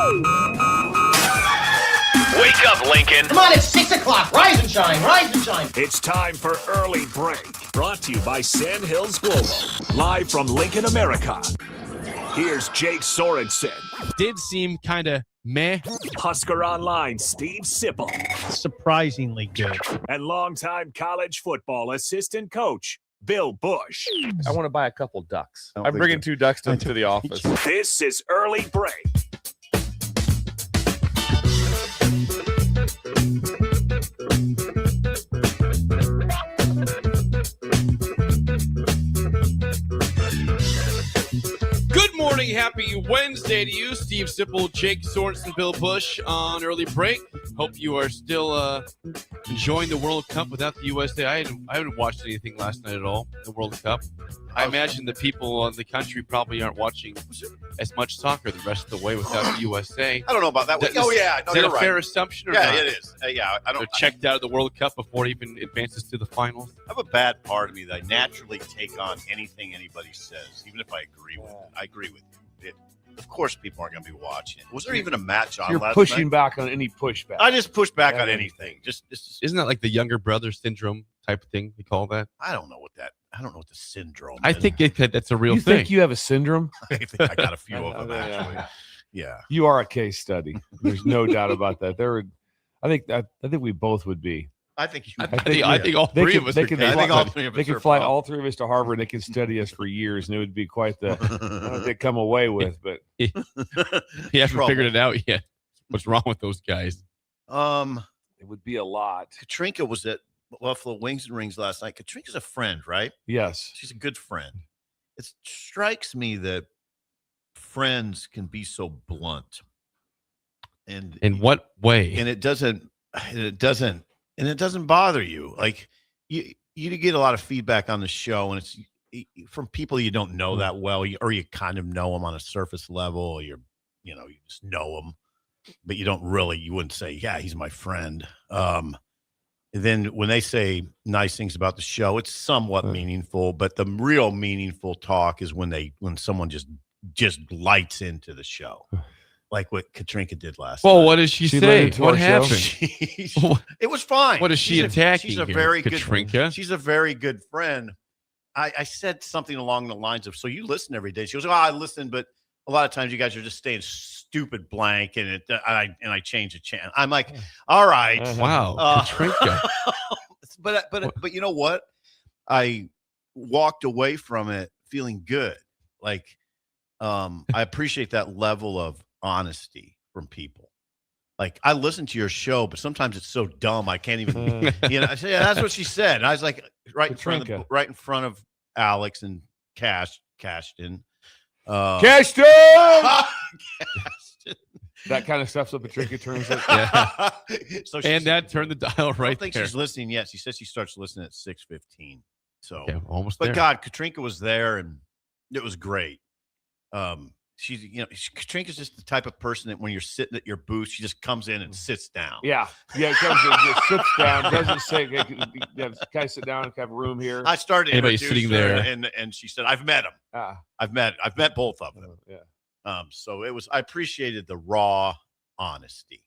Wake up, Lincoln. Come on, it's 6 o'clock. Rise and shine, rise and shine. It's time for Early Break, brought to you by Sand Hills Global, live from Lincoln, America. Here's Jake Sorensen. Did seem kind of meh. Husker Online, Steve Sipple. Surprisingly good. And longtime college football assistant coach, Bill Busch. I want to buy a couple ducks. I'm bringing 2 ducks to the office. This is Early Break. Good morning, happy Wednesday to you, Steve Sipple, Jake Sorensen, Bill Busch on Early Break. Hope you are still enjoying the World Cup without the USA. I haven't watched anything last night at all, the World Cup. I imagine the people in the country probably aren't watching as much soccer the rest of the way without the USA. I don't know about that. Is that a fair assumption or not? Yeah, it is. I don't. They're checked out of the World Cup before it even advances to the finals. I have a bad part of me that I naturally take on anything anybody says, even if I agree with it. I agree with you. Of course, people aren't going to be watching it. Was there even a match on You're last pushing night? back on any pushback. I just push back on anything. Just Isn't that like the younger brother syndrome type of thing they call that? I don't know what the syndrome. I is. think that's a real You thing. think you have a syndrome? I think I got a few of them Yeah. actually. Yeah. You are a case study. There's no doubt about that. I think we both would be. I think you. I think all They three could- of us they are could dead. I think all three of They us could are fly probably- all 3 of us to Harvard. They could study us for years, and it would be quite the. I don't know what they'd come away with, but He hasn't Trouble. figured it out yet. What's wrong with those guys? it would be a lot. Katrinka was at Buffalo Wings and Rings last night. Katrinka's a friend, right? Yes. She's a good friend. It strikes me that friends can be so blunt, and In what way? and it doesn't bother you. Like you get a lot of feedback on the show, and it's from people you don't know that well, or you kind of know them on a surface level, or you just know them, but you wouldn't say, yeah, he's my friend. Then when they say nice things about the show, it's somewhat meaningful, but the real meaningful talk is when someone just lights into the show, like what Katrinka did last night. Well, what did she She say? led into What our show. happened? It was fine. What is she attacking She's a here, very Katrinka? good. She's a very good friend. I said something along the lines of, "So you listen every day?" She goes, "Oh, I listen, but a lot of times you guys are just staying stupid blank, and I change the channel." I'm like, "All right, Wow, Katrinka. but you know what? I walked away from it feeling good. Like, I appreciate that level of honesty from people. Like, I listen to your show, but sometimes it's so dumb I can't even. I said, yeah, that's what she said. And I was like, right in front of Alex and Cashton. Cashton! Cashton. That kind of stuff's what Patrinka turns it. Yeah. So And that turned the dial I right don't think there. she's listening yet. She says she starts listening at 6:15. So, Okay, almost but there. God, Katrinka was there, and it was great. Katrinka's just the type of person that when you're sitting at your booth, she just comes in and sits down. Yeah. It comes in, just sits down, doesn't say, can I sit down and have room here? I started to Anybody introduce sitting her, there. and she said, "I've met him. I've met both of them." Yeah. So I appreciated the raw honesty,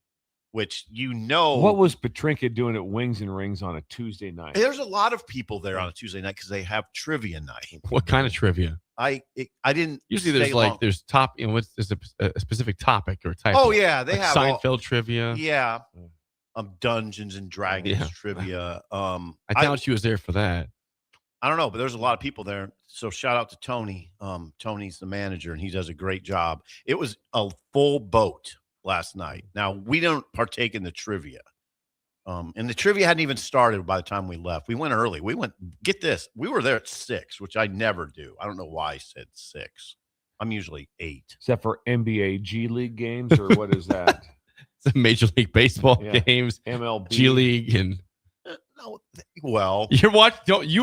which What was Patrinka doing at Wings and Rings on a Tuesday night? There's a lot of people there on a Tuesday night because they have trivia night. What kind of trivia? I didn't Usually stay there's long. there's a specific topic or type. Oh of, yeah, they like have Seinfeld trivia. Yeah, Dungeons and Dragons Yeah. trivia. I doubt she was there for that. I don't know, but there's a lot of people there. So shout out to Tony. Tony's the manager, and he does a great job. It was a full boat last night. Now we don't partake in the trivia. And the trivia hadn't even started by the time we left. We went early. Get this, we were there at 6, which I never do. I don't know why I said 6. I'm usually 8. Is that for NBA G League games or what is that? It's a Major League Baseball Yeah. games, MLB. G League, and No, well, you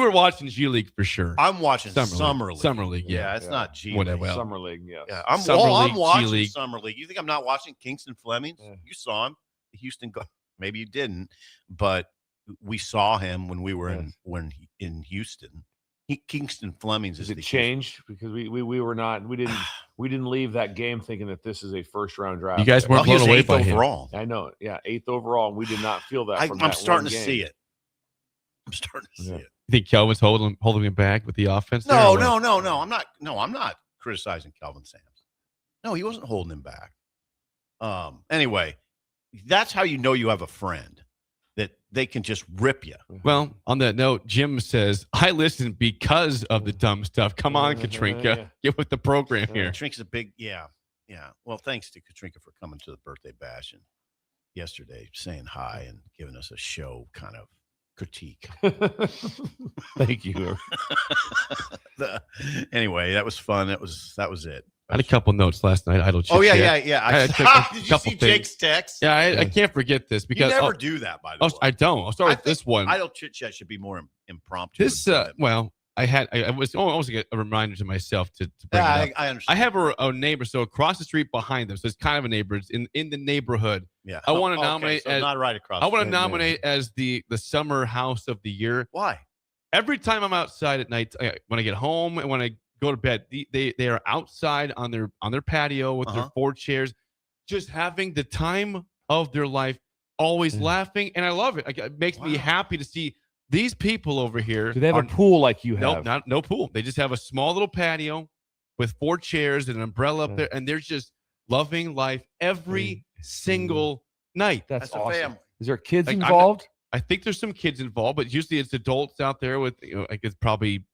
were watching G League for sure. I'm watching Summer Summer League. League. Summer League, yeah. It's not G Whatever. League. Summer League, yes. Yeah, I'm Summer League, watching G League. Summer League. You think I'm not watching Kingston Flemings? Yeah. You saw him, Houston. Maybe you didn't, but we saw him when we were in Houston. Kingston Flemings Has is it changed? Because we were not, we didn't. we didn't leave that game thinking that this is a first-round draft. You guys pick. weren't Well, he blown was away eighth by him. overall. I know. Yeah, 8th overall, and we did not feel that. I'm starting to see it. I'm starting to see it. You think Kelvin's holding him back with the offense? No, there, or what? no. I'm not criticizing Kelvin Sampson. No, he wasn't holding him back. Anyway, that's how you know you have a friend, that they can just rip you. Well, on that note, Jim says, I listen because of the dumb stuff. Come on, Katrinka. Get with the program here. Katrinka's a big, yeah. Well, thanks to Katrinka for coming to the birthday bash and yesterday saying hi and giving us a show kind of critique. Thank you. Anyway, that was fun. That was it. I had a couple notes last night. Idle chit Oh yeah. I took a Did you couple see things. Jake's text? Yeah, I can't forget this You because never do that, by the way. I don't. I'll start with this one. Idle chit chat should be more impromptu. This well, I was almost a reminder to myself to bring it up. I understand. I have a neighbor, so across the street behind them, so it's kind of a neighbor. It's in the neighborhood. Yeah. I want to nominate so as not right across. I want to the street. nominate as the summer house of the year. Why? Every time I'm outside at night, when I get home and when I go to bed, they are outside on their patio with their 4 chairs, just having the time of their life, always laughing, and I love it. It makes me happy to see these people over here. Do they have a pool like you have? Nope, no pool. They just have a small little patio with 4 chairs and an umbrella up there, and they're just loving life every single night. That's a awesome. family. Is there kids Like, involved? I think there's some kids involved, but usually it's adults out there with, like it's probably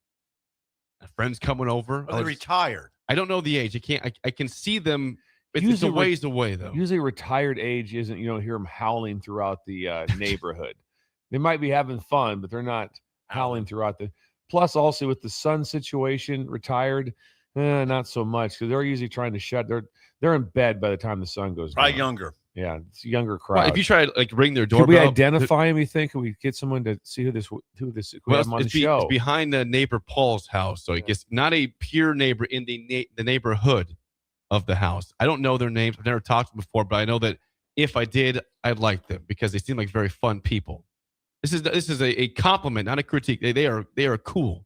friends coming over. Are they retired? I don't know the age. I can see them. It's a Usually ways away though. Usually retired age isn't, you don't hear them howling throughout the neighborhood. They might be having fun, but they're not howling throughout the. Plus, also with the sun situation, retired, not so much because they're usually trying to shut. They're in bed by the time the sun goes Probably down. younger. Yeah, it's a younger crowd. Well, if you try to like ring their Could doorbell, we identify him? You think? Could we get someone to see who this? Well, have him on the show? it's behind the neighbor Paul's house, so I guess not a pure neighbor in the neighborhood of the house. I don't know their names. I've never talked to them before, but I know that if I did, I'd like them because they seem like very fun people. This is a compliment, not a critique. They are cool.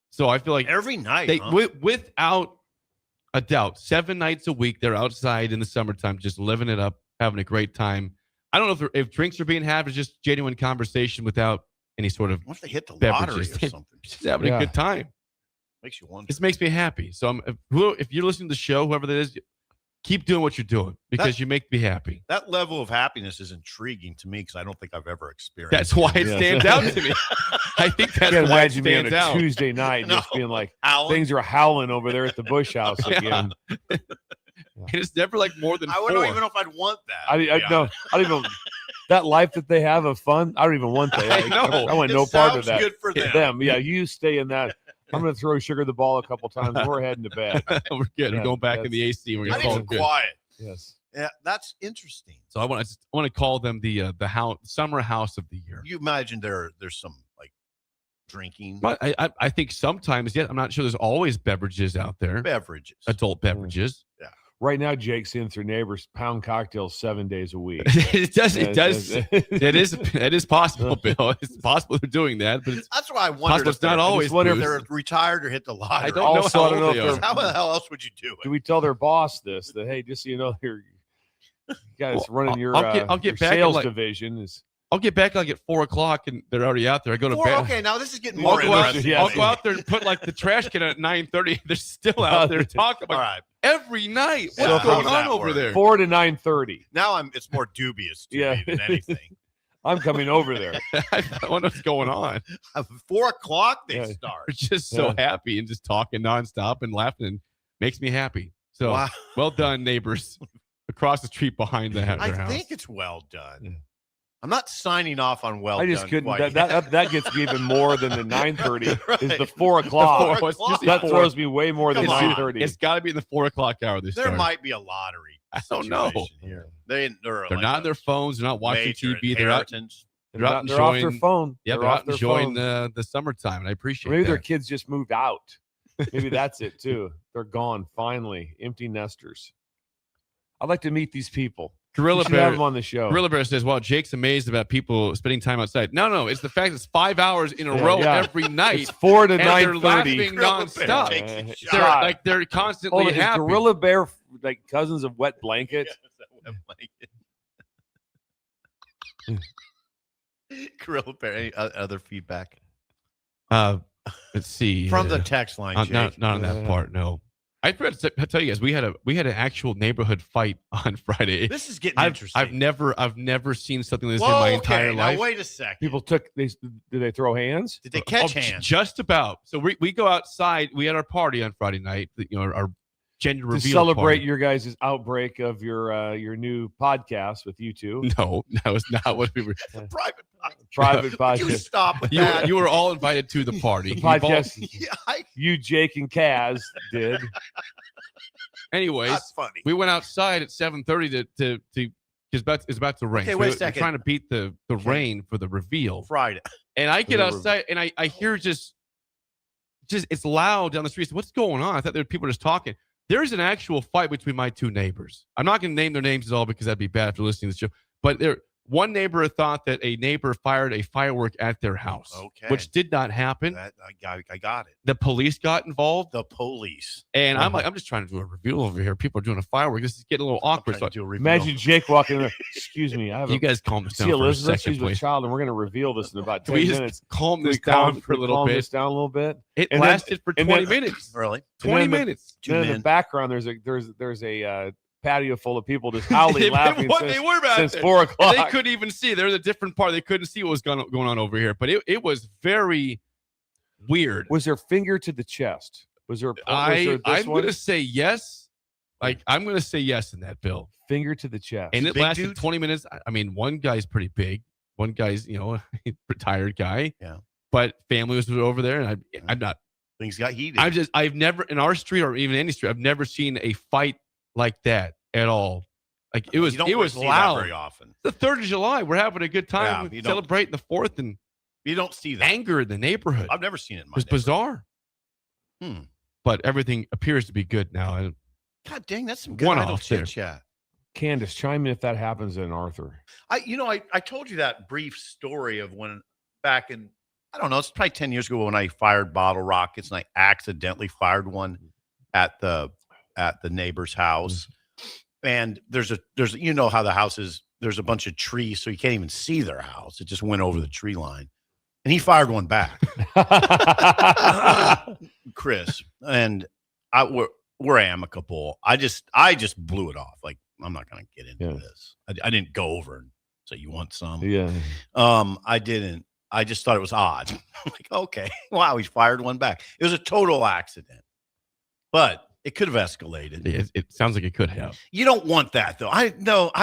So I feel like Every night. they without a doubt, 7 nights a week, they're outside in the summertime, just living it up, having a great time. I don't know if drinks are being had or just genuine conversation without any sort of What if they hit the beverages. lottery or something? Just having a good time. Makes you wonder. This makes me happy. So if you're listening to the show, whoever that is, keep doing what you're doing because you make me happy. That level of happiness is intriguing to me because I don't think I've ever experienced. That's why it stands out to me. I think that's can't why it imagine me on stands a out. Tuesday night just being like, Howling. things are howling over there at the Busch house again. And it's never like more than I 4. don't even know if I'd want that. I don't even that life that they have of fun. I don't even want that. I know. I want It no part of sounds that. good for them. Yeah, you stay in that. I'm going to throw Sugar the ball a couple times. We're heading to bed. We're good. Yeah, We're going back in the AC. We're Not going to even good. quiet. Yes. Yeah, that's interesting. So I want to call them the house, summer house of the year. You imagine there's some like drinking But I think sometimes, I'm not sure there's always beverages out there, beverages. adult beverages. Right now, Jake's in through neighbors pound cocktails 7 days a week. It does. It That is possible, Bill. It's possible they're doing that, but it's That's why I possible wondered. it's not always. wonder if if booze. they're retired or hit the lottery. I don't know Also, how I don't know old if they they're- are. How the hell else would you do Do it? we tell their boss this? That hey, just so you know, you guys Well, running your I'll get your back at, sales like, division is. I'll get back like at 4:00 and they're already out there. I go to bed. Okay, now this is getting I'll more go, out, interesting. Yeah. I'll go out there and put like the trash can at 9:30. They're still out there talking All about right. every night. So What's how going does on that over work? there? 4 to 9:30. Now it's more dubious to Yeah. me than anything. I'm coming over there. I wonder what's going on. At 4:00 they Yeah. start. We're just so Yeah. happy and just talking nonstop and laughing and makes me happy. So Wow. well done, neighbors across the street behind their I house. think it's well done. Yeah. I'm not signing off on well I just done couldn't. quite That gets me even more than the 9:30. Is Right. the 4 o'clock. It's just o'clock. That four. throws me way more than Come on. 9:30. It's got to be in the 4:00 hour. They There start. might be a lottery. I don't know. situation Here. They're They're like not on a their phones. They're not watching major TV. They're out. inheritance. They're out They're off their enjoying. phone. Yeah, they're they're off out their enjoying phone. the summertime, and I appreciate Maybe that. their kids just moved out. Maybe that's it too. They're gone finally. Empty nesters. I'd like to meet these people. Gorilla We should Bear have him on the show. Gorilla Bear says, "Well, Jake's amazed about people spending time outside." No, it's the fact it's 5 hours in a row every night. It's 4 to and they're 9:30. laughing nonstop. They're constantly Hold on, happy. is Gorilla Bear like cousins of Wet Blanket? Gorilla Bear. Any other feedback Let's see from the text line? not on that part. No, I forgot to tell you guys we had an actual neighborhood fight on Friday. This is getting interesting. I've never seen something like this in my entire life. Now, wait a second. People did they throw hands? Did they catch hands? Just about. So we go outside. We had our party on Friday night. Our gender To reveal celebrate party. your guys' outbreak of your new podcast with you two. No, that was not what we were. Private Private You podcast. stop with that. You were all invited to the party. Podcast. Yeah, You, Jake, and Kaz did. Anyways, that's funny. we went outside at 7:30 to it's about to rain. Okay, So wait a we're second. trying to beat the rain for the reveal. Friday. And I get the outside and I hear just it's loud down the street. So what's going on? I thought there were people just talking. There's an actual fight between my two neighbors. I'm not going to name their names at all because that'd be bad after listening to the show. But one neighbor thought that a neighbor fired a firework at their house, Okay. which did not happen. I got it. The police got involved, The police. and I'm like, I'm just trying to do a reveal over here. People are doing a firework. This is getting a little awkward. So Imagine Jake walking in there. Excuse me. I have you guys calm this see down for a Elizabeth. second, She's with please. child, and we're going to reveal this in about 10 Can we just minutes. calm this Can we down for a little calm bit? this down a little bit. It And then- lasted for and 20 then- minutes. Really? 20 then the- minutes. Two Then in men. the background, there's a patio full of people just howling, laughing They were back since there. 4 o'clock. They couldn't even see. There was a different part. They couldn't see what was going on over here. But it was very weird. Was there finger to the chest? Was there? I'm one? going to say yes. I'm going to say yes in that, Bill. Finger to the chest. And it Big lasted dude? 20 minutes. I mean, one guy's pretty big. One guy's, retired guy. Yeah. But family was over there, and I'm not. Things got heated. I've never in our street or even any street, I've never seen a fight like that at all. Like it was, You don't it was see that loud. very often. The 3rd of July, we're having a good time. Yeah, We're you don't- celebrating the 4th, and You don't see that. anger in the neighborhood. I've never seen it in It my was bizarre. Hmm. But everything appears to be good now. And God dang, that's some good One idle off there. chit chat. Candace, chime in if that happens in Arthur. I told you that brief story of when back in, I don't know, it's probably 10 years ago when I fired bottle rockets and I accidentally fired one at the neighbor's house. And there's you know how the house is, there's a bunch of trees, so you can't even see their house. It just went over the tree line. And he fired one back. Chris. And we're amicable. I just blew it off. Like, I'm not gonna get into this. I didn't go over and say, you want some? Yeah. I didn't. I just thought it was odd. Like, okay, wow, he fired one back. It was a total accident, but it could have escalated. it sounds like it could have. You don't want that, though.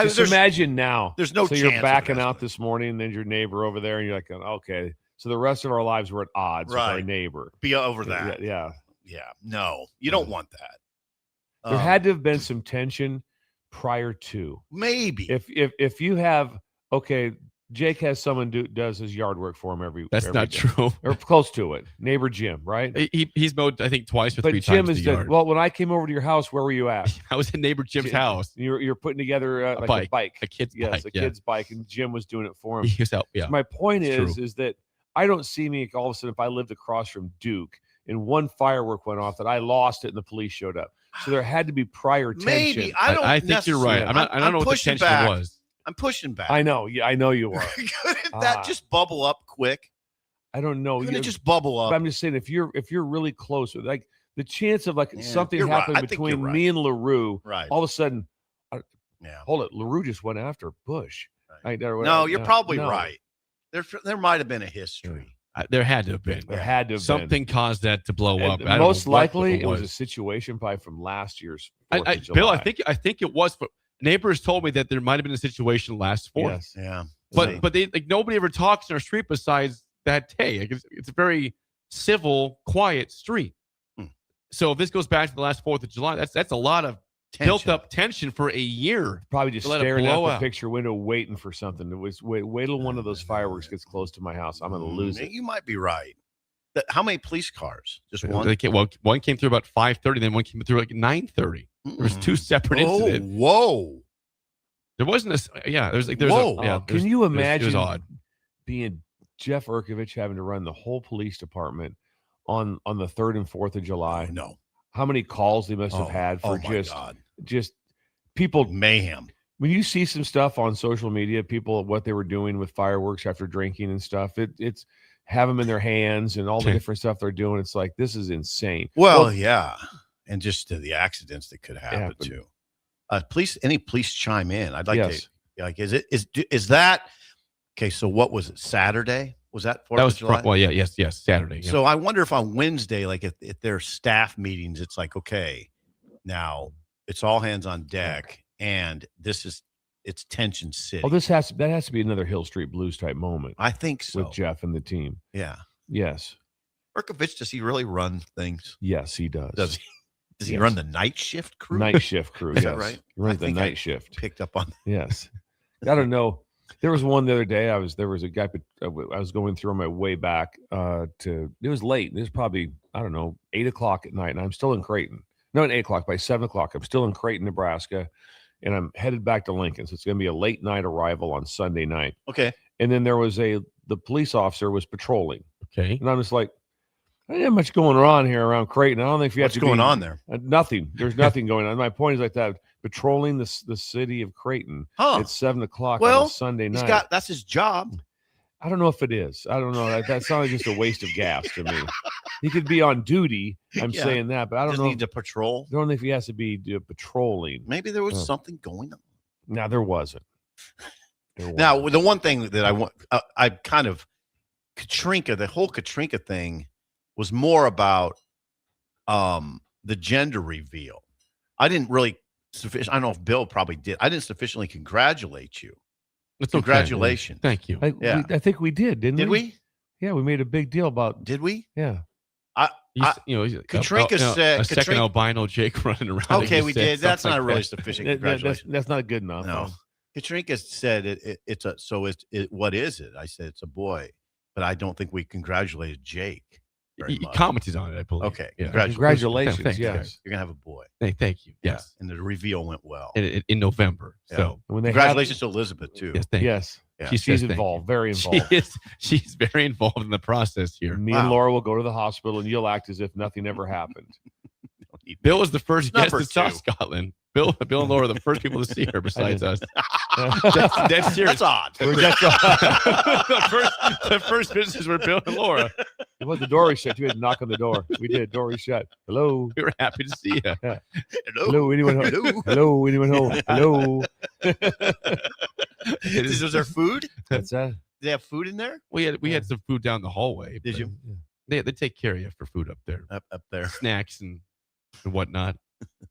Just imagine now. there's no So chance you're of backing it out escalating. this morning, and then your neighbor over there, and you're like, okay. So the rest of our lives we're at odds with our Right. neighbor. Be over that. Yeah. Yeah. No, you don't want that. There had to have been some tension prior to. maybe. If you have, okay, Jake has someone does his yard work for him every That's not day. true. Or close to it. Neighbor Jim, right? He's mowed, I think, twice or But three Jim times is the yard. well, when I came over to your house, where were you at? I was in neighbor Jim's Jim- house. You're putting together a bike. A kid's Yes, bike. a kid's bike, and Jim was doing it for him. He was out. Yeah. So my point It's is that I don't see me all of a sudden if I lived across from Duke and one firework went off that I lost it and the police showed up. So there had to be prior tension. Maybe. I don't. I think you're right. necessarily- I don't know what the pushing tension back. was. I'm pushing back. I know. Yeah, I know you are. Couldn't that just bubble up quick? I don't know. Couldn't You- it just bubble but up? I'm just saying if you're really close with like the chance of like Yeah, something you're right. happening I think you're between right. me and LaRue, Right. all of a sudden, Yeah. hold it, LaRue just went after Busch. No, you're probably no. right. There might have been a history. There had to have been. There had to have Something caused that to blow been. up. And I don't know most what likely, it was was. a situation probably from last year's 4th of Bill, July. I think it was. But neighbors told me that there might have been a situation last Fourth. Yes. Yeah. But they like nobody ever talks in our street besides that day. Like, it's a very civil, quiet street. So if this goes back to the last 4th of July, that's a lot of built up tension for a year. Probably just to let it staring out blow the up. picture window, waiting for something. It was wait till one of those fireworks gets close to my house. I'm going to lose it. You might be right. How many police cars? Just one. One came through about 5:30, then one came through like 9:30. There was two separate incidents. Whoa. There wasn't a yeah. There's Whoa. yeah. Can you imagine It was odd. being Jeff Urkovich having to run the whole police department on the 3rd and 4th of July? No. How many calls they must have had for my God. just people Mayhem. when you see some stuff on social media, people what they were doing with fireworks after drinking and stuff, it's have them in their hands and all the different stuff they're doing. It's like this is insane. Well, yeah, and just the accidents that could happen too. Any police chime in? I'd like to. Like, is that okay? So, what was it? Saturday? Was that 4th of July? Well, yes, Saturday. Yeah. So, I wonder if on Wednesday, like if their staff meetings, it's like, okay, now it's all hands on deck, and it's tension city. Oh, that has to be another Hill Street Blues type moment. I think so. With Jeff and the team. Yeah. Yes. Urkovich, does he really run things? Yes, he does. Does he? Does he run the night shift crew? Night shift crew. Is yes. that right? He runs the night shift. Picked up on. Yes. I don't know. There was one the other day. There was a guy. I was going through on my way back it was late. It was probably, I don't know, 8:00 at night, and I'm still in Creighton. No, at 8:00. By 7:00, I'm still in Creighton, Nebraska, and I'm headed back to Lincoln. So it's going to be a late night arrival on Sunday night. Okay. And then there was the police officer was patrolling. Okay. And I'm just like, I didn't have much going on here around Creighton. I don't think if you have What's going on there? Nothing. There's nothing going on. My point is like that. Patrolling the city of Creighton at 7:00 on a Sunday night. That's his job. I don't know if it is. I don't know. That sounds like just a waste of gas to me. He could be on duty. I'm saying that, but I don't know. Need to patrol. I don't know if he has to be patrolling. Maybe there was something going on. No, there wasn't. Now, the one thing that I want, I kind of Katrinka, the whole Katrinka thing was more about the gender reveal. I didn't really I don't know if Bill probably did. I didn't sufficiently congratulate you. It's Congratulations. Okay. Thank you. I think we did, didn't we? Did we? Yeah, we made a big deal about. Did we? Yeah. Katrinka said a second albino Jake running around. Okay, we did. That's not really sufficient. That's not good enough. No. Katrinka said what is it? I said it's a boy, but I don't think we congratulated Jake. He commented on it, I believe. Okay. Yeah. Congratulations. Thanks, yes. You're gonna have a boy. Thank you. Yes. And the reveal went well. In November. Yeah. So congratulations to Elizabeth too. Yes. Thank you. Yes. Yeah. She's involved, very involved. She's very involved in the process here. Me and Laura will go to the hospital and you'll act as if nothing ever happened. Bill was the first guest Number that saw two. Scotland. Bill and Laura were the first people to see her besides us. That's serious. That's odd. the first visitors were Bill and Laura. It was the door was shut. You had to knock on the door. We did. Door was shut. Hello. We were happy to see you. Yeah. Hello. Anyone home? Hello. Anyone home? Hello. Is there food? That's Did they have food in there? We had some food down the hallway. Did you? They take care of you for food up there. Up there. Snacks and whatnot.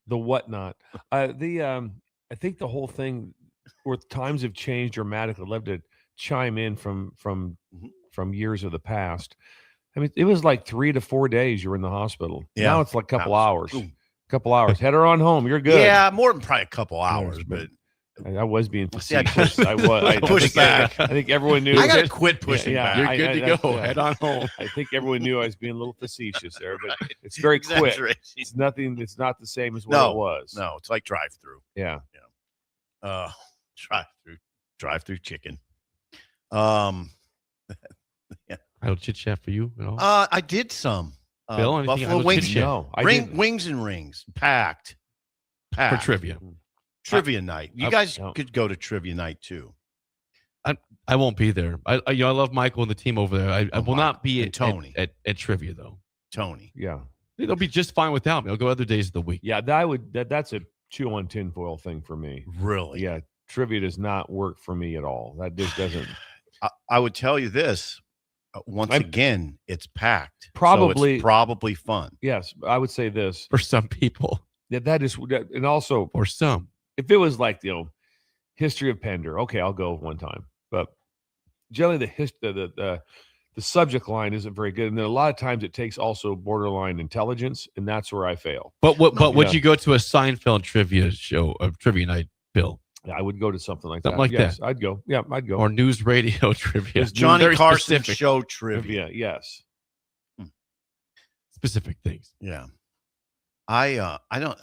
The whatnot. I think the whole thing where times have changed dramatically. I'd love to chime in from years of the past. I mean, it was like 3 to 4 days you were in the hospital. Yeah. Now it's like a couple hours. Couple hours. Head her on home. You're good. Yeah, more than probably a couple hours, but I was being See, I facetious. I was. I pushed think, back. I think everyone knew. I got to quit pushing back. You're good to go. Head on home. I think everyone knew I was being a little facetious there, but it's very quick. It's nothing. It's not the same as what it was. No, it's like drive-through. Yeah. Drive-through chicken. Yeah. I chit chat for you at all? I did some. Bill, anything? Buffalo wings. Chit-chat? No, Wings and rings. Packed. For trivia. Trivia night. You guys could go to trivia night too. I won't be there. I love Michael and the team over there. I will not be at Tony at trivia though. Tony. Yeah. They'll be just fine without me. I'll go other days of the week. Yeah, that's a chew on tinfoil thing for me. Really? Yeah. Trivia does not work for me at all. That just doesn't. I would tell you this. Once again, it's packed. Probably, so it's probably fun. Yes, I would say this for some people. Yeah, that is, and also for some. If it was like history of Pender, okay, I'll go one time. But generally, the subject line isn't very good, and then a lot of times it takes also borderline intelligence, and that's where I fail. But would you go to a Seinfeld trivia show, a trivia night, Bill? I would go to something like that. Yes, I'd go. Yeah, I'd go. Or news radio trivia. Johnny Carson show trivia. Yes. Specific things. Yeah. I don't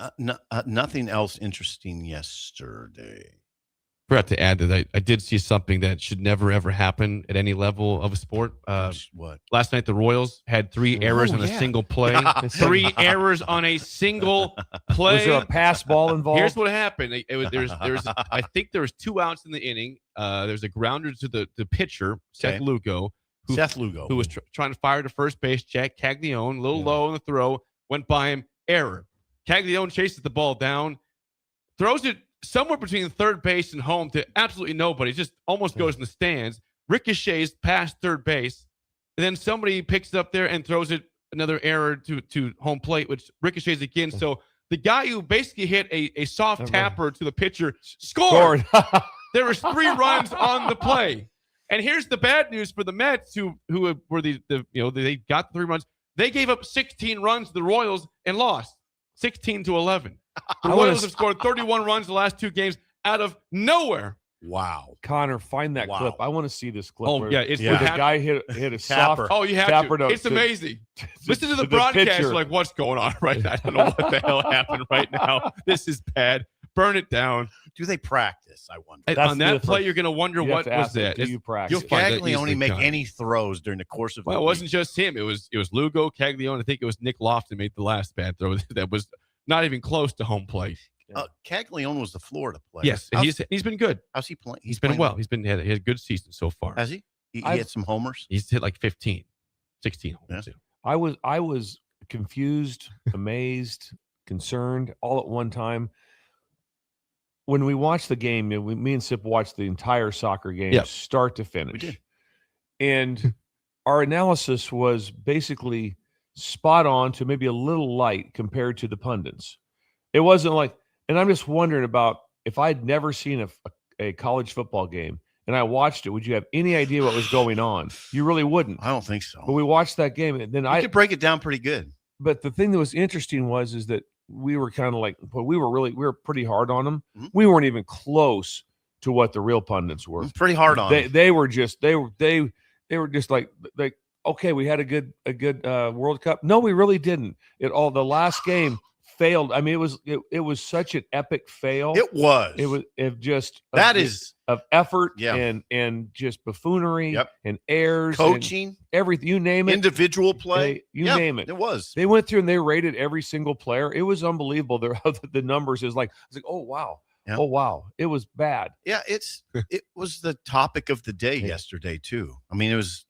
nothing else interesting yesterday. Forgot to add that I did see something that should never ever happen at any level of a sport. What? Last night the Royals had 3 errors on a single play. 3 errors on a single play. Was there a pass ball involved? Here's what happened. I think there was 2 outs in the inning. There's a grounder to the pitcher, Seth Lugo, who was trying to fire to first base. Jack Caglione, a little low on the throw, went by him. Error. Caglione chases the ball down, throws it somewhere between third base and home to absolutely nobody. Just almost goes in the stands. Ricochets past third base. And then somebody picks it up there and throws it another error to home plate, which ricochets again. So the guy who basically hit a soft tapper to the pitcher scored. There was 3 runs on the play. And here's the bad news for the Mets, who were they got the 3 runs. They gave up 16 runs to the Royals and lost 16-11. The Royals have scored 31 runs the last 2 games out of nowhere. Wow. Connor, find that clip. I want to see this clip. Oh, yeah. It's where the guy hit a soft. Oh, you have tapper to. It's amazing. Listen to the broadcast. You're like, what's going on right now? I don't know what the hell happened right now. This is bad. Burn it down. Do they practice? I wonder. On that play, you're going to wonder what was that. Do you practice? You'll Caglione make any throws during the course of the Well, it week. wasn't just him. It was Lugo, Caglione. I think it was Nick Lofton made the last bad throw that was not even close to home plate. Caglione was the Florida player. Yes, and he's been good. How's he playing? He's been well. He had a good season so far. Has he? He hit some homers. He's hit like 15, 16 homers. Yeah. I was confused, amazed, concerned, all at one time. When we watched the game, me and Sip watched the entire soccer game, start to finish. We did. And our analysis was basically spot on to maybe a little light compared to the pundits. It wasn't like, and I'm just wondering about if I'd never seen a college football game and I watched it, would you have any idea what was going on? You really wouldn't. I don't think so. But we watched that game, and then I could break it down pretty good. But the thing that was interesting is that we were kind of like, but we were pretty hard on them. Mm-hmm. We weren't even close to what the real pundits were. Pretty hard on them. They were just like okay, we had a good World Cup. No, we really didn't. The last game failed. I mean, it was such an epic fail. It was of effort and just buffoonery and errors, coaching, and everything. You name it, individual play, name it. It was. They went through and they rated every single player. It was unbelievable. The numbers is like, I was like, oh wow. Yeah. Oh wow, it was bad. Yeah, it was the topic of the day yesterday too. I mean, it was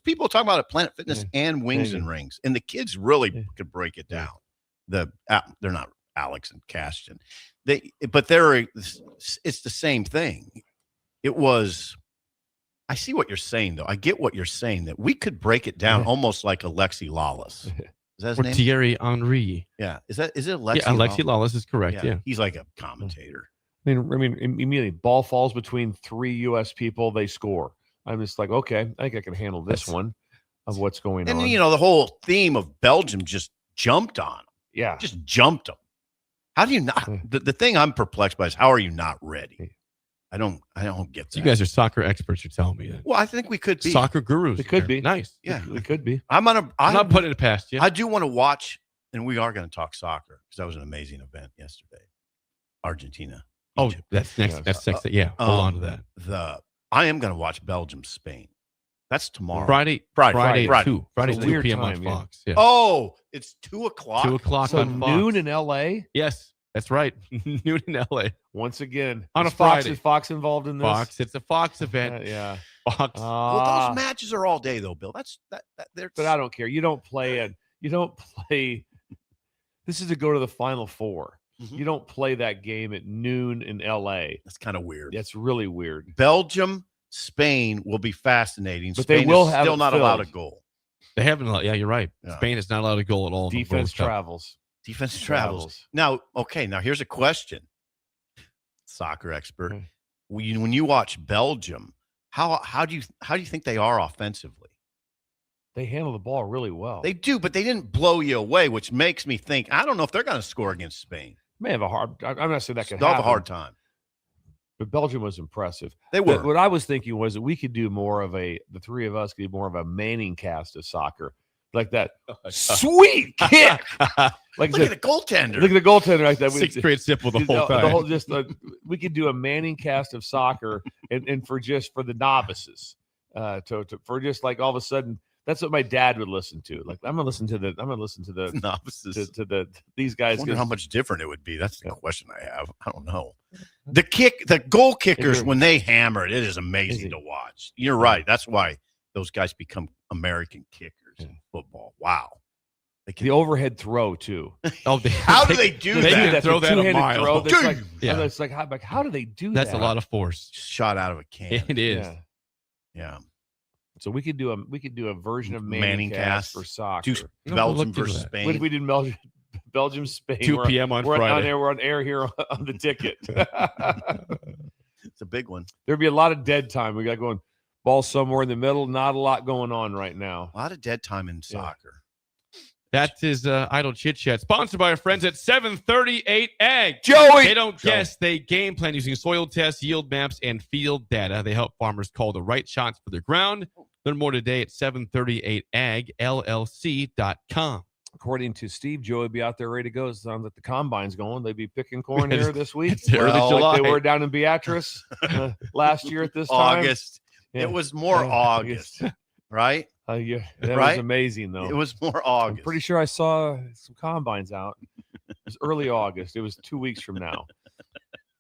people talking about it, Planet Fitness and Wings and Rings, and the kids really could break it down. They're not Alex and Caston, it's the same thing. It was. I see what you're saying though. I get what you're saying, that we could break it down almost like Alexi Lawless. Is that his name? Thierry Henry. Yeah. Is it Alexi? Yeah, Alexi Lawless is correct. Yeah. He's like a commentator. I mean, immediately ball falls between 3 U.S. people, they score. I'm just like, okay, I think I can handle this one of what's going on. And the whole theme of Belgium just jumped on him. Yeah, just jumped him. How do you not? The thing I'm perplexed by is how are you not ready? I don't get that. You guys are soccer experts. You're telling me that. Well, I think we could be soccer gurus. It could be nice. Yeah, we could be. I'm not putting it past you. I do want to watch, and we are going to talk soccer because that was an amazing event yesterday. Argentina. Egypt. That's next. That's next. Yeah, hold on to that. I am going to watch Belgium, Spain. That's tomorrow. Friday. 2. Friday's 2 p.m. on Fox. Yeah. Oh, it's 2:00. 2:00 so on Fox. Noon in L.A. Yes, that's right. Noon in L.A. Once again on a Friday. Is Fox involved in this? Fox. It's a Fox event. Yeah. Fox. Well, those matches are all day though, Bill. But I don't care. You don't play. This is to go to the Final Four. Mm-hmm. You don't play that game at noon in L.A. That's kind of weird. That's really weird. Belgium, Spain will be fascinating. But Spain they will is have still not allowed a goal. They haven't allowed. Yeah, you're right. Yeah. Spain is not allowed a goal at all. Defense travels. Defense travels. Now, here's a question. Soccer expert. Okay. When you watch Belgium, how do you think they are offensively? They handle the ball really well. They do, but they didn't blow you away, which makes me think I don't know if they're going to score against Spain. May have a hard. I'm not saying that could happen. Have a hard time. But Belgium was impressive. They were. But what I was thinking was that we could do more of the 3 of us could do more of a Manning cast of soccer. like that. Sweet kick. Like Look at the goaltender. Look at the goaltender like that. Sixth grade simple the whole time. We could do a Manning cast of soccer, and for the novices, for just like all of a sudden. That's what my dad would listen to. Like I'm gonna listen to the novices to these guys. I wonder how much different it would be. That's the question I have. I don't know. The goal kickers when they hammer it is amazing to watch. You're right. That's why those guys become American kickers in football. Wow. The overhead throw too. How do they do that? They can throw that a mile. Throw. It's like how do they do that? That's a lot of force. Shot out of a can. It is. Yeah. So we could do a version of Manning cast for soccer. Belgium versus Spain. What if we did Belgium, Spain? 2 p.m. on Friday. We're on air here on the ticket. It's a big one. There'd be a lot of dead time. We got going ball somewhere in the middle. Not a lot going on right now. A lot of dead time in soccer. That is Idle Chit Chat, sponsored by our friends at 738 Ag. Joey! They don't guess, they game plan using soil tests, yield maps, and field data. They help farmers call the right shots for their ground. Learn more today at 738agllc.com. According to Steve, Joey will be out there ready to go. It sounds like the combine's going. They'll be picking corn here this week. Early July. Like they were down in Beatrice last year at this time. August. Yeah. It was more August, right? Yeah, that was amazing, though. It was more August. I'm pretty sure I saw some combines out. It was early August. It was 2 weeks from now.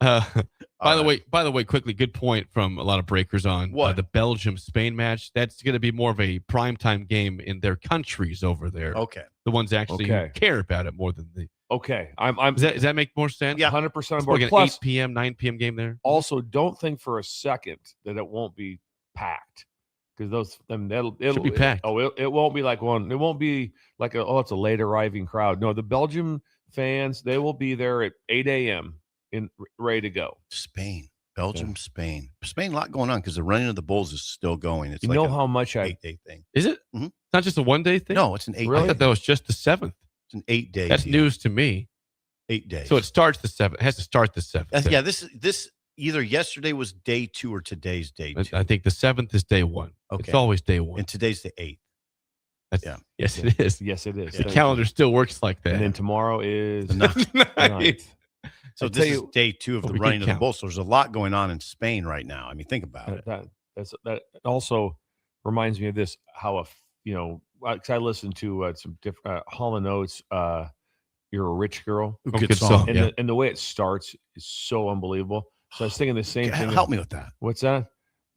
By the way, quickly, good point from a lot of breakers on the Belgium-Spain match. That's going to be more of a primetime game in their countries over there. Okay. The ones actually who care about it more than the. Okay. Does that make more sense? Yeah. 100% on board. board. Plus, 8 p.m., 9 p.m. game there. Also, don't think for a second that it won't be packed. Because it'll be packed. It won't be like one. It won't be like it's a late arriving crowd. No, the Belgium fans, they will be there at 8 a.m. ready to go. Belgium, Spain, a lot going on because the running of the bulls is still going. It's how much 8-day thing. Is it? Mm-hmm. It's not just a 1 day thing. No, it's an 8 day. I thought that was just the 7th. It's an 8 day. That's news to me. 8 days. So it starts the 7th. It has to start the 7th. Yeah. This either yesterday was day 2 or today's day 2. I think the 7th is day 1. Okay. It's always day 1. And today's the 8th. Yes, it is. Yes, it is. The calendar still works like that. And then tomorrow is the 9th. So this is day 2 of the running of the bulls. So there's a lot going on in Spain right now. I mean, think about it. That also reminds me of this. How because I listened to some different Hall & Oates. You're a Rich Girl. Good song. And the way it starts is so unbelievable. So I was thinking the same thing. Help me with that. What's that?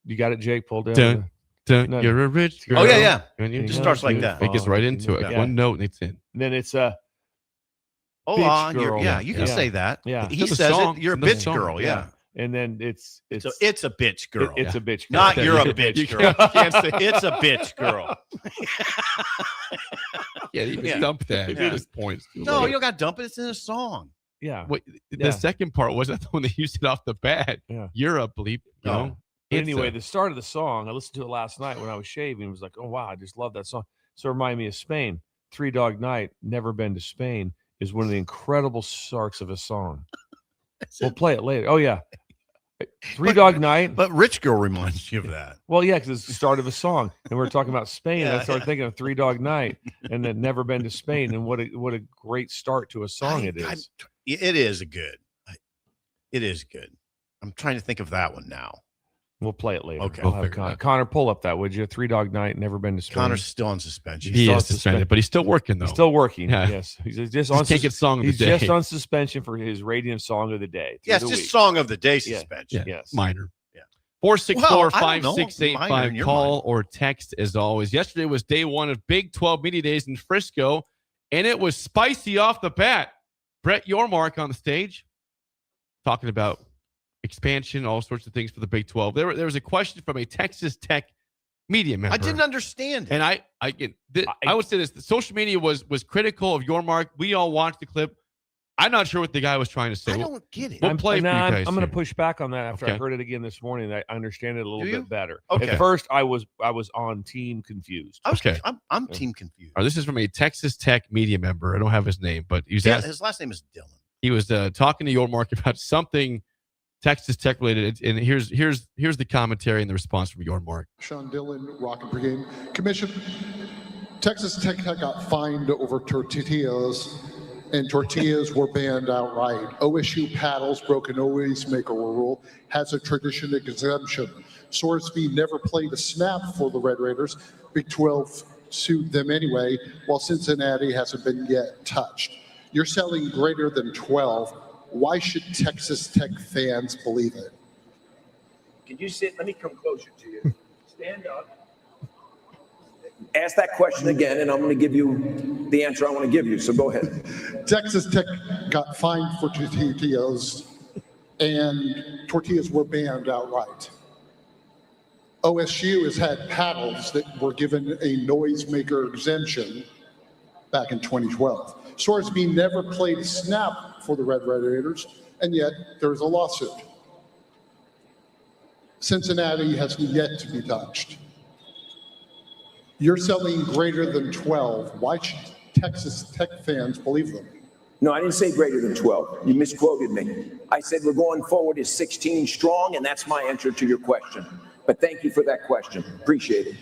You got it, Jake? Pull down. You're a rich girl. Oh yeah. It just starts like that. It gets right into it. One note and it's in. And then it's bitch girl. You can say that. Yeah. He says it. You're a bitch girl. Yeah. And then it's a bitch girl. It's a bitch girl. Not you're a bitch girl. Can't say it's a bitch girl. You can dump that at this point. No, you don't got to dump it. It's in a song. Yeah. Wait, the second part wasn't the one that used it off the bat. Yeah. You're a bleep. You know. Anyway, the start of the song, I listened to it last night when I was shaving. It was like, oh wow, I just love that song. So it reminded me of Spain. 3 Dog Night, Never Been to Spain is one of the incredible starts of a song. We'll play it later. Oh yeah. 3 Dog Night. But Rich Girl reminds you of that. Well, yeah, because it's the start of a song. And we're talking about Spain. I started thinking of 3 Dog Night and then Never Been to Spain. And what a great start to a song it is. It is good. It is good. I'm trying to think of that one now. We'll play it later. Okay. I'll have Connor, pull up that, would you? 3 Dog Night, Never Been to Spain. Connor's still on suspension. He is suspended, but he's still working, though. He's still working, yeah. Yes. He's just on song of the He's day. just on suspension for his rating of Song of the Day. Yeah, it's just Song of the Day suspension. Yeah. Yes. Minor. Yeah. 464-5685. Call or text as always. Yesterday was day 1 of Big 12 Media Days in Frisco, and it was spicy off the bat. Brett Yormark on the stage talking about expansion, all sorts of things for the Big 12. There was a question from a Texas Tech media member. I didn't understand it. And I would say this: the social media was critical of Yormark. We all watched the clip. I'm not sure what the guy was trying to say. I don't get it. We'll play for you guys. I'm going to push back on that after I heard it again this morning. I understand it a little bit better. Okay. At first, I was on team confused. I'm team confused. This is from a Texas Tech media member. I don't have his name, but he was his last name is Dylan. He was talking to Yormark about something Texas Tech related, and here's the commentary and the response from Yormark. Sean Dillon, Rocket Brigade Commission. Texas Tech got fined over tortillas, and tortillas were banned outright. OSU paddles broke an always maker rule, has a tradition exemption. Sorsby never played a snap for the Red Raiders. Big 12 sued them anyway, while Cincinnati hasn't been yet touched. You're selling greater than 12. Why should Texas Tech fans believe it? Can you sit? Let me come closer to you. Stand up. Ask that question again, and I'm going to give you the answer I want to give you. So go ahead. Texas Tech got fined for tortillas, and tortillas were banned outright. OSU has had paddles that were given a noisemaker exemption back in 2012. Sorsby never played a snap for the Red Raiders, and yet there's a lawsuit. Cincinnati has yet to be touched. You're selling greater than 12. Why should Texas Tech fans believe them? No, I didn't say greater than 12. You misquoted me. I said we're going forward as 16 strong, and that's my answer to your question. But thank you for that question. Appreciate it.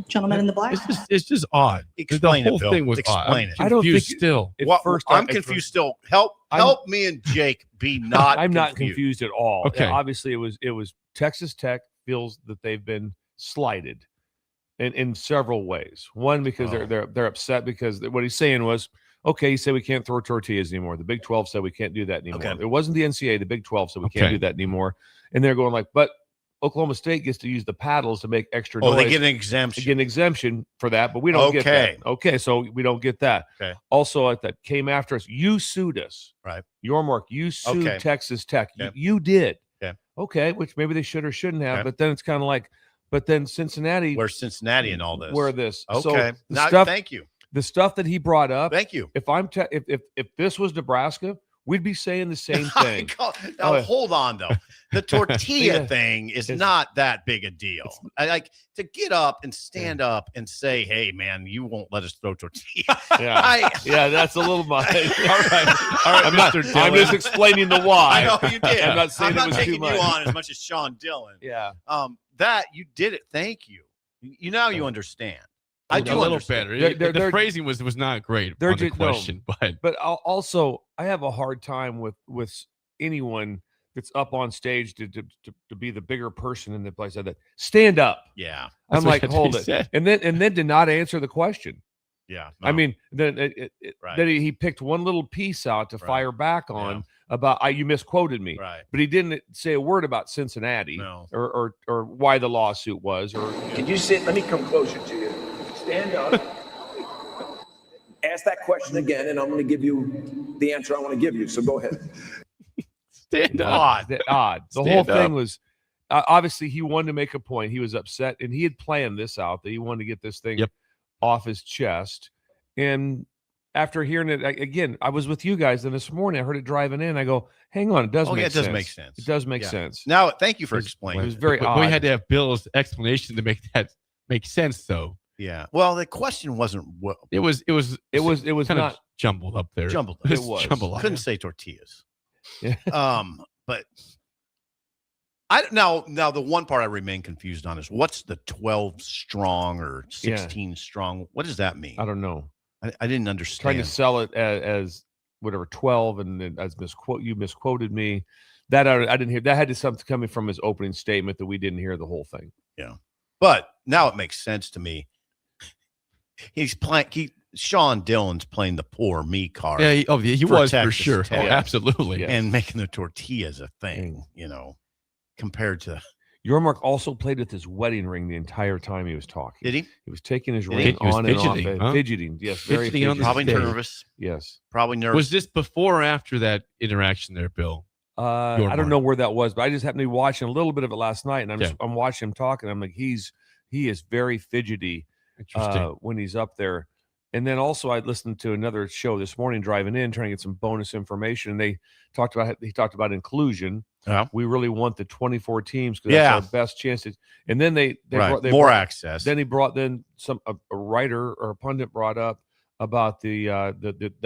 Gentleman in the black. It's just odd. Explain the whole it, Bill. thing was Explain odd. it. I'm I don't confused think still. I'm confused still. Help me and Jake be not. I'm not confused at all. Okay. Obviously, it was Texas Tech feels that they've been slighted in several ways. One, because they're upset because what he's saying was, okay, he said we can't throw tortillas anymore. The Big 12 said we can't do that anymore. Okay. It wasn't the NCAA. The Big 12 said we can't do that anymore. And they're going like, but Oklahoma State gets to use the paddles to make extra noise. Oh, they get an exemption. They get an exemption for that, but we don't get that. Okay, so we don't get that. Okay. Also, that came after us. You sued us. Right. Yormark, you sued Texas Tech. Okay. You did. Okay. Okay, which maybe they should or shouldn't have, Okay. but then it's kind of like, but then Cincinnati. Where's Cincinnati in all this? Where this? Okay. So Now, thank you. The stuff that he brought up. Thank you. If this was Nebraska, we'd be saying the same thing. Now, hold on, though. The tortilla thing is not that big a deal. I like to get up and stand up and say, hey, man, you won't let us throw tortilla. Yeah, that's a little much. All right, I'm just explaining the why. I know you did. I'm not saying it was taking too much. you on as much as Sean Dillon. Yeah. That you did it. Thank you. Now you understand. I do a little understand. better. The phrasing was not great on the question, but also I have a hard time with anyone that's up on stage to be the bigger person in the place. I said that stand up. Yeah, I'm like, hold it, said. and then to not answer the question. Yeah, I mean, then he picked one little piece out to fire back on about you misquoted me, but he didn't say a word about Cincinnati or why the lawsuit was. Or Can you sit? Let me come closer to you. Stand up. Ask that question again, and I'm going to give you the answer I want to give you. So go ahead. Stand up. Odd. The whole thing was obviously he wanted to make a point. He was upset, and he had planned this out that he wanted to get this thing off his chest. And after hearing it again, I was with you guys, and this morning I heard it driving in. I go, hang on, it does make sense. It does make sense. It does make sense. Now, thank you for explaining. It was very odd. We had to have Bill's explanation to make that make sense, though. Yeah. Well, the question wasn't. It was kind not of jumbled up there. Jumbled. It was. Jumbled. Couldn't say tortillas. Yeah. But I now the one part I remain confused on is what's the 12 strong or 16 strong? What does that mean? I don't know. I didn't understand. Trying to sell it as whatever 12, and then as you misquoted me. That I didn't hear. That had to something coming from his opening statement that we didn't hear the whole thing. Yeah, but now it makes sense to me. He's playing. Sean Dillon's playing the poor me card. Yeah, he was for sure. Tech, Oh, absolutely. and making the tortillas a thing. Compared to Yormark also played with his wedding ring the entire time he was talking. Did he? He was taking his He ring was on and off, fidgeting, huh? fidgeting. Yes, very Fidgeting on the probably stage. nervous. Yes, Probably nervous. Was this before or after that interaction there, Bill? I don't know where that was, but I just happened to be watching a little bit of it last night, and I'm watching him talking. I'm like, he is very fidgety when he's up there. And then also I listened to another show this morning driving in, trying to get some bonus information. And he talked about inclusion. Yeah. We really want the 24 teams because that's our best chances. And then they more brought access. Then he brought a writer or a pundit brought up about the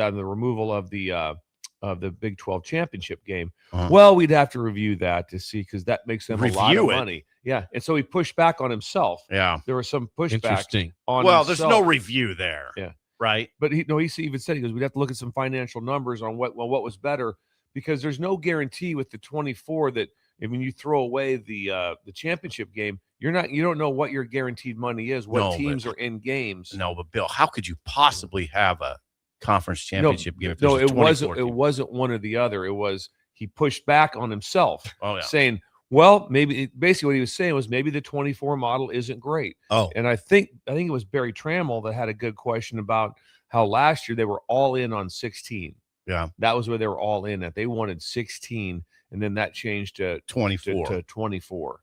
removal of the the Big 12 championship game. Uh-huh. Well, we'd have to review that to see, because that makes them a lot of Review it. money. Yeah, and so he pushed back on himself. Yeah. There was some pushback Interesting. on Well, himself. there's no review there. Yeah. Right. But he even said, he goes, we'd have to look at some financial numbers on what was better, because there's no guarantee with the 24 that when you throw away the championship game, you don't know what your guaranteed money is, what teams are in games. No, but Bill, how could you possibly have a conference championship game? If there's a it 24 team? wasn't one or the other. It was, he pushed back on himself, saying, well, basically what he was saying was maybe the 24 model isn't great. Oh, and I think it was Barry Trammell that had a good question about how last year they were all in on 16. Yeah, that was where they were all in at. They wanted 16, and then that changed to 24. To 24.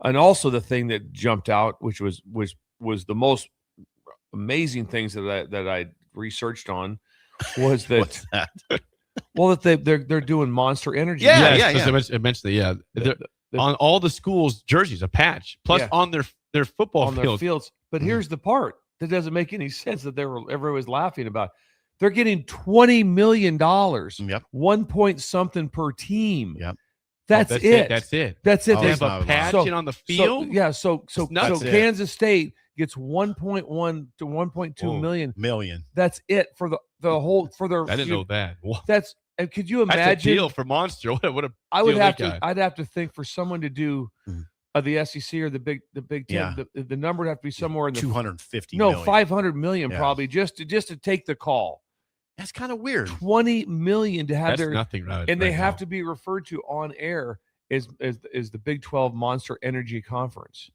And also the thing that jumped out, which was the most amazing things that I researched on, was that, What's that? well, that they're doing Monster Energy. Yeah, I mentioned that. On all the schools' jerseys, a patch, plus on their football on their fields. But here's the part that doesn't make any sense that everyone was laughing about. They're getting $20 million, 1 point something per team. Yep. That's it. That's it. That's it. Oh, They have a patch on the field. So Kansas State gets 1.1 to 1.2 million. That's it for the whole for their. I didn't know that. That's, and could you imagine? That's a deal for Monster. What a I would deal have they to. got. I'd have to think for someone to do the SEC or the Big Ten. Yeah. The number would have to be somewhere in the 250 no million. 500 million probably just to take the call. That's kind of weird. 20 million to have That's their nothing, right? and they right have now. to be referred to on air as the Big 12 Monster Energy Conference.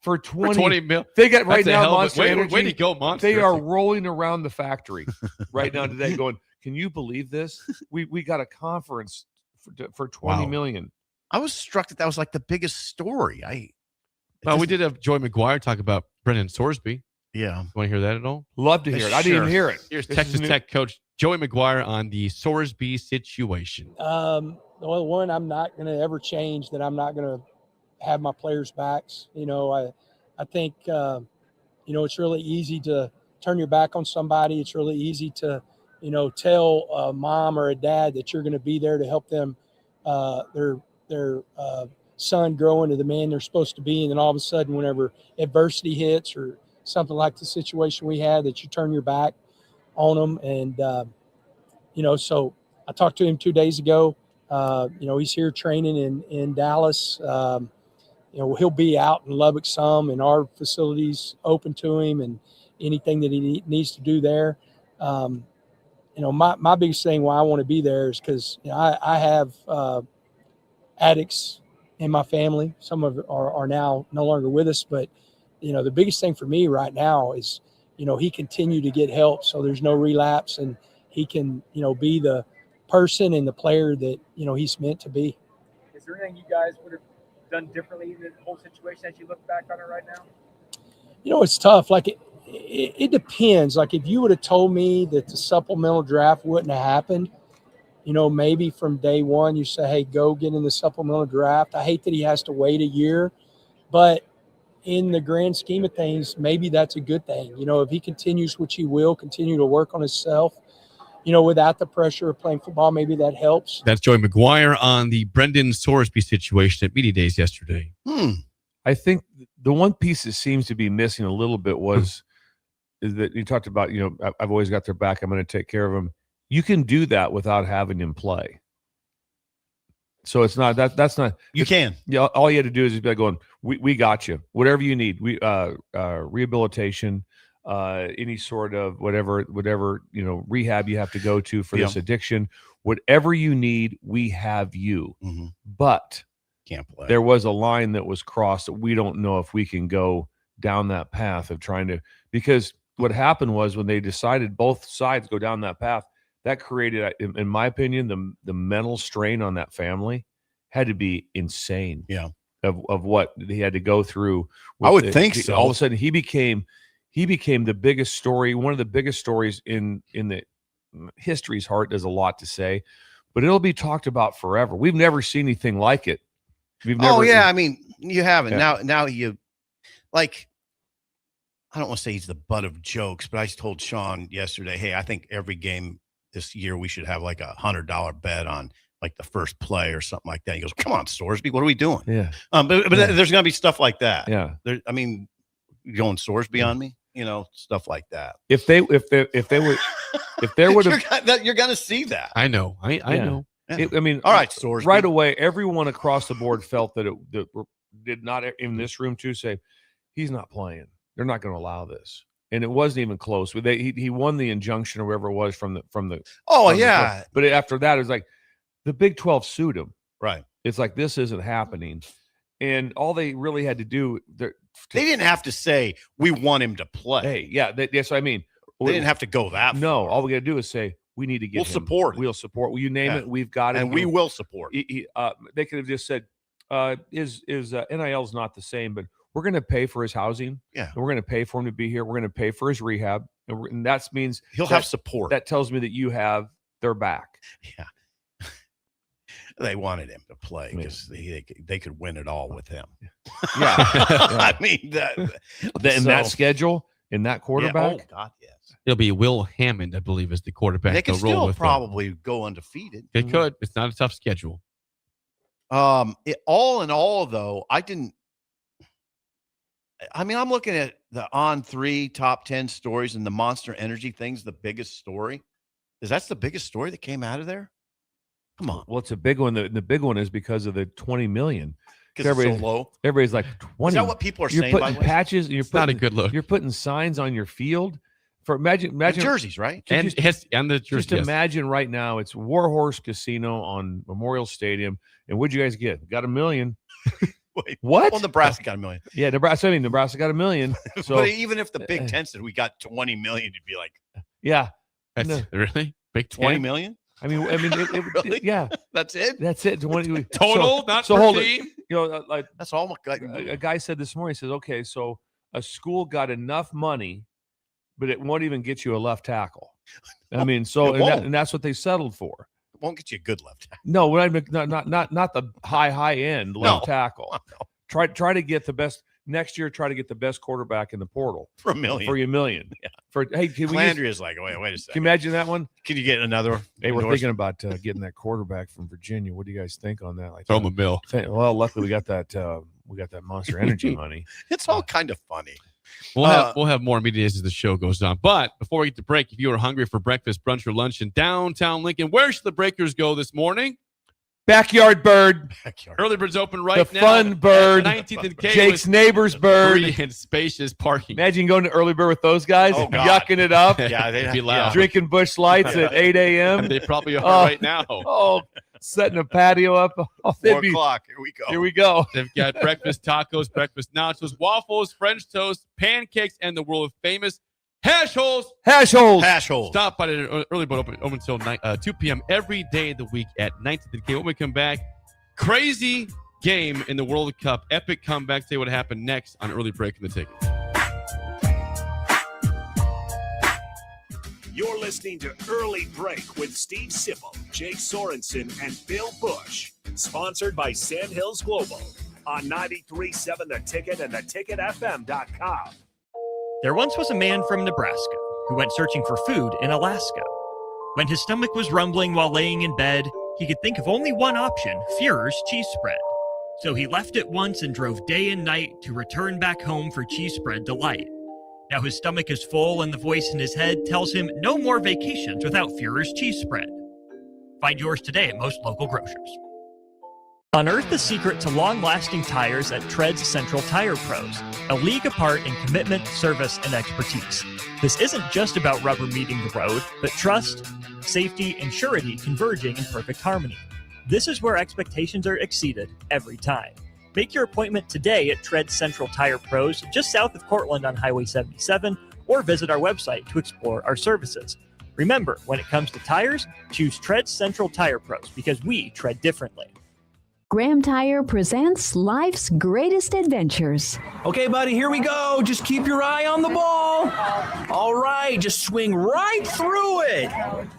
For 20 mil. They got right That's a now hell of a- Monster way- Energy. way to go, Monster. They are rolling around the factory right now today going, can you believe this? We got a conference for 20 million. I was struck that was like the biggest story. Well, we did have Joey McGuire talk about Brendan Sorsby. Yeah. Want to hear that at all? Love to hear it. I didn't even hear it. Here's This Texas is new. Tech coach Joey McGuire on the Sorsby situation. Well, one, I'm not going to ever change that. I'm not going to have my players' backs. I think, it's really easy to turn your back on somebody. It's really easy to, tell a mom or a dad that you're going to be there to help them, their son grow into the man they're supposed to be. And then all of a sudden, whenever adversity hits or something like the situation we had, that you turn your back on them. And, so I talked to him 2 days ago. He's here training in Dallas. He'll be out in Lubbock some, and our facilities open to him and anything that he needs to do there. My biggest thing why I want to be there is because I have addicts in my family. Some of them are now no longer with us, but the biggest thing for me right now is he continue to get help so there's no relapse, and he can be the person and the player that he's meant to be. Is there anything you guys would have done differently in the whole situation as you look back on it right now? It's tough. Like it depends. Like if you would have told me that the supplemental draft wouldn't have happened, maybe from day one you say, hey, go get in the supplemental draft. I hate that he has to wait a year, but in the grand scheme of things, maybe that's a good thing. If he continues, which he will continue to work on himself, without the pressure of playing football, maybe that helps. That's Joey McGuire on the Brendan Sorsby situation at Media Days yesterday. I think the one piece that seems to be missing a little bit is that you talked about, I've always got their back. I'm going to take care of them. You can do that without having him play. So it's not that's not. You can. Yeah. All you had to do is just be like going, we got you. Whatever you need. Rehabilitation, any sort of whatever, rehab you have to go to for this addiction. Whatever you need, we have you. Mm-hmm. But can't play. There was a line that was crossed that we don't know if we can go down that path of trying to, because what happened was when they decided both sides go down that path, that created, in my opinion, the mental strain on that family had to be insane. Yeah. Of what he had to go through. I would think so. All of a sudden he became the biggest story, one of the biggest stories in the history's heart. Does a lot to say, but it'll be talked about forever. We've never seen anything like it. I mean, you haven't. Yeah. Now you, like, I don't want to say he's the butt of jokes, but I told Sean yesterday, hey, I think every game this year we should have like $100 bet on like the first play or something like that. He goes, come on, Sorsby, what are we doing? Yeah. But there's going to be stuff like that. Yeah. I mean, going Sorsby on me, stuff like that. If there would you're going to see that. I know. I know. Yeah. I mean, all right, Sorsby. Right away, everyone across the board felt that did not in this room too say he's not playing. They're not going to allow this. And it wasn't even close. He won the injunction or whatever it was from the. Oh yeah. But after that, it was like the Big 12 sued him. Right. It's like this isn't happening, and all they really had to do. They didn't have to say we want him to play. Hey, yeah, that's what I mean. They didn't have to go that far. No, all we got to do is say we need to get. We'll support. We'll support. Will you name it? We've got it, and we will support. They could have just said, "Is NIL's not the same, but we're going to pay for his housing. Yeah, and we're going to pay for him to be here. We're going to pay for his rehab, and that means he'll have support. That tells me that you have their back. Yeah." They wanted him to play because they could win it all with him. Yeah. I mean, that schedule, in that quarterback. Yeah. Oh, God, yes. It'll be Will Hammond, I believe, is the quarterback. They could still with probably go undefeated. They could. It's not a tough schedule. All in all, though, I'm looking at the On 3 top 10 stories, and the Monster Energy thing's the biggest story. That's the biggest story that came out of there? Come on. Well, it's a big one. The big one is because of the $20 million. Because it's so low. Everybody's like 20. Is that what people are saying? You're putting patches. You're not a good look. You're putting signs on your field for imagine jerseys, right? And the jerseys. Just imagine right now it's Warhorse Casino on Memorial Stadium, and what'd you guys get? Got $1 million. Wait, what? Well, Nebraska got $1 million. Yeah, Nebraska got $1 million. So, but even if the Big Ten said we got $20 million, you'd be like, yeah, that's really Big Ten? $20 million. I mean, really? Yeah, that's it. That's it. 20 total, not so per hold team. It. Like that's all. A guy said this morning. He says, "Okay, so a school got enough money, but it won't even get you a left tackle." I mean, so and that's what they settled for. It won't get you a good left tackle. No, not the high end left tackle. No. Try to get the best next year. Try to get the best quarterback in the portal for $1 million. For $1 million. Yeah. Landry's like, wait a second. Can you imagine that one? Can you get another? Hey, we're thinking about getting that quarterback from Virginia. What do you guys think on that? Like, throw him a bill. Well, luckily we got that Monster Energy money. It's all kind of funny. We'll have more media as the show goes on. But before we get to break, if you are hungry for breakfast, brunch, or lunch in downtown Lincoln, where should the Breakers go this morning? Backyard bird. Early Bird's open right the now. The fun bird. 19th and K. Jake's neighbor's bird. Free and spacious parking. Imagine going to Early Bird with those guys, yucking it up. Yeah, they'd be loud. Drinking Busch Lights at 8 a.m. They probably are right now. Setting a patio up. 4 o'clock. Here we go. They've got breakfast tacos, breakfast nachos, waffles, French toast, pancakes, and the world famous hash holes. Hash holes. Stop by the Early Bird open until 2 p.m. every day of the week at 19th and K. When we come back, crazy game in the World Cup. Epic comeback. Say what happened next on Early Break in the Ticket. You're listening to Early Break with Steve Sipple, Jake Sorensen, and Bill Busch. Sponsored by Sandhills Global on 93.7 The Ticket and theticketfm.com. There once was a man from Nebraska who went searching for food in Alaska. When his stomach was rumbling while laying in bed, he could think of only one option, Führer's cheese spread. So he left it once and drove day and night to return back home for cheese spread delight. Now his stomach is full and the voice in his head tells him no more vacations without Führer's cheese spread. Find yours today at most local grocers. Unearth the secret to long-lasting tires at Tread's Central Tire Pros, a league apart in commitment, service, and expertise. This isn't just about rubber meeting the road, but trust, safety, and surety converging in perfect harmony. This is where expectations are exceeded every time. Make your appointment today at Tread Central Tire Pros, just south of Cortland on Highway 77, or visit our website to explore our services. Remember, when it comes to tires, choose Tread Central Tire Pros because we tread differently. Graham Tire presents life's greatest adventures. Okay, buddy, here we go. Just keep your eye on the ball. All right, just swing right through it. Yeah,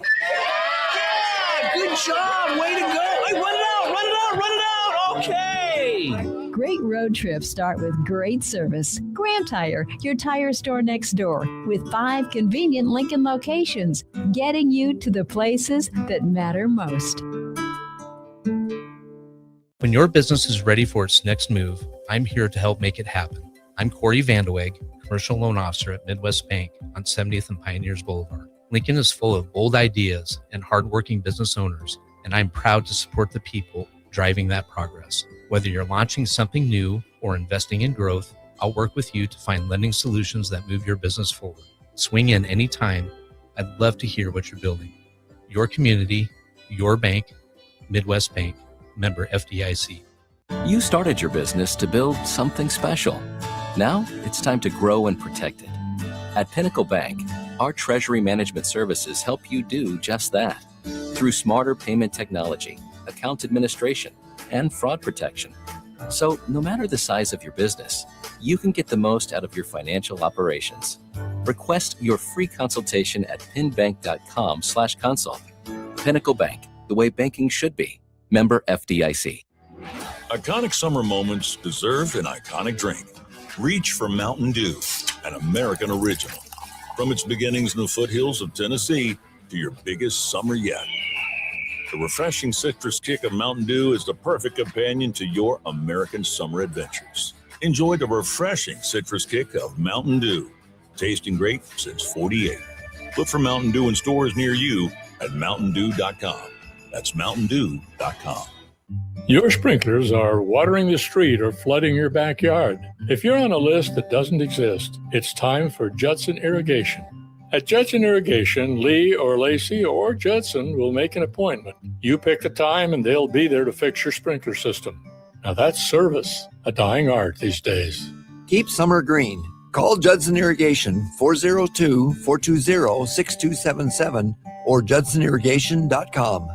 good Shaw, way to go. Hey, run it out. Okay. Great road trips start with great service. Graham Tire, your tire store next door, with 5 convenient Lincoln locations, getting you to the places that matter most. When your business is ready for its next move, I'm here to help make it happen. I'm Corey Vandeweghe, Commercial Loan Officer at Midwest Bank on 70th and Pioneers Boulevard. Lincoln is full of bold ideas and hardworking business owners, and I'm proud to support the people driving that progress. Whether you're launching something new or investing in growth, I'll work with you to find lending solutions that move your business forward. Swing in anytime. I'd love to hear what you're building. Your community, your bank, Midwest Bank, member FDIC. You started your business to build something special. Now it's time to grow and protect it. At Pinnacle Bank, our treasury management services help you do just that. Through smarter payment technology, account administration, and fraud protection. So no matter the size of your business, you can get the most out of your financial operations. Request your free consultation at pinbank.com/consult. Pinnacle Bank, the way banking should be. Member FDIC. Iconic summer moments deserve an iconic drink. Reach for Mountain Dew, an American original. From its beginnings in the foothills of Tennessee to your biggest summer yet. The refreshing citrus kick of Mountain Dew is the perfect companion to your American summer adventures. Enjoy the refreshing citrus kick of Mountain Dew. Tasting great since '48. Look for Mountain Dew in stores near you at mountaindew.com. That's mountaindew.com. Your sprinklers are watering the street or flooding your backyard. If you're on a list that doesn't exist, it's time for Judson Irrigation. At Judson Irrigation, Lee or Lacey or Judson will make an appointment. You pick the time and they'll be there to fix your sprinkler system. Now that's service, a dying art these days. Keep summer green. Call Judson Irrigation 402-420-6277 or judsonirrigation.com.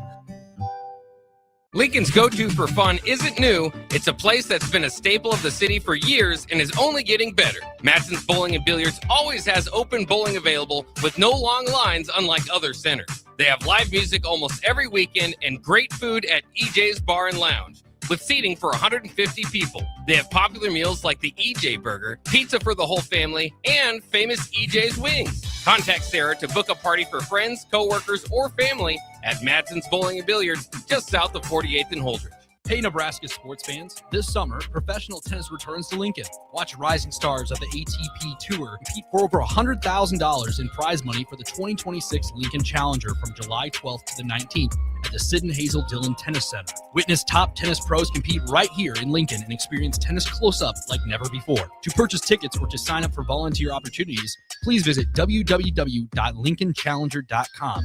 Lincoln's go-to for fun isn't new. It's a place that's been a staple of the city for years and is only getting better. Matson's Bowling and Billiards always has open bowling available with no long lines, unlike other centers. They have live music almost every weekend and great food at EJ's Bar and Lounge, with seating for 150 people. They have popular meals like the EJ Burger, pizza for the whole family, and famous EJ's Wings. Contact Sarah to book a party for friends, coworkers, or family at Madson's Bowling and Billiards, just south of 48th and Holdridge. Hey, Nebraska sports fans. This summer, professional tennis returns to Lincoln. Watch rising stars of the ATP Tour compete for over $100,000 in prize money for the 2026 Lincoln Challenger from July 12th to the 19th at the Sid and Hazel Dillon Tennis Center. Witness top tennis pros compete right here in Lincoln and experience tennis close-up like never before. To purchase tickets or to sign up for volunteer opportunities, please visit www.lincolnchallenger.com.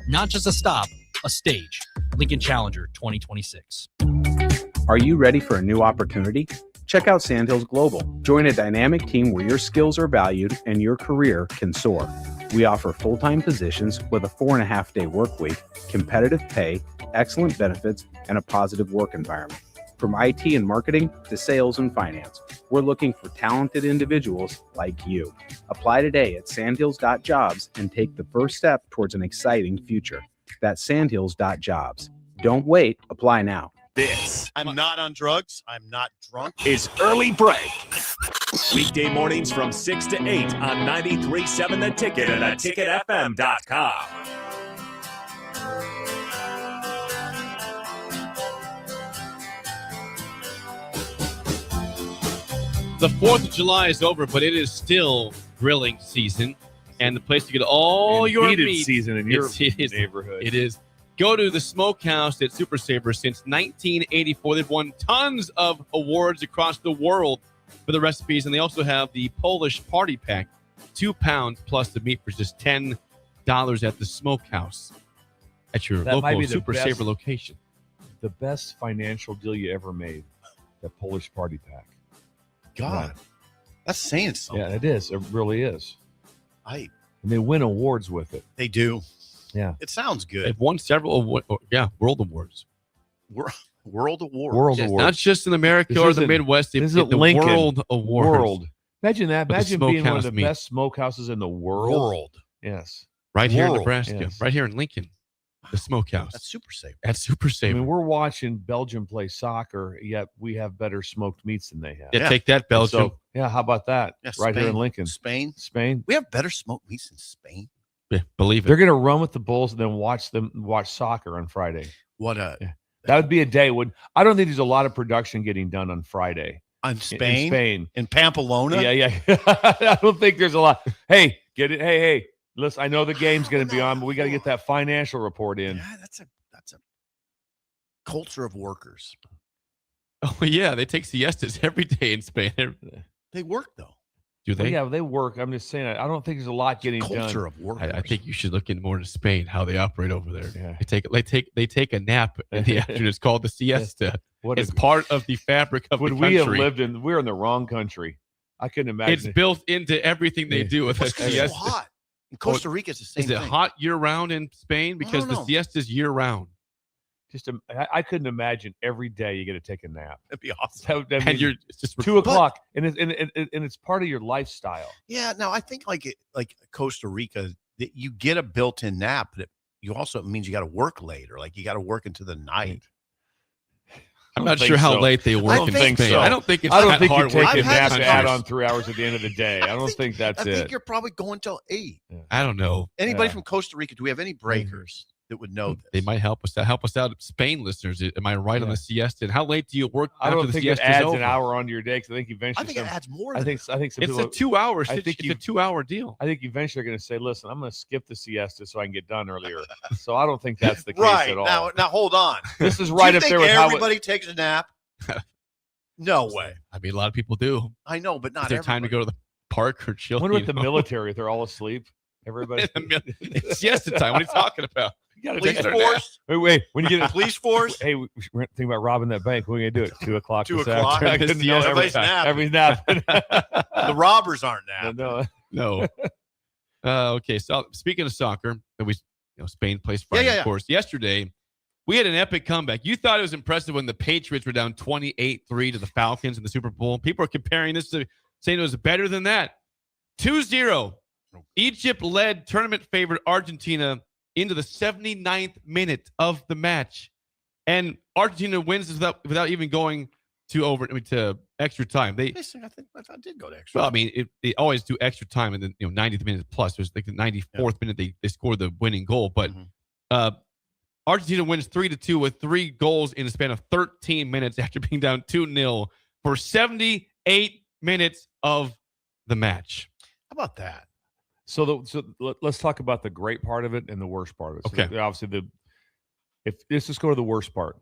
Not just a stop, a stage. Lincoln Challenger 2026. Are you ready for a new opportunity? Check out Sandhills Global. Join a dynamic team where your skills are valued and your career can soar. We offer full-time positions with a 4.5-day work week, competitive pay, excellent benefits, and a positive work environment. From IT and marketing to sales and finance, we're looking for talented individuals like you. Apply today at sandhills.jobs and take the first step towards an exciting future. That's sandhills.jobs. Don't wait. Apply now. This I'm not on drugs. I'm not drunk. is Early Break. Weekday mornings from 6 to 8 on 93.7 The Ticket and theticketfm.com. The 4th of July is over, but it is still grilling season. And the place to get all And your heated meat season in your is, neighborhood. It is. Go to the Smokehouse at Super Saver since 1984. They've won tons of awards across the world for the recipes. And they also have the Polish Party Pack, 2 pounds plus the meat for just $10 at the Smokehouse at your That might local be the Super best- Saver location. The best financial deal you ever made, the Polish Party Pack. God, that's saying something. Yeah, it is. It really is. And they win awards with it. They do. Yeah. It sounds good. They've won several world awards. World awards. World Yes, awards. not just in America This or the isn't- Midwest. They this get isn't the Lincoln. World Awards. World. Imagine that. of the Imagine being one of smokehouse the meat. best smokehouses in the world. World. Yes. Right here in World. Nebraska. Yes. Right here in Lincoln. The smokehouse. That's super safe. That's super safe. I mean, we're watching Belgium play soccer, yet we have better smoked meats than they have. Yeah, take that, Belgium. So, yeah, how about that? Yeah, right here in Spain. Lincoln. Spain. We have better smoked meats in Spain. Yeah, believe it. They're going to run with the Bulls and then watch soccer on Friday. That would be a day when I don't think there's a lot of production getting done on Friday. On Spain? In Spain. In Pamplona? Yeah. I don't think there's a lot. Hey, get it. Hey. Listen, I know the game's going to be on, but we got to get that financial report in. Yeah, that's a culture of workers. Oh, yeah. They take siestas every day in Spain. They work, though. Do they? Well, yeah, they work. I'm just saying, I don't think there's a lot getting done. Culture of workers. I think you should look in more to Spain, how they operate over there. Yeah. They take a nap in the afternoon. It's called the siesta. It's part of the fabric of the country. Would we have lived in? We're in the wrong country. I couldn't imagine. It's built into everything they do with a siesta. It's so hot. In Costa Rica, it's the same thing. Is it hot year-round in Spain? Because the siesta is year-round. I couldn't imagine every day you get to take a nap. That'd be awesome. And you're just 2 o'clock, and it's part of your lifestyle. Yeah, no, I think like Costa Rica, that you get a built-in nap, but it means you got to work later. Like you got to work into the night. I'm not sure how late they work in Spain. So. I don't think it's I don't that think hard you take work a in nap and that add country. on 3 hours at the end of the day. I don't think that's it. I think you're probably going till 8. Yeah. I don't know. Anybody from Costa Rica? Do we have any breakers that would know this? They might help us out. Help us out, Spain listeners. Am I right on the siesta? And how late do you work? I don't after the think it siesta's adds over? an hour onto your day because I think eventually. I think it adds more. I think some It's people, a 2 hours. I think it's a 2 hour deal. I think eventually they're going to say, "Listen, I'm going to skip the siesta so I can get done earlier." So I don't think that's the case right at all. now, hold on. This is right do you up think there with everybody takes a nap. No way. I mean, a lot of people do. I know, but not Is there time to go to the park or chill? I wonder with the military, if they're all asleep. Everybody. It's siesta time. What are you talking about? You got to Police take a force. Wait. When you get a Police force. Hey, we're thinking about robbing that bank. We're going to do it 2 o'clock. 2 this o'clock. afternoon. I couldn't know Everybody's napping. every nap. The robbers aren't napping. No. Okay. So speaking of soccer, Spain plays Friday, of course. Yesterday, we had an epic comeback. You thought it was impressive when the Patriots were down 28-3 to the Falcons in the Super Bowl. People are comparing this to saying it was better than that. 2-0. Egypt led tournament favorite Argentina into the 79th minute of the match. And Argentina wins without even going to extra time. I did go to extra. Well, I mean, they always do extra time, and then 90th minute plus. There's like the 94th minute they scored the winning goal, but Argentina wins 3-2 with 3 goals in a span of 13 minutes after being down 2-0 for 78 minutes of the match. How about that? So let's talk about the great part of it and the worst part of it. So Okay. obviously, let's just go to the worst part.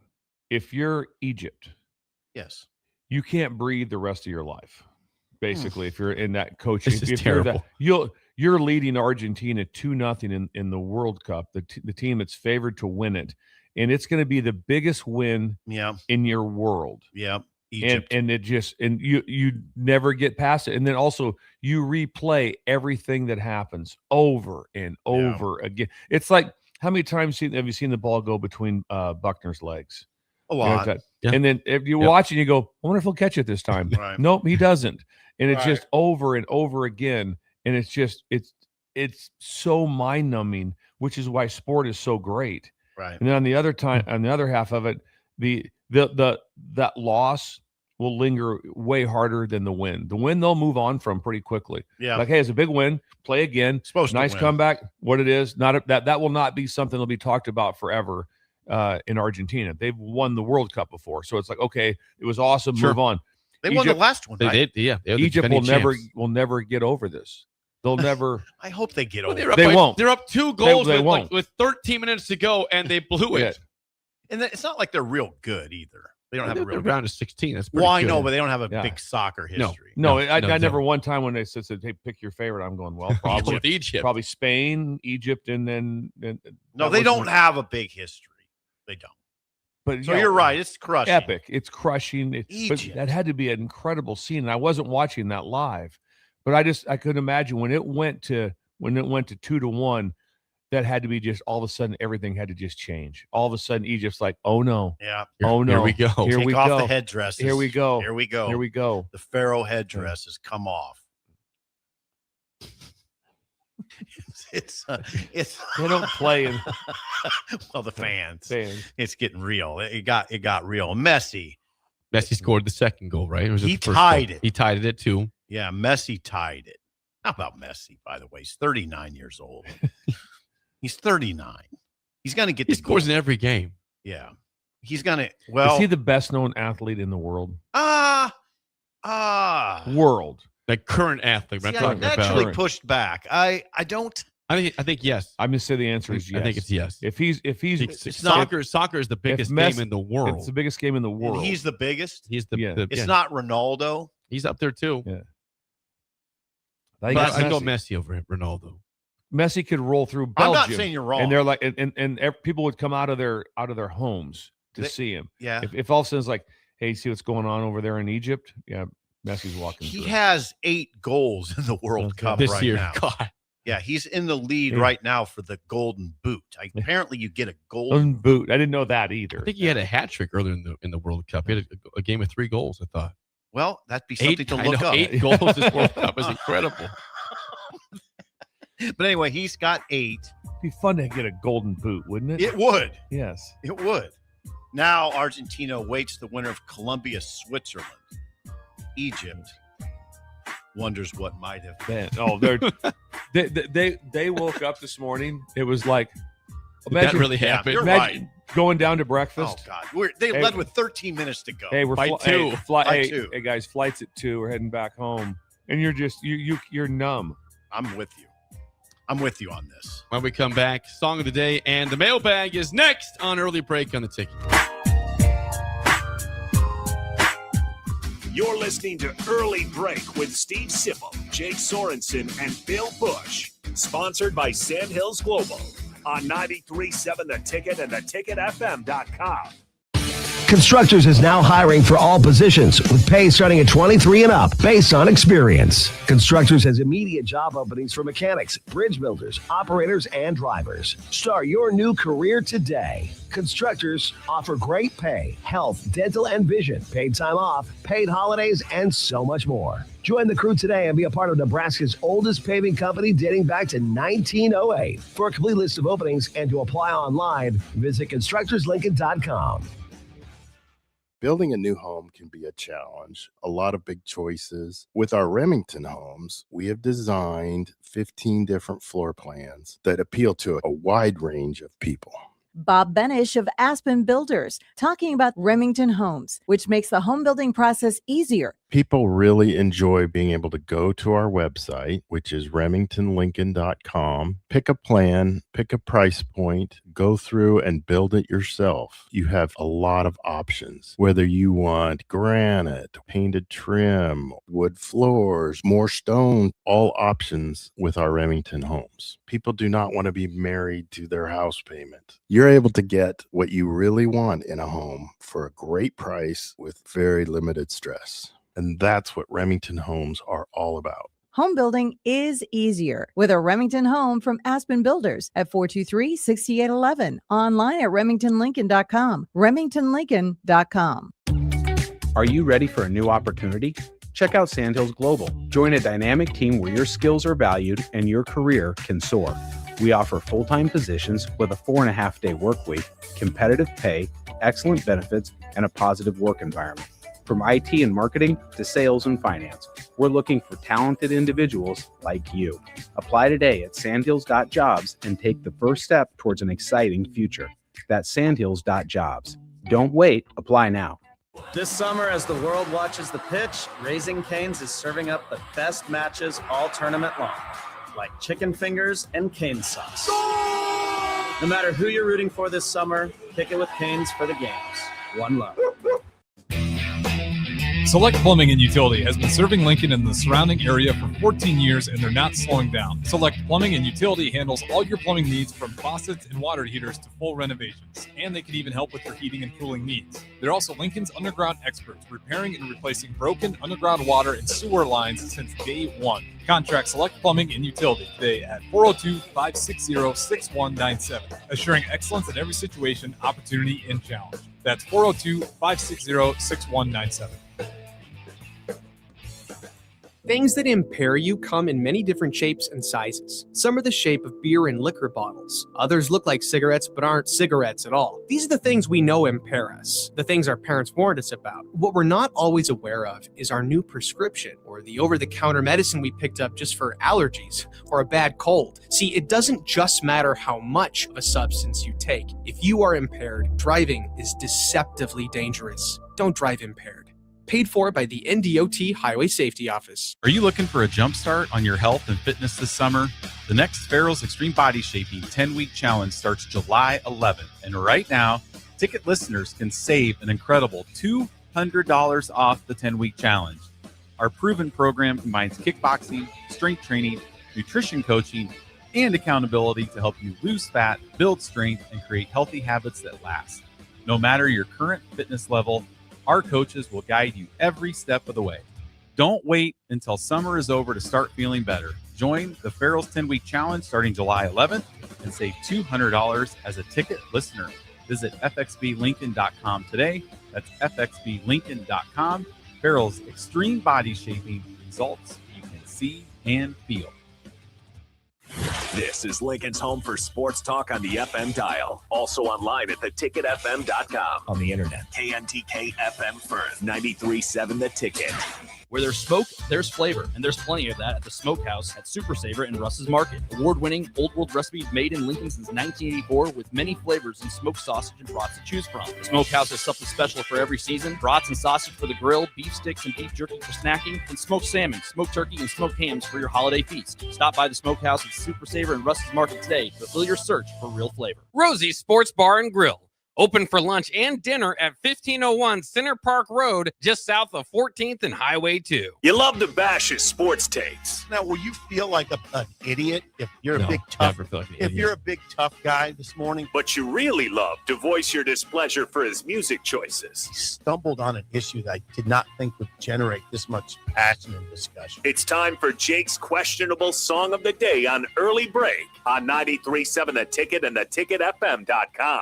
If you're Egypt, yes, you can't breathe the rest of your life. Basically, if you're in that coaching, This is if you're terrible. you're leading Argentina 2-0 in the World Cup, the team that's favored to win it, and it's going to be the biggest win in your world. Yeah. Egypt. And it just you never get past it, and then also you replay everything that happens over and over again. It's like, how many times have you seen the ball go between Buckner's legs? A lot. And then if you watch it, you go, I wonder if he'll catch it this time. Right. Nope, he doesn't. And it's Right. just over and over again, and it's so mind numbing, which is why sport is so great. Right. And then on the other half of it, that loss will linger way harder than the win. The win they'll move on from pretty quickly. Yeah. Like, hey, it's a big win. Play again. Supposed to nice win. comeback. What it is, that will not be something that'll be talked about forever in Argentina. They've won the World Cup before, so it's like, okay, it was awesome. Sure. Move on. They won the last one. They right? did, yeah. They're the Egypt will defending will never get over this. They'll never. I hope they get over. Well, it. Won't. They're up 2 goals They with, won't. with 13 minutes to go, and they blew it. And it's not like they're real good either. They don't have a real round of 16. That's pretty Well, I good. know, but they don't have a Yeah. big soccer No. history. No, No, I no, never one time when they said, "Hey, pick your favorite." I'm going, well, probably With Egypt. probably Spain, Egypt, and then No, that they don't wasn't- have a big history. They don't. But So yeah, you're right. It's crushing. epic. It's crushing. But Egypt. that had to be an incredible scene. And I wasn't watching that live, but I could imagine when it went to 2-1, that had to be just all of a sudden everything had to just change. All of a sudden Egypt's like, oh no, Yeah. oh no, Here we go. here Take we off go, the headdresses. here we go, Here we go. here we go. The pharaoh headdress has come off. It's they don't play in. Well, the fans. It's getting real. It got real. Messi scored the second goal, right? Or was it He the first tied goal? it. He tied it at 2. Yeah, Messi tied it. How about Messi, by the way? He's 39 years old. He's 39. He's going to get He scores in every game. Yeah. He's going to, well. Is he the best known athlete in the world? World. Like current athlete. See, I actually pushed back. I think yes. I'm going to say the answer is yes. I think it's yes. If he's soccer is the biggest game in the world. It's the biggest game in the world. And he's the biggest. He's the It's not Ronaldo. He's up there too. Yeah. But I go Messi over Ronaldo. Messi could roll through Belgium. I'm not saying you're wrong. And they're like, and people would come out of their homes to see him. Yeah. If all of a sudden it's like, hey, see what's going on over there in Egypt? Yeah, Messi's walking. He through. has 8 goals in the World Cup this right year. now. God. Yeah, he's in the lead right now for the Golden Boot. Apparently, you get a Golden Boot. I didn't know that either. I think he had a hat trick earlier in the World Cup. He had a game of 3 goals. I thought. Well, that'd be something to look up. 8 goals this World Cup is incredible. But anyway, he's got 8. It'd be fun to get a Golden Boot, wouldn't it? It would. Yes, it would. Now Argentina awaits the winner of Colombia, Switzerland. Egypt wonders what might have been. Oh, they woke up this morning. It was like, that really happened. You're right. Going down to breakfast. Oh God, they led with 13 minutes to go. Hey, we're By 2. Hey guys, flight's at 2. We're heading back home, and you're just you're numb. I'm with you. I'm with you on this. When we come back, song of the day and the mailbag is next on Early Break on the Ticket. You're listening to Early Break with Steve Sipple, Jake Sorensen, and Bill Busch. Sponsored by Sandhills Global on 93.7 The Ticket and theticketfm.com. Constructors is now hiring for all positions with pay starting at 23 and up based on experience. Constructors has immediate job openings for mechanics, bridge builders, operators, and drivers. Start your new career today. Constructors offer great pay, health, dental, and vision, paid time off, paid holidays, and so much more. Join the crew today and be a part of Nebraska's oldest paving company dating back to 1908. For a complete list of openings and to apply online, visit constructorslincoln.com. Building a new home can be a challenge, a lot of big choices. With our Remington homes, we have designed 15 different floor plans that appeal to a wide range of people. Bob Benish of Aspen Builders, talking about Remington Homes, which makes the home building process easier. People really enjoy being able to go to our website, which is remingtonlincoln.com, pick a plan, pick a price point, go through and build it yourself. You have a lot of options, whether you want granite, painted trim, wood floors, more stone, all options with our Remington homes. People do not want to be married to their house payment. You're able to get what you really want in a home for a great price with very limited stress. And that's what Remington homes are all about. Home building is easier with a Remington home from Aspen Builders at 423-6811. Online at remingtonlincoln.com. remingtonlincoln.com. Are you ready for a new opportunity? Check out Sandhills Global. Join a dynamic team where your skills are valued and your career can soar. We offer full-time positions with a 4.5-day work week, competitive pay, excellent benefits, and a positive work environment. From IT and marketing to sales and finance, we're looking for talented individuals like you. Apply today at sandhills.jobs and take the first step towards an exciting future. That's sandhills.jobs. Don't wait. Apply now. This summer, as the world watches the pitch, Raising Cane's is serving up the best matches all tournament long, like chicken fingers and cane sauce. No matter who you're rooting for this summer, kick it with Cane's for the games. One love. Select Plumbing and Utility has been serving Lincoln and the surrounding area for 14 years, and they're not slowing down. Select Plumbing and Utility handles all your plumbing needs from faucets and water heaters to full renovations, and they can even help with your heating and cooling needs. They're also Lincoln's underground experts, repairing and replacing broken underground water and sewer lines since day one. Contact Select Plumbing and Utility today at 402-560-6197, assuring excellence in every situation, opportunity, and challenge. That's 402-560-6197. Things that impair you come in many different shapes and sizes. Some are the shape of beer and liquor bottles. Others look like cigarettes but aren't cigarettes at all. These are the things we know impair us, the things our parents warned us about. What we're not always aware of is our new prescription or the over-the-counter medicine we picked up just for allergies or a bad cold. See, it doesn't just matter how much of a substance you take. If you are impaired, driving is deceptively dangerous. Don't drive impaired. Paid for by the NDOT Highway Safety Office. Are you looking for a jumpstart on your health and fitness this summer? The next Farrell's Extreme Body Shaping 10-week challenge starts July 11th. And right now, ticket listeners can save an incredible $200 off the 10-week challenge. Our proven program combines kickboxing, strength training, nutrition coaching, and accountability to help you lose fat, build strength, and create healthy habits that last. No matter your current fitness level, our coaches will guide you every step of the way. Don't wait until summer is over to start feeling better. Join the Farrell's 10-week challenge starting July 11th and save $200 as a ticket listener. Visit fxblincoln.com today. That's fxblincoln.com. Farrell's Extreme Body Shaping, results you can see and feel. This is Lincoln's home for sports talk on the FM dial. Also online at theticketfm.com. On the internet. KNTK FM Firth, 93.7 The Ticket. Where there's smoke, there's flavor, and there's plenty of that at the Smokehouse at Super Saver in Russ's Market. Award-winning Old World recipes made in Lincoln since 1984 with many flavors and smoked sausage and brats to choose from. The Smokehouse has something special for every season. Brats and sausage for the grill, beef sticks and beef jerky for snacking, and smoked salmon, smoked turkey, and smoked hams for your holiday feast. Stop by the Smokehouse at Super Saver in Russ's Market today to fulfill your search for real flavor. Rosie's Sports Bar and Grill. Open for lunch and dinner at 1501 Center Park Road, just south of 14th and Highway 2. You love to bash his sports takes. Now, will you feel like an idiot if you're No, a big tough? never feel like an if idiot. you're a big tough guy this morning, But you really love to voice your displeasure for his music choices. stumbled on an issue that I did not think would generate this much passion and discussion. It's time for Jake's questionable song of the day on Early Break on 93.7 The Ticket and theticketfm.com.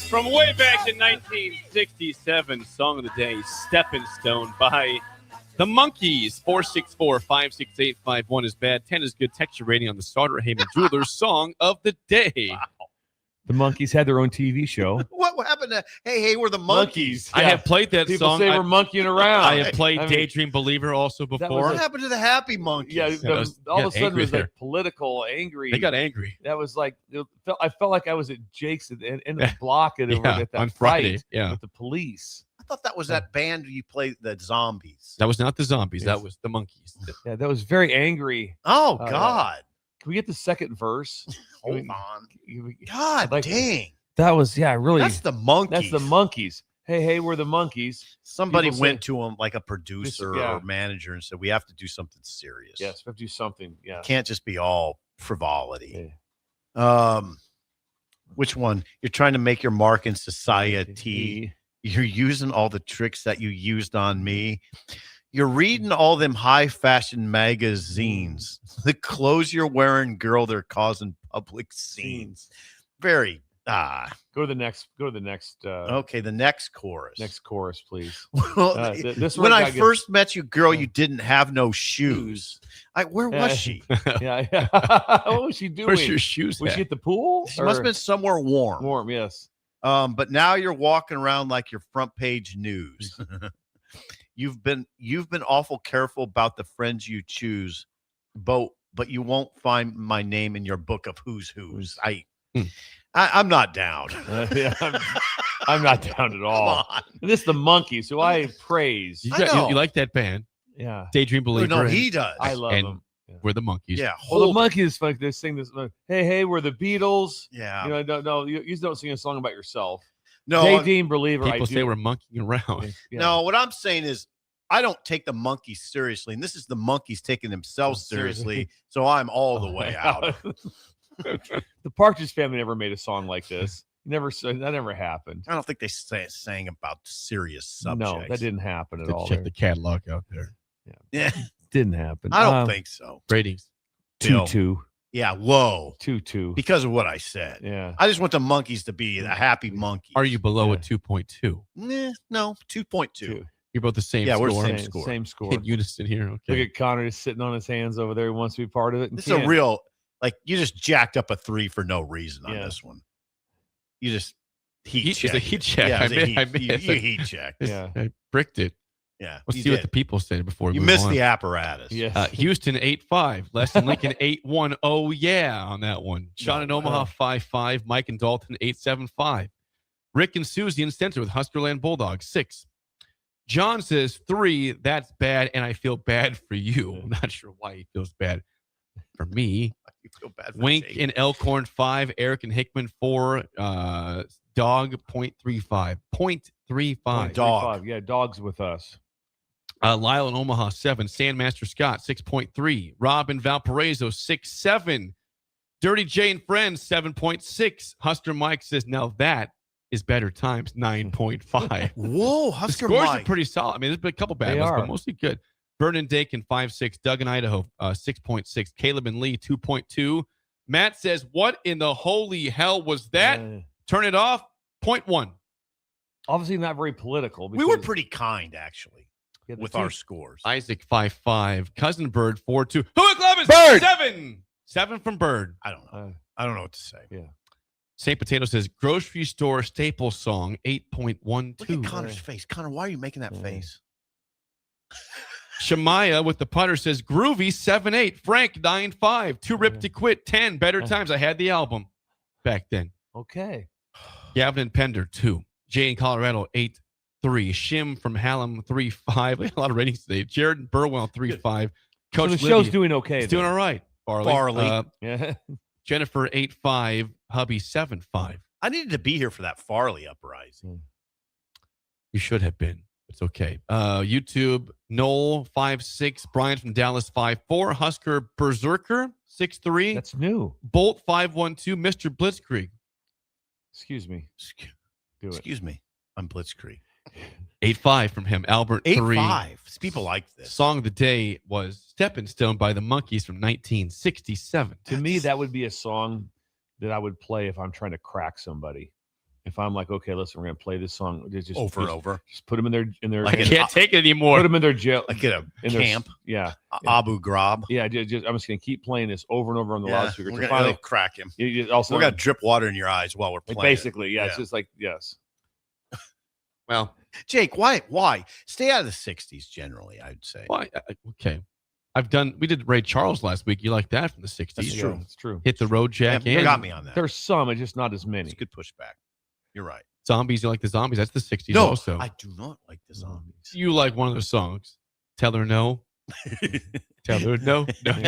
From way back in 1967, song of the day, Stepping Stone by the Monkees. 464-568-51 is bad. 10 is good. Texture rating on the Starter Heyman Jewelers song of the day. Wow. The Monkees had their own TV show. What happened to Hey, we're the Monkees? I have played that People song. say we're monkeying around. I have played I mean, Daydream Believer also before. What happened to the Happy Monkeys? Yeah, all of a sudden it was there. like political, angry. They got angry. That was like I felt like I was at Jake's at the end of the block at that on fight Friday. Yeah, with the police. I thought that was that band you played, the Zombies. that was not the Zombies. That was the Monkees. Yeah, that was very angry. Oh God! Can we get the second verse? Hold on. God dang! That was really. That's the Monkees. That's the Monkees. Hey, we're the Monkees. Somebody People went say- to him like a producer or manager and said, "We have to do something serious. Yes, we have to do something. Yeah, Can't just be all frivolity." Which one? You're trying to make your mark in society. You're using all the tricks that you used on me. You're reading all them high fashion magazines. The clothes you're wearing, girl, they're causing public scenes. Very Go to the next. Okay, the next chorus. Next chorus, please. Well, This when one I first met you, girl, you didn't have no shoes. Where was she? Yeah. What was she doing? Where's your shoes Was at? she at the pool? She must have been somewhere warm. Warm, yes. But now you're walking around like your front page news. You've been awful careful about the friends you choose, but you won't find my name in your book of who's who's. I'm not down. I'm not down at all. And this is the Monkees, who I praise. You like that band? Yeah. Daydream Believer. No, he does. I love them. We're the Monkees. Yeah. Well, the Monkees, like they sing this. Hey, we're the Beatles. Yeah. You don't sing a song about yourself. No, Daydream Believer. People say we're monkeying around. Yeah. No, what I'm saying is I don't take the Monkees seriously, and this is the Monkees taking themselves seriously. So I'm all the way out. The Partridge Family never made a song like this. That never happened. I don't think they sang about serious subjects. No, that didn't happen at all. Check the catalog out there. Yeah. Didn't happen. I don't think so. Ratings. 2-2. Yeah, low. 2-2. Because of what I said. Yeah. I just want the Monkees to be a happy monkey. Are you below a 2.2? No, 2.2. You're both the same Yeah, score. we're same score. Same score. In unison here. Okay. Look at Connor just sitting on his hands over there. He wants to be part of it. It's a real, you just jacked up a 3 for no reason on this one. You just It's a heat check. Yeah, you heat checked. Yeah. I bricked it. Yeah. Let's see what the people say before we You move missed on. the apparatus. Yes. Houston 8-5, less than Lincoln 8-1. Oh yeah, on that one. Sean in Omaha 5-5, Mike and Dalton 8-7-5. Rick and Susie in Center with Huskerland Bulldogs 6. John says 3. That's bad, and I feel bad for you. I'm not sure why he feels bad for me. You feel bad for Wink Jake. and Elkhorn 5, Eric and Hickman 4. Dog 0.35. 0.35. Dog. Yeah, dog's with us. Lyle in Omaha 7, Sandmaster Scott 6.3, Rob in Valparaiso 6.7, Dirty J and Friends 7.6. Husker Mike says now that is better times 9.5. Whoa, Husker Scores Mike. are pretty solid. I mean, there's been a couple bad They ones, are. but mostly good. Vernon Dakin 5.6, Doug in Idaho 6.6, Caleb and Lee 2.2. Matt says, "What in the holy hell was that? Turn it off." 0.1. Obviously not very political. We were because- pretty kind, actually, Yeah, the with team- our scores. Isaac 5.5, Cousin Bird 4.2. Who Clemens? Bird! 7 from Bird. I don't know. I don't know what to say. Yeah. St. Potato says grocery store staple song 8.12. Look at Connor's face. Connor, why are you making that face? Shemaiah with the putter says groovy 7.8. Frank 9.5. Too ripped to quit 10. Better times. I had the album back then. Okay. Gavin and Pender 2. Jay in Colorado 8.3. Shim from Hallam 3.5. We had a lot of ratings today. Jared and Burwell 3.5. So the show's doing okay. It's doing all right. Farley. Yeah. Jennifer 8.5. Hubby 7.5. I needed to be here for that Farley uprising. You should have been. It's okay. YouTube, Noel 5.6. Brian from Dallas 5.4. Husker Berserker 6.3. That's new. Bolt 5.12. Mr. Blitzkrieg. Excuse me. Do it. Excuse me. I'm Blitzkrieg. 8.5 from him. Albert 3. 8.5. People like this. Song of the day was Stepping Stone by the Monkees from 1967. To me, that would be a song that I would play if I'm trying to crack somebody. If I'm like, okay, listen, we're gonna play this song just Over and over. Just put them in their. I can't take it anymore. Put them in their jail. Like at a in their- camp. Yeah. Abu Ghraib. Yeah. I'm just gonna keep playing this over and over on the loudspeaker. We're to gonna finally crack him. also, We're gonna drip water in your eyes while we're playing. basically, yeah. It's just like yes. Well, Jake, why? Stay out of the 60s generally, I'd say. why? Okay. We did Ray Charles last week. You like that from the 60s? That's true. It's true. Hit the Road Jack. You and got me on that. There's some, it's just not as many. It's good pushback. You're right. Zombies. You like the Zombies? That's the 60s No, also. I do not like the zombies. You like one of their songs. Tell her no. Tell her no. No.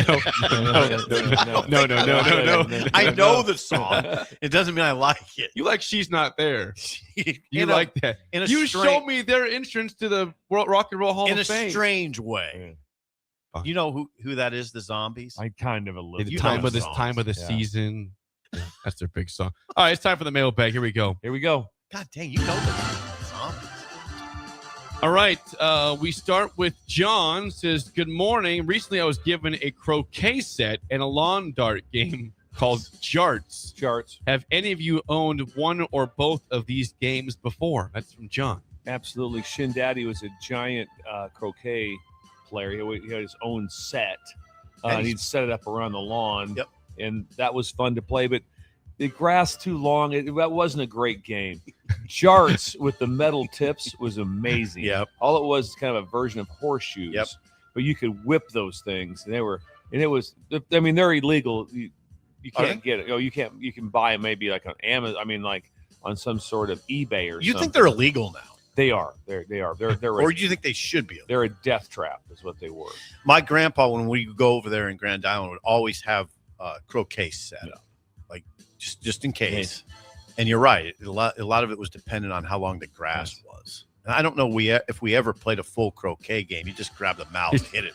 I know the song. It doesn't mean I like it. You like She's Not There. You In like that. in a You stra- showed me their entrance to the Rock and Roll Hall in of a Fame. strange way. Fine. You know who that is? The Zombies. I kind of a little. The You time know of this songs. time of the Yeah. season. Yeah, that's their big song. All right, it's time for the mailbag. Here we go. Here we go. God dang, you know the zombies. All right. We start with John. Says, good morning. Recently, I was given a croquet set and a lawn dart game called Jarts. Jarts. Have any of you owned one or both of these games before? That's from John. Absolutely. Shin Daddy was a giant croquet player. He had his own set. And he'd set it up around the lawn. Yep. And that was fun to play. But the grass too long. That wasn't a great game. Jarts with the metal tips was amazing. Yep. All it was kind of a version of horseshoes. Yep. But you could whip those things, and they're illegal. You can't get it. You can't. You can buy them maybe like on Amazon. Like on some sort of eBay or something. You think they're illegal now? They are. They are. They're Or do you think they should be? They're a death trap, is what they were. My grandpa, when we go over there in Grand Island, would always have croquet set up, like just in case. And you're right. A lot of it was dependent on how long the grass was. And I don't know if we ever played a full croquet game. You just grab the mouse, hit it,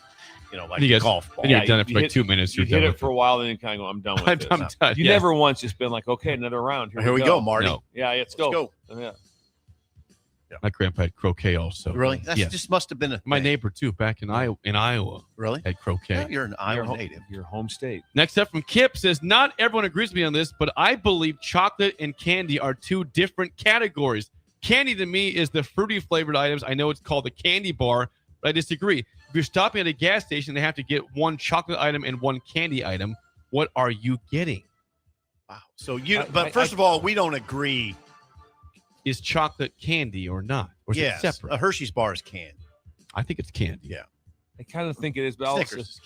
like a golf ball. And you're done after like 2 minutes. You hit it for a while, and then kind of go, I'm done with this. I'm done. You never once just been like, okay, another round. Here we go, Marty. No. Yeah, let's go. Yeah. My grandpa had croquet also. Really? That just must have been my neighbor too back in Iowa. Really? Had croquet. Yeah, you're an Iowa native. Your home state. Next up from Kip says, not everyone agrees with me on this, but I believe chocolate and candy are two different categories. Candy to me is the fruity flavored items. I know it's called a candy bar, but I disagree. If you're stopping at a gas station, they have to get one chocolate item and one candy item. What are you getting? Wow. So first of all, we don't agree. Is chocolate candy or not? Or is it separate? A Hershey's bar is candy. I think it's candy. Yeah. I kind of think it is, but Snickers also, is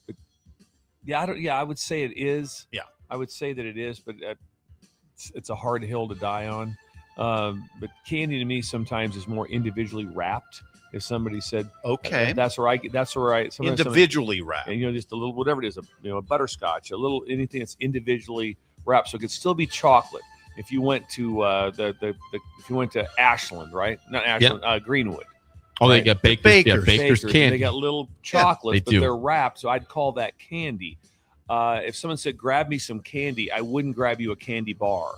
candy. But I would say it is. Yeah. I would say that it is, but it's a hard hill to die on. But candy to me sometimes is more individually wrapped. If somebody said, okay, that's where I individually wrapped, and just a little whatever it is, a butterscotch, a little anything that's individually wrapped, so it could still be chocolate. If you went to if you went to Ashland, right? Not Ashland, Greenwood. Oh, right? They got Baker's candy. They got little chocolates, but they're wrapped, so I'd call that candy. If someone said, "Grab me some candy," I wouldn't grab you a candy bar.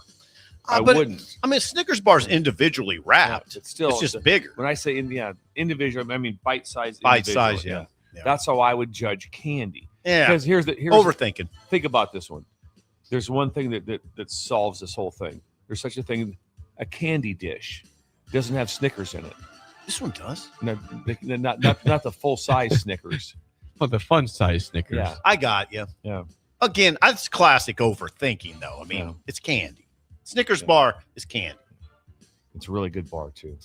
I wouldn't. I mean, Snickers bar is individually wrapped. It's still just bigger. When I say individual, I mean bite-sized. Bite-sized, yeah. That's how I would judge candy. Yeah. Because here's overthinking. Think about this one. There's one thing that solves this whole thing. There's such a thing, a candy dish doesn't have Snickers in it. This one does. No, not the full size Snickers. Oh, the fun size Snickers. Yeah, I got you. Yeah. Again, that's classic overthinking, though. I mean, it's candy. Snickers bar is candy. It's a really good bar too.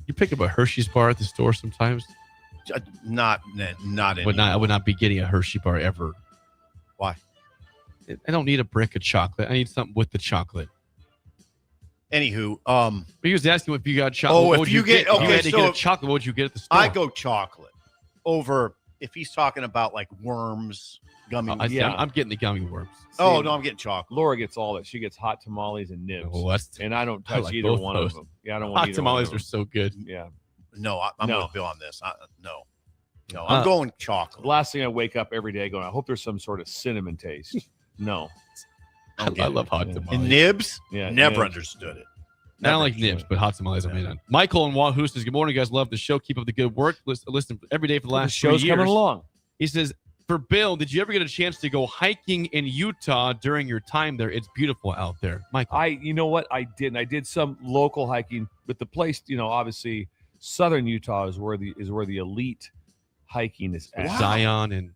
You pick up a Hershey's bar at the store sometimes. Not anymore. I would not be getting a Hershey bar ever. Why? I don't need a brick of chocolate. I need something with the chocolate. Anywho, he was asking if you got chocolate. Oh, what would you get? If you had to get a chocolate, what would you get at the store? I go chocolate over if he's talking about like worms, gummy. I'm getting the gummy worms. Oh no, I'm getting chocolate. Laura gets all that. She gets hot tamales and nibs. Oh, and I don't touch either one of them. Yeah, I don't want hot either tamales one of are so good. Yeah. No, I'm going to bill on this. No, I'm going chocolate. The last thing I wake up every day going, I hope there's some sort of cinnamon taste. No. I love hot tamales. And nibs? Yeah. Never understood it. I don't like nibs, but hot tamales are made on. Michael and Wahoo says, good morning, guys. Love the show. Keep up the good work. Listen every day for the last 3 years. Show's coming along. He says, for Bill, did you ever get a chance to go hiking in Utah during your time there? It's beautiful out there. Michael. You know what? I didn't. I did some local hiking, but the place, obviously southern Utah is where the elite hiking is at. Zion and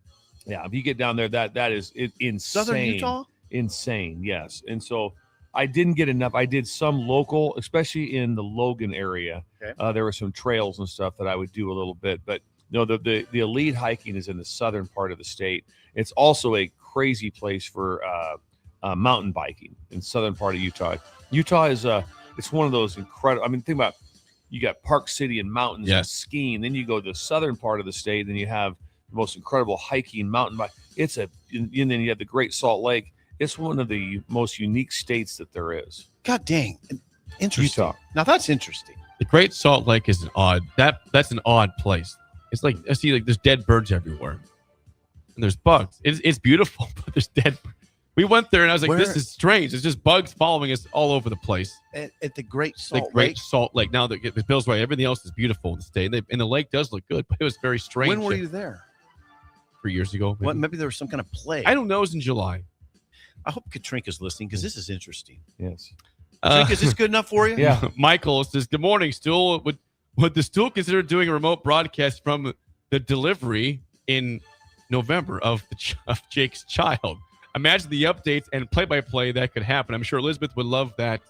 if you get down there, that is insane. Southern Utah? Insane, yes. And so I didn't get enough. I did some local, especially in the Logan area. Okay. There were some trails and stuff that I would do a little bit, but no, the elite hiking is in the southern part of the state. It's also a crazy place for mountain biking in southern part of Utah. Utah is it's one of those incredible. I mean, think about you got Park City and mountains and skiing. Then you go to the southern part of the state, and you have the most incredible hiking mountain bike. And then you have the Great Salt Lake. It's one of the most unique states that there is. God dang, interesting. Utah. Now that's interesting. The Great Salt Lake is that's an odd place. It's like I see there's dead birds everywhere, and there's bugs. It's beautiful, but there's dead. We went there, and I was like, Where? this is strange. It's just bugs following us all over the place. At the Great Salt The Great Lake? Salt Lake. Now, the Bill's right. Everything else is beautiful in the state. And the lake does look good, but it was very strange. When were you there? 3 years ago. Maybe there was some kind of plague. I don't know. It was in July. I hope Katrinka's listening because this is interesting. Yes. Katrinka, is this good enough for you? Yeah. Michael says, good morning, Stool. Would the Stool consider doing a remote broadcast from the delivery in November of Jake's child? Imagine the updates and play-by-play that could happen. I'm sure Elizabeth would love that.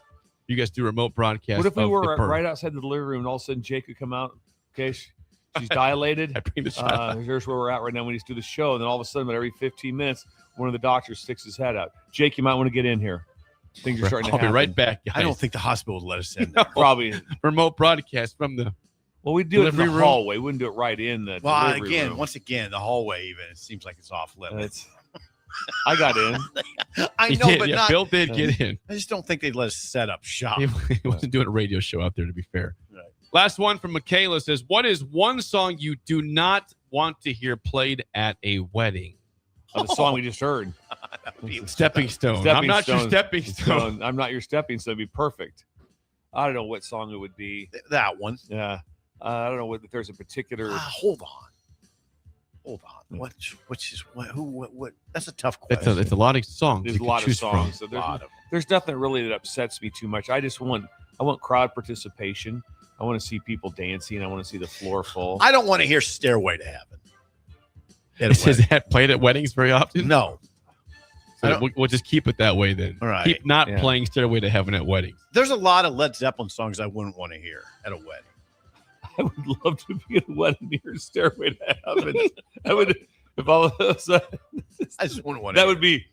You guys do remote broadcast. What if we of were the birth. right outside the delivery room and all of a sudden Jake could come out? Okay, she's dilated. I bring the child. Here's where we're at right now. We need to do the show. And then all of a sudden, about every 15 minutes, one of the doctors sticks his head out. Jake, you might want to get in here. Things are starting to I'll happen. be right back, guys. I don't think the hospital would let us in. No. Probably. Remote broadcast from the Well, we'd do it in the delivery room. hallway. We wouldn't do it right in the Well, delivery again, room. once again, the hallway even, it seems like it's off limits. I got in. I He know, did, but yeah, not. Bill did get in. I just don't think they'd let us set up shop. He wasn't doing a radio show out there, to be fair. Right. Last one from Michaela says, what is one song you do not want to hear played at a wedding? The song we just heard. Stepping Stone. I'm not your stepping stone. I'm not your stepping stone. It'd be perfect. I don't know what song it would be. That one. Yeah. I don't know if there's a particular. Hold on. What? That's a tough question. It's a lot of songs. There's you a can lot of choose songs. from. So there's nothing really that upsets me too much. I want crowd participation. I want to see people dancing. I want to see the floor full. I don't want to hear Stairway to Heaven. Is that played at weddings very often? No. So we'll just keep it that way then. All right. Keep not playing Stairway to Heaven at weddings. There's a lot of Led Zeppelin songs I wouldn't want to hear at a wedding. I would love to be at a wedding near Stairway to Heaven. I would, if all of us. I just wouldn't want that to. would be.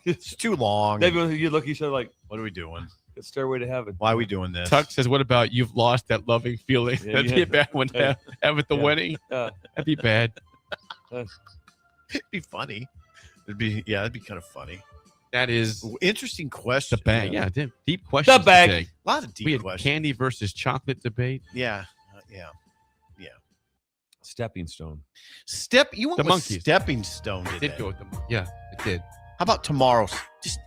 It's too long. You look each other like, what are we doing? It's Stairway to Heaven. Why are we doing this? Tuck says, what about you've lost that loving feeling? Yeah, That'd be a bad one to have at the wedding. That'd be bad. It'd be funny. That'd be kind of funny. That is interesting question. The bag, deep questions. The bag. Today. A lot of deep we had questions. Candy versus chocolate debate. Yeah. Stepping Stone. You went The with Monkees. Stepping Stone. It did go with them. Yeah, it did. How about Tomorrow's? Just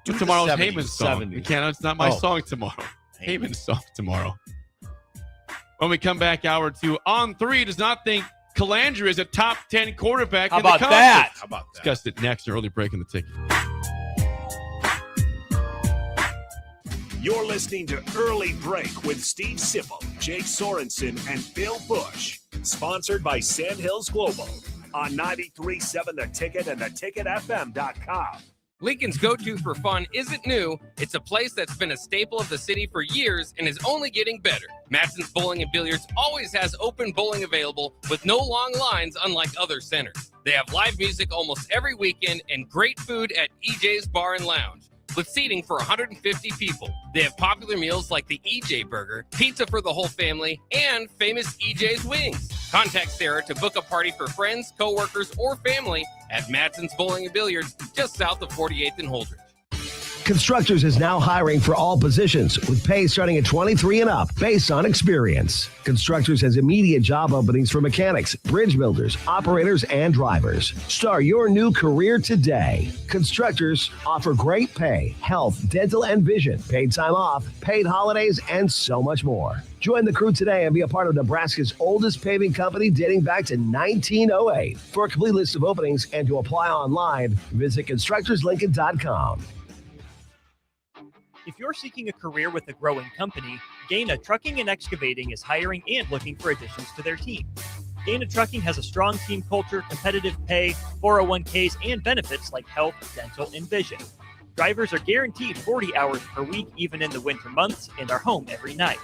do But the tomorrow's 70s. Heyman's song. We can't. It's not my song tomorrow. Heyman's song tomorrow. When we come back, hour 2 on 3 does not think Calandra is a top 10 quarterback. How in the about conference. that? How about that? Discussed it next. An early break in the ticket. You're listening to Early Break with Steve Sipple, Jake Sorensen, and Bill Busch. Sponsored by Sandhills Global on 93.7 The Ticket and theticketfm.com. Lincoln's go-to for fun isn't new. It's a place that's been a staple of the city for years and is only getting better. Matson's Bowling and Billiards always has open bowling available with no long lines unlike other centers. They have live music almost every weekend and great food at EJ's Bar and Lounge with seating for 150 people. They have popular meals like the EJ Burger, pizza for the whole family, and famous EJ's Wings. Contact Sarah to book a party for friends, coworkers, or family at Matson's Bowling and Billiards just south of 48th and Holdridge. Constructors is now hiring for all positions with pay starting at 23 and up based on experience. Constructors has immediate job openings for mechanics, bridge builders, operators, and drivers. Start your new career today. Constructors offer great pay, health, dental, and vision, paid time off, paid holidays, and so much more. Join the crew today and be a part of Nebraska's oldest paving company dating back to 1908. For a complete list of openings and to apply online, visit constructorslincoln.com. If you're seeking a career with a growing company, Gaina Trucking and Excavating is hiring and looking for additions to their team. Gaina Trucking has a strong team culture, competitive pay, 401ks, and benefits like health, dental, and vision. Drivers are guaranteed 40 hours per week, even in the winter months, and are home every night.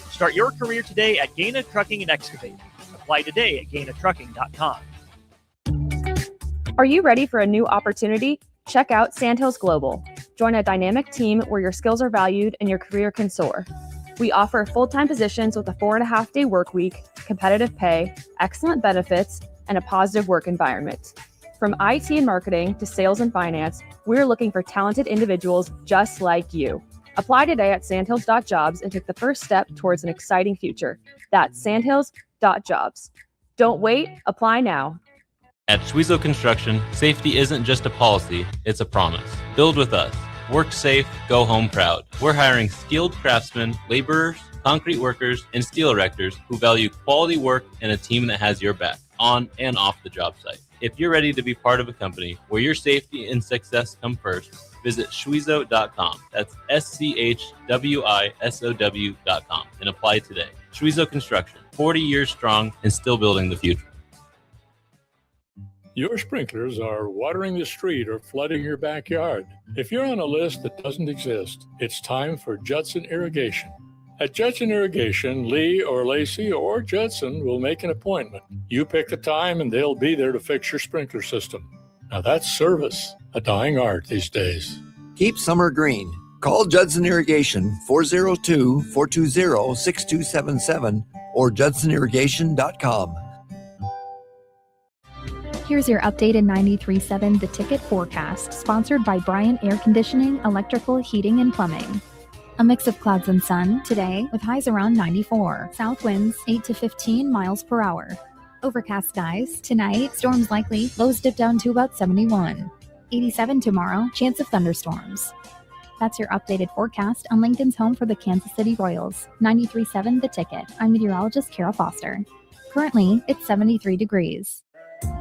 Start your career today at Gaina Trucking and Excavating. Apply today at GainaTrucking.com. Are you ready for a new opportunity? Check out Sandhills Global. Join a dynamic team where your skills are valued and your career can soar. We offer full-time positions with a 4.5-day work week, competitive pay, excellent benefits, and a positive work environment. From IT and marketing to sales and finance, we're looking for talented individuals just like you. Apply today at sandhills.jobs and take the first step towards an exciting future. That's sandhills.jobs. Don't wait, apply now. At Schwezo Construction, safety isn't just a policy, it's a promise. Build with us. Work safe, go home proud. We're hiring skilled craftsmen, laborers, concrete workers, and steel erectors who value quality work and a team that has your back, on and off the job site. If you're ready to be part of a company where your safety and success come first, visit Schwezo.com. That's SCHWISOW.com and apply today. Schwezo Construction, 40 years strong and still building the future. Your sprinklers are watering the street or flooding your backyard. If you're on a list that doesn't exist, it's time for Judson Irrigation. At Judson Irrigation, Lee or Lacey or Judson will make an appointment. You pick the time and they'll be there to fix your sprinkler system. Now that's service, a dying art these days. Keep summer green. Call Judson Irrigation 402-420-6277 or judsonirrigation.com. Here's your updated 93.7 The Ticket forecast, sponsored by Bryant Air Conditioning, Electrical, Heating, and Plumbing. A mix of clouds and sun today with highs around 94. South winds 8 to 15 miles per hour. Overcast skies. Tonight, storms likely. Lows dip down to about 71. 87 tomorrow. Chance of thunderstorms. That's your updated forecast on Lincoln's home for the Kansas City Royals. 93.7 The Ticket. I'm meteorologist Kara Foster. Currently, it's 73 degrees.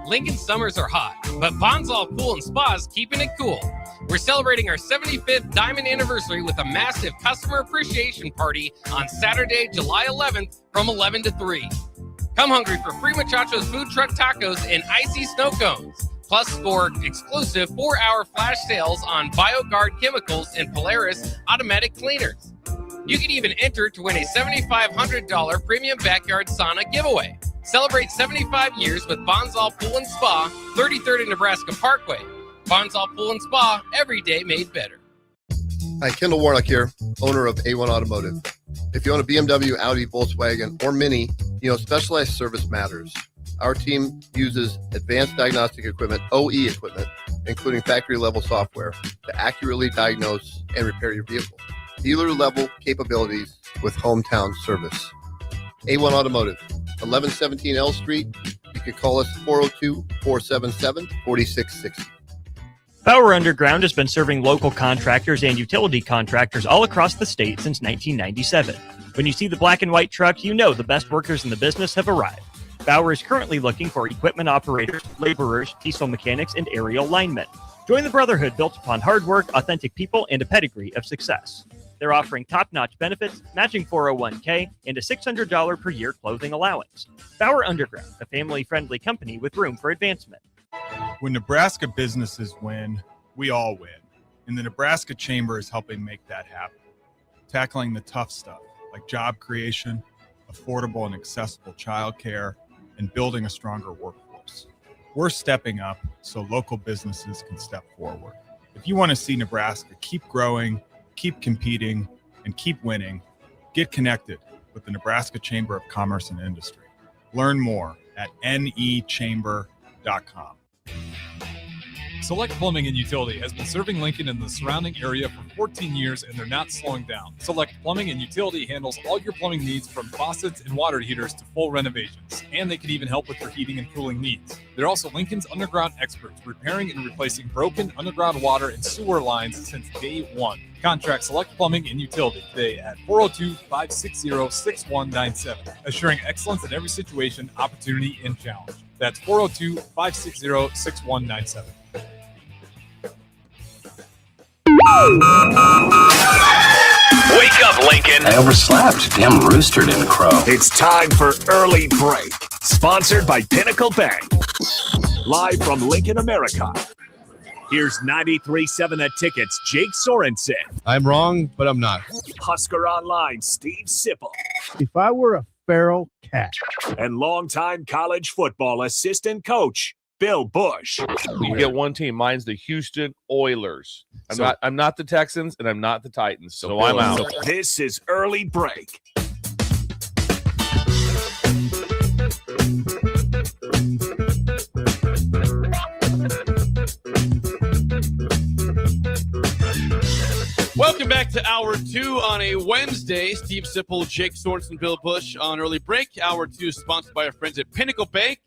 Lincoln summers are hot, but Bonsall Pool and Spa is keeping it cool. We're celebrating our 75th diamond anniversary with a massive customer appreciation party on Saturday, July 11th from 11 to 3. Come hungry for free Muchachos food truck tacos and icy snow cones. Plus, score exclusive 4-hour flash sales on BioGuard chemicals and Polaris automatic cleaners. You can even enter to win a $7,500 premium backyard sauna giveaway. Celebrate 75 years with Bonsall Pool and Spa, 33rd and Nebraska Parkway. Bonsall Pool and Spa, every day made better. Hi, Kendall Warnock here, owner of A1 Automotive. If you own a BMW, Audi, Volkswagen, or Mini, you know specialized service matters. Our team uses advanced diagnostic equipment, OE equipment, including factory-level software, to accurately diagnose and repair your vehicle. Dealer-level capabilities with hometown service. A1 Automotive, 1117 L Street. You can call us 402-477-4660. Power Underground has been serving local contractors and utility contractors all across the state since 1997. When you see the black and white truck, you know the best workers in the business have arrived. Bauer is currently looking for equipment operators, laborers, diesel mechanics, and aerial linemen. Join the Brotherhood built upon hard work, authentic people, and a pedigree of success. They're offering top-notch benefits, matching 401k, and a $600 per year clothing allowance. Bauer Underground, a family-friendly company with room for advancement. When Nebraska businesses win, we all win. And the Nebraska Chamber is helping make that happen. Tackling the tough stuff like job creation, affordable and accessible childcare, and building a stronger workforce. We're stepping up so local businesses can step forward. If you want to see Nebraska keep growing, keep competing, and keep winning, get connected with the Nebraska Chamber of Commerce and Industry. Learn more at nechamber.com. Select Plumbing and Utility has been serving Lincoln and the surrounding area for 14 years, and they're not slowing down. Select Plumbing and Utility handles all your plumbing needs from faucets and water heaters to full renovations, and they can even help with your heating and cooling needs. They're also Lincoln's underground experts, repairing and replacing broken underground water and sewer lines since day one. Contact Select Plumbing and Utility today at 402-560-6197, assuring excellence in every situation, opportunity, and challenge. That's 402-560-6197. Wake up, Lincoln. I overslept. Damn rooster didn't crow. It's time for Early Break, sponsored by Pinnacle Bank. Live from Lincoln, America. Here's 93.7 The Ticket's Jake Sorensen. I'm wrong, but I'm not. Husker Online, Steve Sipple. If I were a feral cat. And longtime college football assistant coach, Bill Busch. You get one team. Mine's the Houston Oilers. I'm not the Texans, and I'm not the Titans. So I'm out. This is Early Break. Welcome Welcome back to Hour 2 on a Wednesday. Steve Sipple, Jake Sorensen, Bill Busch on early break. Hour 2 is sponsored by our friends at Pinnacle Bank,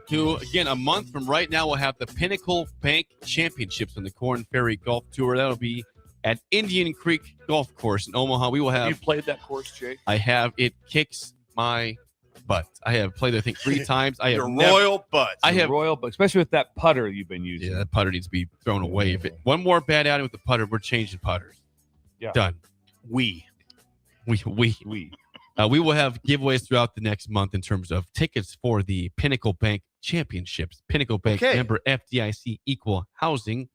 who, again, a month from right now will have the Pinnacle Bank Championships on the Corn Ferry Golf Tour. That'll be at Indian Creek Golf Course in Omaha. We will have. You played that course, Jake? I have. It kicks my butt. I have played, I think, 3 times. I have Your royal butt. I have royal butt, especially with that putter you've been using. Yeah, that putter needs to be thrown away. If it, one more bad outing with the putter, we're changing putters. Yeah. Done. We will have giveaways throughout the next month in terms of tickets for the Pinnacle Bank Championships. Pinnacle Bank, member FDIC, equal housing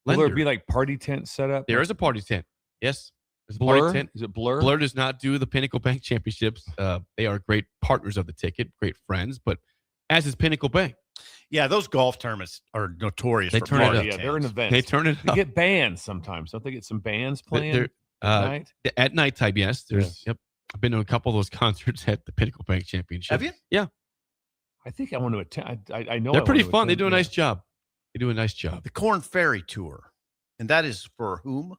Will lender. there be like party tent set up? There is a party tent. Yes. There's a Blur? party tent. Is it Blur? Blur does not do the Pinnacle Bank Championships. They are great partners of the ticket, great friends, but as is Pinnacle Bank. Yeah, those golf tournaments are notorious They for turn it party up. Yeah, they're an tents. event. They turn it They up. get bands sometimes. Don't they get some bands playing They're, at nighttime, yes. There's Yes. Yep. I've been to a couple of those concerts at the Pinnacle Bank Championship. Have you? Yeah. I think I want to attend. I know They're I pretty want to fun. They attend, do a yeah. nice job. They do a nice job. The Corn Ferry Tour. And that is for whom?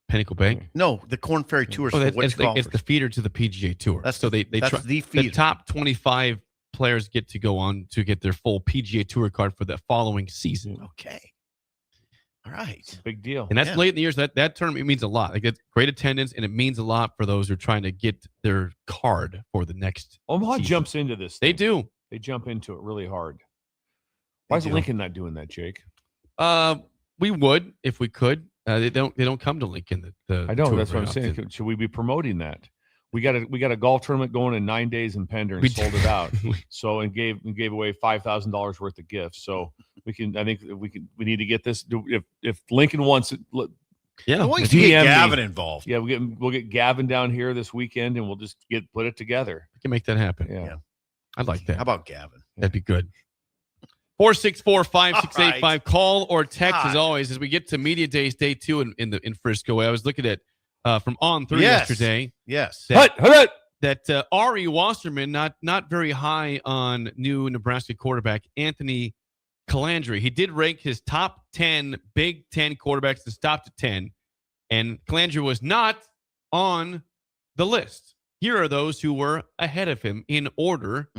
Pinnacle Bank. No, the Corn Ferry Tour is Oh, for that's, which it's, golfers? the feeder to the PGA Tour. That's so they that's try, the the feeder. top 25 players get to go on to get their full PGA Tour card for the following season. Okay. All right. Big deal. And that's Yeah. late in the years. That tournament means a lot. Like it's great attendance, and it means a lot for those who are trying to get their card for the next. Omaha season. jumps into this. They thing. do. They jump into it really hard. Why is do. Lincoln not doing that, Jake? We would if we could. They don't come to Lincoln. I know. tour That's what very I'm saying. often. Should we be promoting that? We got a golf tournament going in 9 days in Pender and We sold do. it out. So and gave away $5,000 worth of gifts. So we can. I think we need to get this. If Lincoln wants it, Yeah. I want you DM to get me. Gavin involved. Yeah, we'll get Gavin down here this weekend, and we'll just put it together. We can make that happen. Yeah. I'd like that. How about Gavin? That'd be good. 464-5685. Call or text as God. always as we get to Media Days Day 2 in Frisco. I was looking at from On 3 Yes. yesterday Yes. that Ari Wasserman not very high on new Nebraska quarterback Anthony Calandri. He did rank his top 10 Big Ten quarterbacks to stop to 10, and Calandri was not on the list. Here are those who were ahead of him in order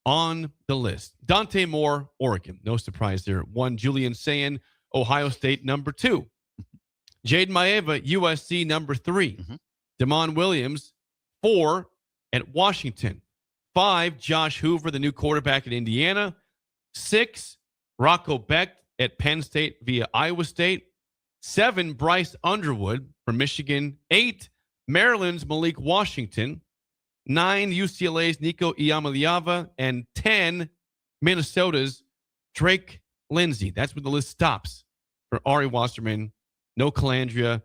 on the list. Dante Moore, Oregon. No surprise there. 1, Julian Sayin, Ohio State, number 2. Jade Maeva, USC, number 3. Damon Williams, 4 at Washington. 5, Josh Hoover, the new quarterback at Indiana. 6, Rocco Becht at Penn State via Iowa State. 7, Bryce Underwood from Michigan. 8, Maryland's Malik Washington. 9, UCLA's Nico Iamaleava. And 10, Minnesota's Drake Lindsay. That's where the list stops for Ari Wasserman. No Calandria,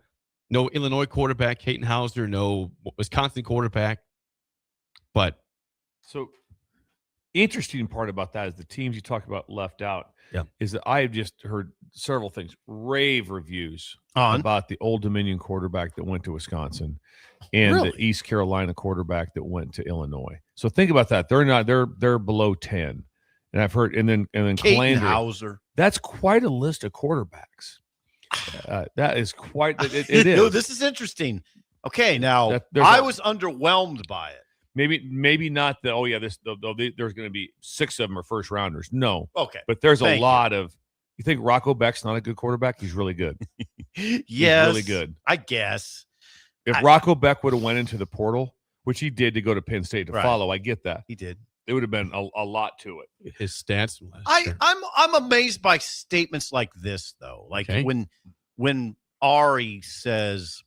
no Illinois quarterback, Hayden Hauser, no Wisconsin quarterback. But So, interesting part about that is the teams you talk about left out. Yeah. Is that I have just heard several things, rave reviews On? about the Old Dominion quarterback that went to Wisconsin, and Really? the East Carolina quarterback that went to Illinois. So think about that. They're below 10, and I've heard and then Caden Calandria. Hauser. That's quite a list of quarterbacks. That is quite. It is. No, this is interesting. Okay, now There's I a- was underwhelmed by it. Maybe not the there's going to be 6 of them are first rounders. No, Okay, but there's Thank a you. lot of. You think Rocco Becht's not a good quarterback? He's really good. Yes, really good. I guess. If Rocco Becht would have went into the portal, which he did to go to Penn State to Right. follow, I get that. He did. There would have been a lot to it. his stats from last year. I'm amazed by statements like this though. Like Okay. when Ari says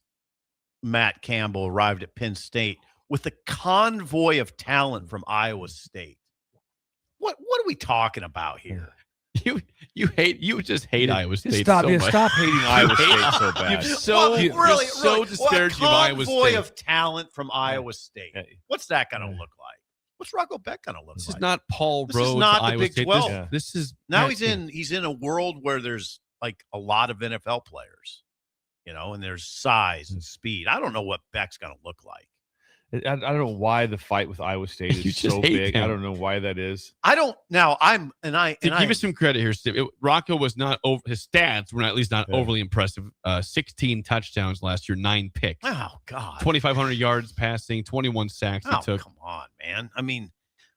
Matt Campbell arrived at Penn State with a convoy of talent from Iowa State. What are we talking about here? You just hate Iowa State Stop, so yeah, much. stop hating Iowa You hate- State so bad. You're so disparaging of Iowa Convoy State. of talent from Iowa State. What's that going to look like? What's Rocco Becht going to look This like? is not Paul This Rhodes. is not the Iowa Big State. 12. This is Now Matt he's in a world where there's like a lot of NFL players, and there's size and speed. I don't know what Beck's going to look like. I don't know why the fight with Iowa State You is just so hate big. him. I don't know why that is. I don't now. Give us some credit here, Steve. Rocco was not over. His stats were at least not overly impressive. 16 touchdowns last year, 9 picks. Oh God, 2,500 yards passing, 21 sacks. Oh, He took. come on, man. I mean,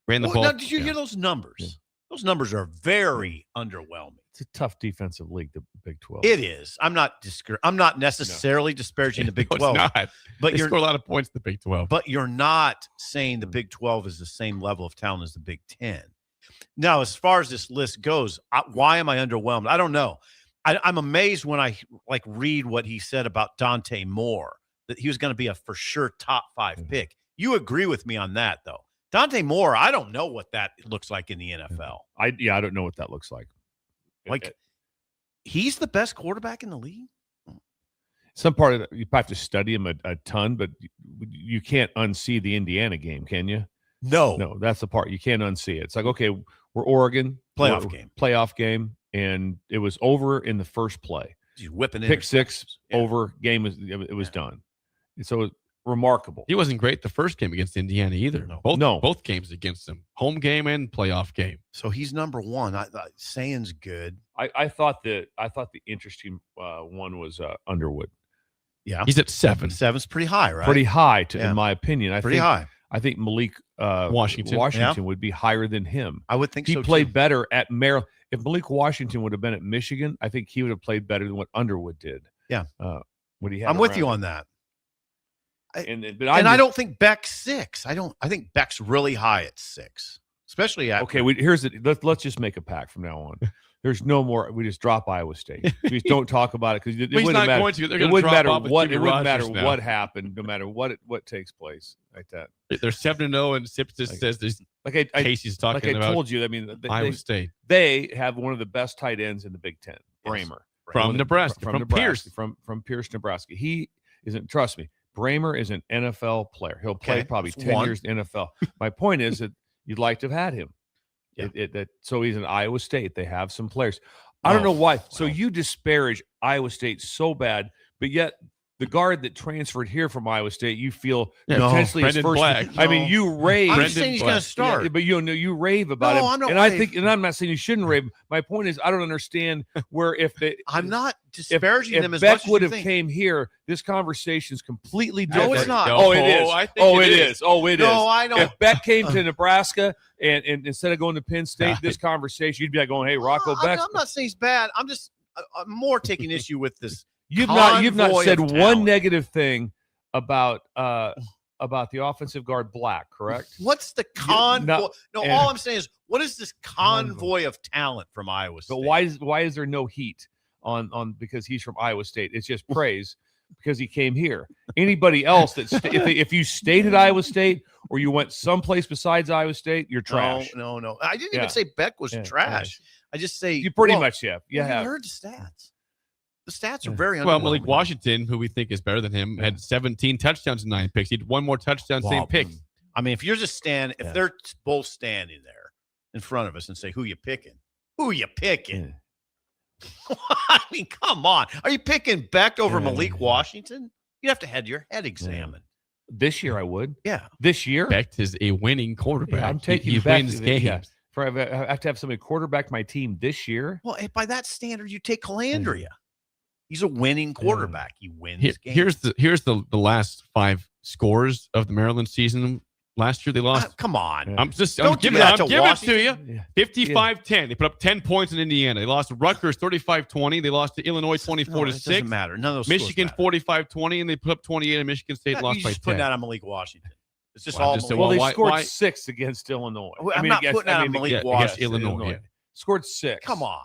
ran the ball. Now, did you hear those numbers? Yeah. Those numbers are very underwhelming. It's a tough defensive league, the Big 12. It is. I'm not necessarily disparaging the Big No, it's 12. not. But They you're score a lot of points in the Big 12. But you're not saying the Big 12 is the same level of talent as the Big 10. Now, as far as this list goes, why am I underwhelmed? I don't know. I'm amazed when I read what he said about Dante Moore, that he was going to be a for sure top 5 pick. You agree with me on that, though. Dante Moore, I don't know what that looks like in the NFL. I don't know what that looks like. He's the best quarterback in the league. Some part of it, you have to study him a ton, but you can't unsee the Indiana game, can you? No, that's the part you can't unsee it. It's like, okay, we're Oregon playoff game, and it was over in the first play. He's whipping pick 6 over game. It was done. And so remarkable. He wasn't great the first game against Indiana either. Both games against him, home game and playoff game. So he's number 1. Saying's good. I thought the interesting one was Underwood. Yeah, he's at 7. 7's pretty high, right? Pretty high, in my opinion. High. I think Malik Washington would be higher than him. I would think he so, played too. better at Maryland. If Malik Washington would have been at Michigan, I think he would have played better than what Underwood did. Yeah, what he had. I'm with you on that. I don't think Beck's 6. I think Beck's really high at 6, especially at. Okay, let's just make a pact from now on. There's no more. We just drop Iowa State. We just don't talk about it because it wouldn't matter. It wouldn't matter what. It wouldn't matter what happened. No matter what takes place like that. They're 7-0, and Sips just says there's Casey's talking about. Like I told you, I mean, Iowa State. They have one of the best tight ends in the Big Ten. Bramer from Nebraska, from Pierce, from Pierce, Nebraska. He isn't. Trust me, Bramer is an NFL player. He'll play probably 10 years in the NFL. My point is that you'd like to have had him. Yeah. So he's in Iowa State. They have some players. I don't know why. So you disparage Iowa State so bad, but yet the guard that transferred here from Iowa State, you feel potentially his first. Black. I mean, you rave. I'm saying he's going to start, but you rave about him. I'm not and I think, and I'm not saying you shouldn't rave. My point is, I don't understand where I'm not disparaging them as Beck much as would you have think. came here, this conversation is completely different. No, it's not. Oh, it is. I think it is. Oh, it is. No, I don't. If Beck came to Nebraska and instead of going to Penn State, this conversation, you'd be like going, "Hey, Rocco Beck." I'm not saying he's bad. I'm just I'm more taking issue with this. You've not said one talent. negative thing about the offensive guard Black, correct? What's the convoy? All I'm saying is, what is this convoy of talent from Iowa State? But why is there no heat on because he's from Iowa State? It's just praise because he came here. Anybody else if you stayed at Iowa State or you went someplace besides Iowa State, you're trash. No. I didn't even say Beck was trash. I just say you pretty much have. You have heard the stats. The stats are very well. Malik Washington, who we think is better than him, had 17 touchdowns and 9 picks. He had one more touchdown, same pick. I mean, if they're both standing there in front of us and say, "Who you picking? Who you picking?" I mean, come on. Are you picking Beck over Malik Washington? You have to have your head examined. This year, I would. Yeah, this year, Beck is a winning quarterback. I'm taking he Beck wins games. Yeah. I have to have somebody quarterback my team this year. Well, by that standard, you take Calandria. He's a winning quarterback. He wins games. Here's the last 5 scores of the Maryland season. Last year they lost. Come on. I'm giving it to you. 55-10. They put up 10 points in Indiana. They lost to Rutgers 35-20. They lost to Illinois 24-6. It doesn't matter. None of those Michigan 45-20, and they put up 28, and Michigan State lost by 10. Putting that on Malik Washington. It's just they scored 6 against Illinois. I'm not putting that on Malik Washington. Illinois. Scored 6. Come on.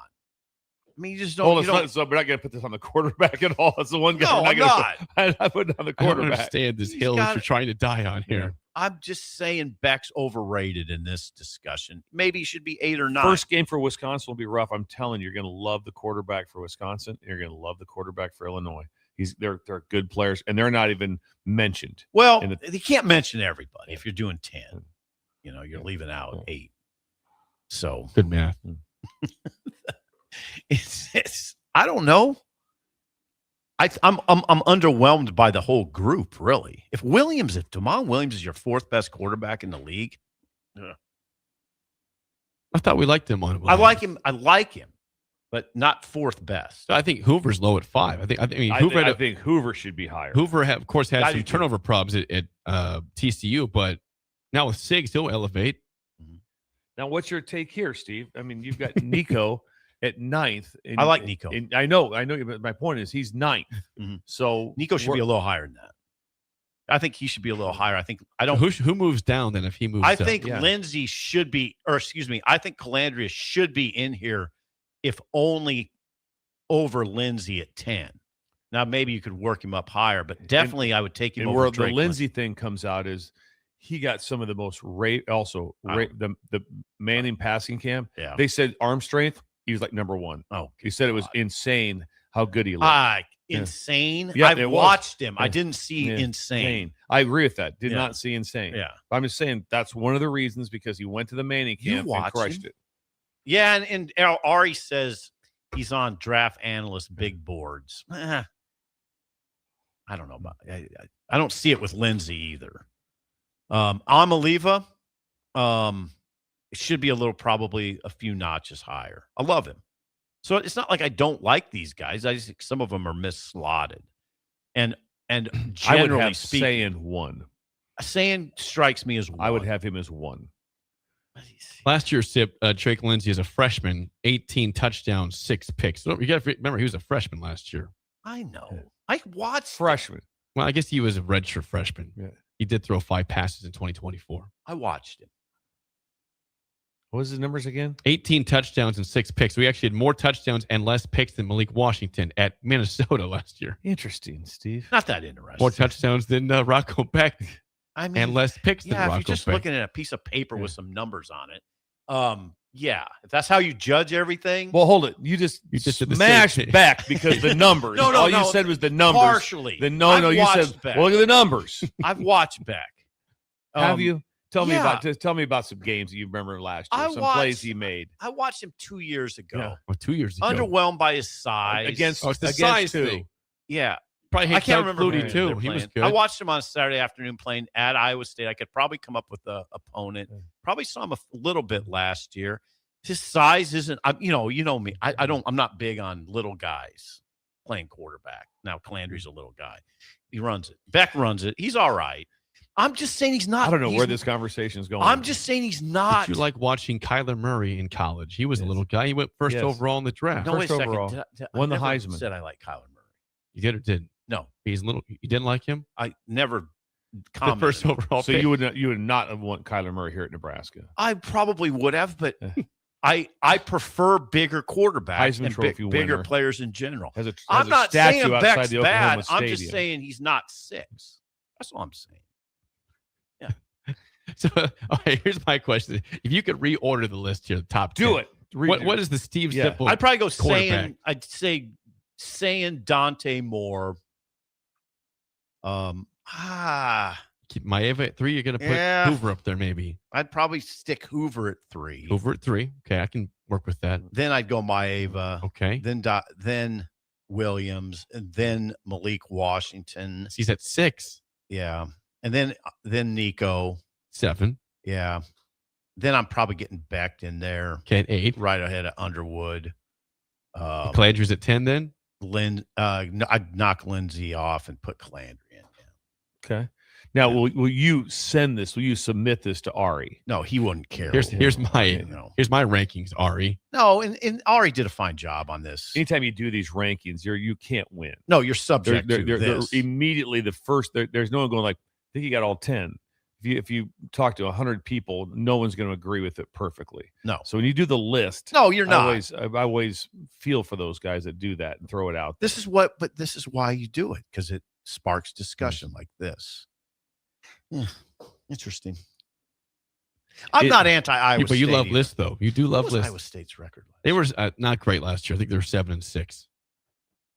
I mean, you just don't. We're not going to put this on the quarterback at all. That's the one guy. No, I'm not. I put it on the quarterback. I don't understand this hill that you're trying to die on here. I'm just saying Beck's overrated in this discussion. Maybe he should be 8 or 9. First game for Wisconsin will be rough. I'm telling you, you're going to love the quarterback for Wisconsin. You're going to love the quarterback for Illinois. They're good players, and they're not even mentioned. Well, you can't mention everybody. If you're doing 10, you're leaving out 8. So good math. It's I don't know. I'm underwhelmed by the whole group, really. If Damon Williams is your fourth best quarterback in the league, I thought we liked him on. I like him, but not fourth best. I think Hoover's low at 5. I think Hoover should be higher. Hoover, of course, had some turnover problems at TCU, but now with Siggs, he'll elevate. Now, what's your take here, Steve? I mean, you've got Nico at 9th. I like Nico. I know. But my point is he's 9th. So Nico should be a little higher than that. I think he should be a little higher. Who moves down then if he moves I up? think Lindsey should be, I think Calandria should be in here if only over Lindsey at 10. Now, maybe you could work him up higher, but definitely I would take him over where Drake the Lindsey thing comes out is he got some of the most the Manning passing camp. Yeah. They said arm strength, he was like number 1. Oh, he said it was insane how good he looked. Insane? Yeah, I've watched him. I didn't see insane. I agree with that. Did not see insane. Yeah. I'm just saying that's one of the reasons because he went to the Manning camp and crushed it. Yeah, and Ari says he's on draft analyst big boards. I don't know about I don't see it with Lindsey either. Amaliva, it should be probably a few notches higher. I love him. So it's not like I don't like these guys. I just think some of them are misslotted. And generally I would have speaking, Sayin 1. Sayin strikes me as 1. I would have him as 1. Last year, Drake Lindsey as a freshman, 18 touchdowns, 6 picks. So you got to remember he was a freshman last year. I know. I watched freshman. Well, I guess he was a redshirt freshman. Yeah. He did throw 5 passes in 2024. I watched him. What was his numbers again? 18 touchdowns and 6 picks. We actually had more touchdowns and less picks than Malik Washington at Minnesota last year. Interesting, Steve. Not that interesting. More touchdowns than Rocco Beck. I mean, and less picks than Rocco Beck. If you're just looking at a piece of paper with some numbers on it, if that's how you judge everything. Well, hold it. You just smashed back because the numbers. All you said was the numbers. Partially. You said, Beck. well, look at the numbers. I've watched Beck. Have you? Tell me about some games that you remember last year. Plays he made. I watched him 2 years ago. Yeah. Well, 2 years ago. Underwhelmed by his size. Against the size thing. Yeah. Probably I can't remember Flutie too. He was good. I watched him on a Saturday afternoon playing at Iowa State. I could probably come up with an opponent. Probably saw him a little bit last year. His size isn't. You know me. I'm not big on little guys playing quarterback. Now Calandri's a little guy. He runs it. Beck runs it. He's all right. I'm just saying he's not. I don't know where this conversation is going. I'm just saying he's not. Did you like watching Kyler Murray in college? He was a little guy. He went first overall in the draft. No, wait a overall. second. Won the I Heisman. Said I like Kyler Murray. You did or didn't? No. He's little. You didn't like him? I never commented. The first overall. So pick. you would not have want Kyler Murray here at Nebraska. I probably would have, but I prefer bigger quarterbacks Heisman and Trophy bigger winner. players in general. I'm not saying Beck's the bad. Oklahoma I'm just Stadium. saying he's not 6. That's all I'm saying. So, all right, here's my question: if you could reorder the list here, the top 10, Do it. What is the Steve Sipple? I'd probably go quarterback? I'd say Dante Moore. Keep Maeva at 3. You're going to put Hoover up there, maybe. I'd probably stick Hoover at 3. Hoover at 3. Okay, I can work with that. Then I'd go Maeva. Okay. Then Williams, and then Malik Washington. He's at 6. Yeah, and then Nico. 7. Yeah. Then I'm probably getting Beck in there. Okay, at 8. Right ahead of Underwood. Calandri's at 10 then? I'd knock Lindsey off and put Calandry in. Yeah. Okay. Now, will you send this? Will you submit this to Ari? No, he wouldn't care. Here's my rankings, Ari. No, and Ari did a fine job on this. Anytime you do these rankings, you can't win. No, you're subject to they're this. Immediately the first. There's no one going like, I think you got all 10. If you talk to 100 people, no one's going to agree with it perfectly. No. So when you do the list, no, you're not. I always feel for those guys that do that and throw it out. This is why you do it, because it sparks discussion like this. Interesting. I'm not anti-Iowa State. But you love either. lists, though. You do love What was lists. Iowa State's record? They were not great last year. I think they were 7-6.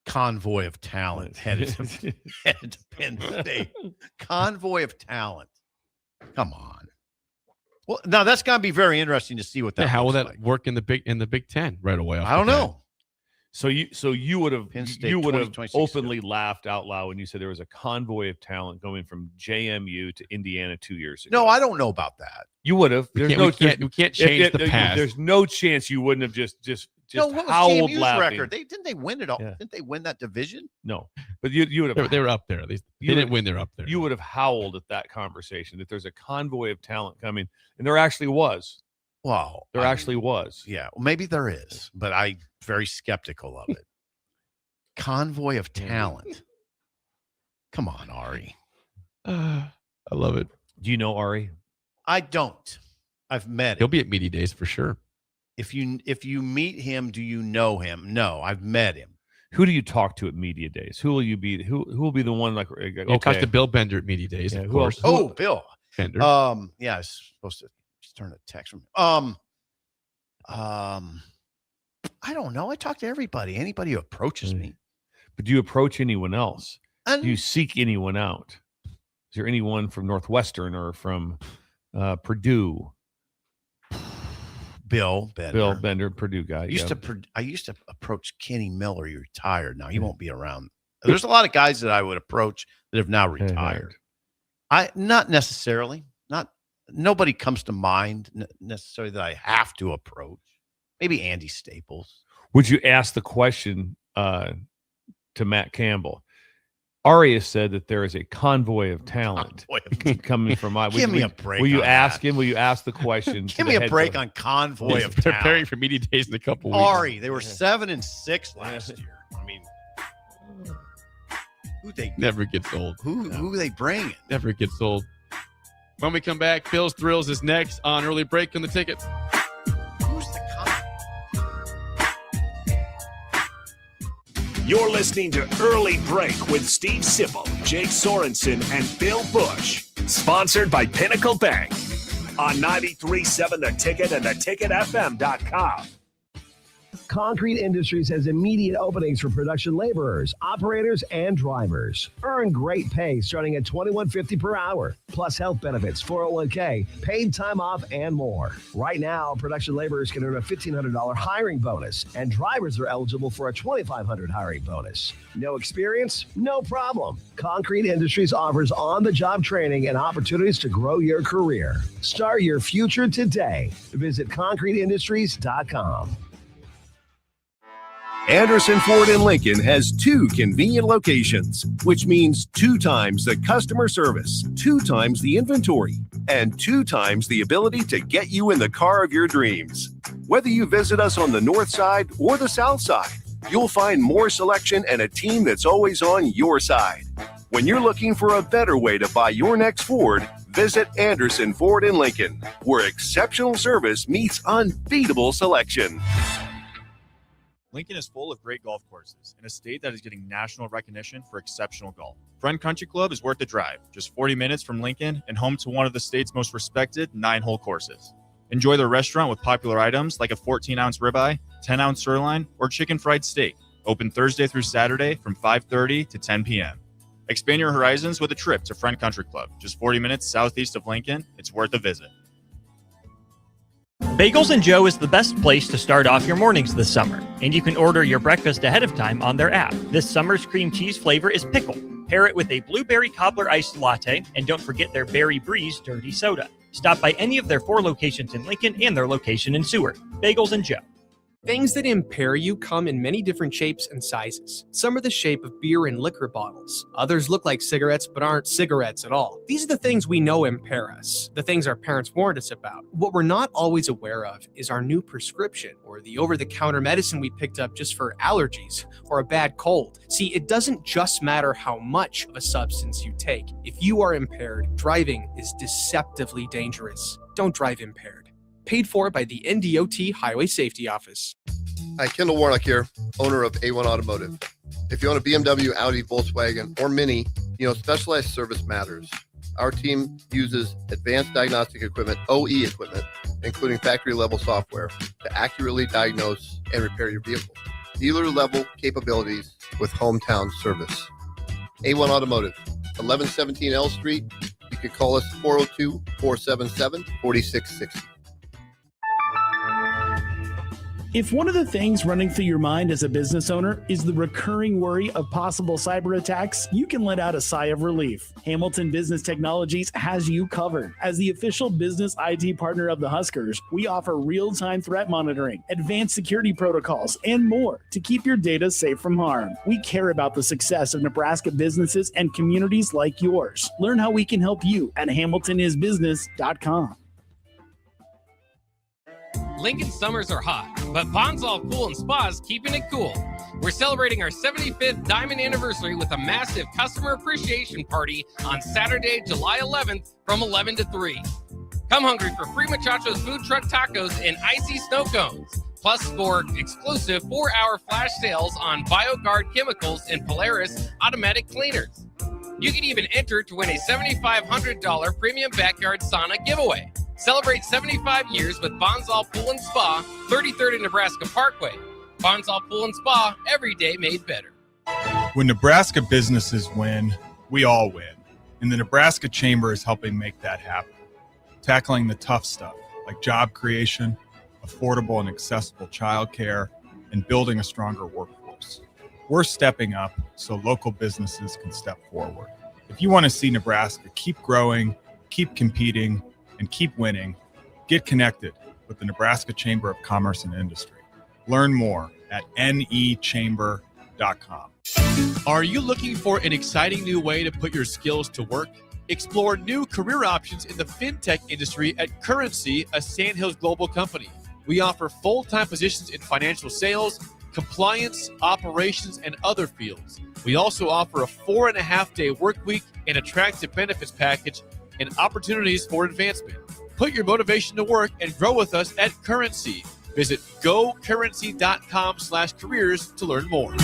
Convoy of talent headed to Penn State. Convoy of talent. Come on. Well, now that's going to be very interesting to see what that. How will looks that like. work in the Big Ten right away? I don't know. So you would have Penn State you would have 2026 openly laughed out loud when you said there was a convoy of talent going from JMU to Indiana 2 years ago. No, I don't know about that. You would have. We can't change the past. There's no chance you wouldn't have just No, what was howled JMU's laughing. record? Didn't they win it all? Yeah. Didn't they win that division? No, but you would have. They were up there. They didn't win. They're up there. You would have howled at that conversation that there's a convoy of talent coming, and there actually was. Wow, There actually was. Yeah, well, maybe there is, but I'm very skeptical of it. Convoy of talent. Come on, Ari. I love it. Do you know Ari? I don't. I've met him. He'll be at media days for sure. If you meet him, do you know him? No, I've met him. Who do you talk to at media days? Who will you be? Who will be the one like? Okay. You talk to Bill Bender at media days, of course. Oh, Bill Bender. Yeah, I was supposed to just turn a text from I don't know. I talk to everybody. Anybody who approaches me. But do you approach anyone else? And do you seek anyone out? Is there anyone from Northwestern or from Purdue? Bill Bender. Bill Bender, Purdue guy. I used to approach Kenny Miller. He retired now. He won't be around. There's a lot of guys that I would approach that have now retired. Not necessarily. Nobody comes to mind necessarily that I have to approach. Maybe Andy Staples. Would you ask the question to Matt Campbell? Aria said that there is a convoy of talent coming from my. Give me a break. Will you on ask that. him? Will you ask the question? Give me a break on convoy of preparing talent. for media days in a couple weeks. Ari, they were 7-6 last year. I mean, who they Never gets old. who they bringing? Never gets old. When we come back, Phil's Thrills is next on Early Break on the Ticket. Who's the You're listening to Early Break with Steve Sipple, Jake Sorensen, and Bill Busch. Sponsored by Pinnacle Bank on 93.7 The Ticket and theticketfm.com. Concrete Industries has immediate openings for production laborers, operators, and drivers. Earn great pay starting at $21.50 per hour, plus health benefits, 401k, paid time off, and more. Right now, production laborers can earn a $1,500 hiring bonus, and drivers are eligible for a $2,500 hiring bonus. No experience? No problem. Concrete Industries offers on-the-job training and opportunities to grow your career. Start your future today. Visit concreteindustries.com. Anderson Ford in Lincoln has 2 convenient locations, which means 2 times the customer service, 2 times the inventory, and 2 times the ability to get you in the car of your dreams. Whether you visit us on the north side or the south side, you'll find more selection and a team that's always on your side. When you're looking for a better way to buy your next Ford, visit Anderson Ford in Lincoln, where exceptional service meets unbeatable selection. Lincoln is full of great golf courses in a state that is getting national recognition for exceptional golf. Friend Country Club is worth the drive, just 40 minutes from Lincoln and home to one of the state's most respected 9-hole courses. Enjoy their restaurant with popular items like a 14-ounce ribeye, 10-ounce sirloin, or chicken fried steak. Open Thursday through Saturday from 5:30 to 10 p.m. Expand your horizons with a trip to Friend Country Club, just 40 minutes southeast of Lincoln. It's worth a visit. Bagels and Joe is the best place to start off your mornings this summer, and you can order your breakfast ahead of time on their app. This summer's cream cheese flavor is pickle. Pair it with a blueberry cobbler iced latte, and don't forget their Berry Breeze dirty soda. Stop by any of their 4 locations in Lincoln and their location in Seward. Bagels and Joe. Things that impair you come in many different shapes and sizes. Some are the shape of beer and liquor bottles. Others look like cigarettes but aren't cigarettes at all. These are the things we know impair us, the things our parents warned us about. What we're not always aware of is our new prescription or the over-the-counter medicine we picked up just for allergies or a bad cold. See, it doesn't just matter how much of a substance you take. If you are impaired, driving is deceptively dangerous. Don't drive impaired. Paid for by the NDOT Highway Safety Office. Hi, Kendall Warnock here, owner of A1 Automotive. If you own a BMW, Audi, Volkswagen, or Mini, specialized service matters. Our team uses advanced diagnostic equipment, OE equipment, including factory-level software, to accurately diagnose and repair your vehicle. Dealer-level capabilities with hometown service. A1 Automotive, 1117 L Street. You can call us 402-477-4660. If one of the things running through your mind as a business owner is the recurring worry of possible cyber attacks, you can let out a sigh of relief. Hamilton Business Technologies has you covered. As the official business IT partner of the Huskers, we offer real-time threat monitoring, advanced security protocols, and more to keep your data safe from harm. We care about the success of Nebraska businesses and communities like yours. Learn how we can help you at hamiltonisbusiness.com. Lincoln summers are hot, but Bonsall Pool and Spa is keeping it cool. We're celebrating our 75th diamond anniversary with a massive customer appreciation party on Saturday, July 11th from 11 to 3. Come hungry for free Muchachos food truck tacos and icy snow cones, plus for exclusive 4-hour flash sales on BioGuard chemicals and Polaris automatic cleaners. You can even enter to win a $7,500 premium backyard sauna giveaway. Celebrate 75 years with Bonsall Pool and Spa, 33rd and Nebraska Parkway. Bonsall Pool and Spa, every day made better. When Nebraska businesses win, we all win. And the Nebraska Chamber is helping make that happen. Tackling the tough stuff like job creation, affordable and accessible childcare, and building a stronger workforce. We're stepping up so local businesses can step forward. If you want to see Nebraska keep growing, keep competing, and keep winning, get connected with the Nebraska Chamber of Commerce and Industry. Learn more at nechamber.com. Are you looking for an exciting new way to put your skills to work? Explore new career options in the fintech industry at Currency, a Sandhills Global company. We offer full-time positions in financial sales, compliance, operations, and other fields. We also offer a 4.5-day work week and attractive benefits package and opportunities for advancement. Put your motivation to work and grow with us at Currency. Visit gocurrency.com/careers to learn more.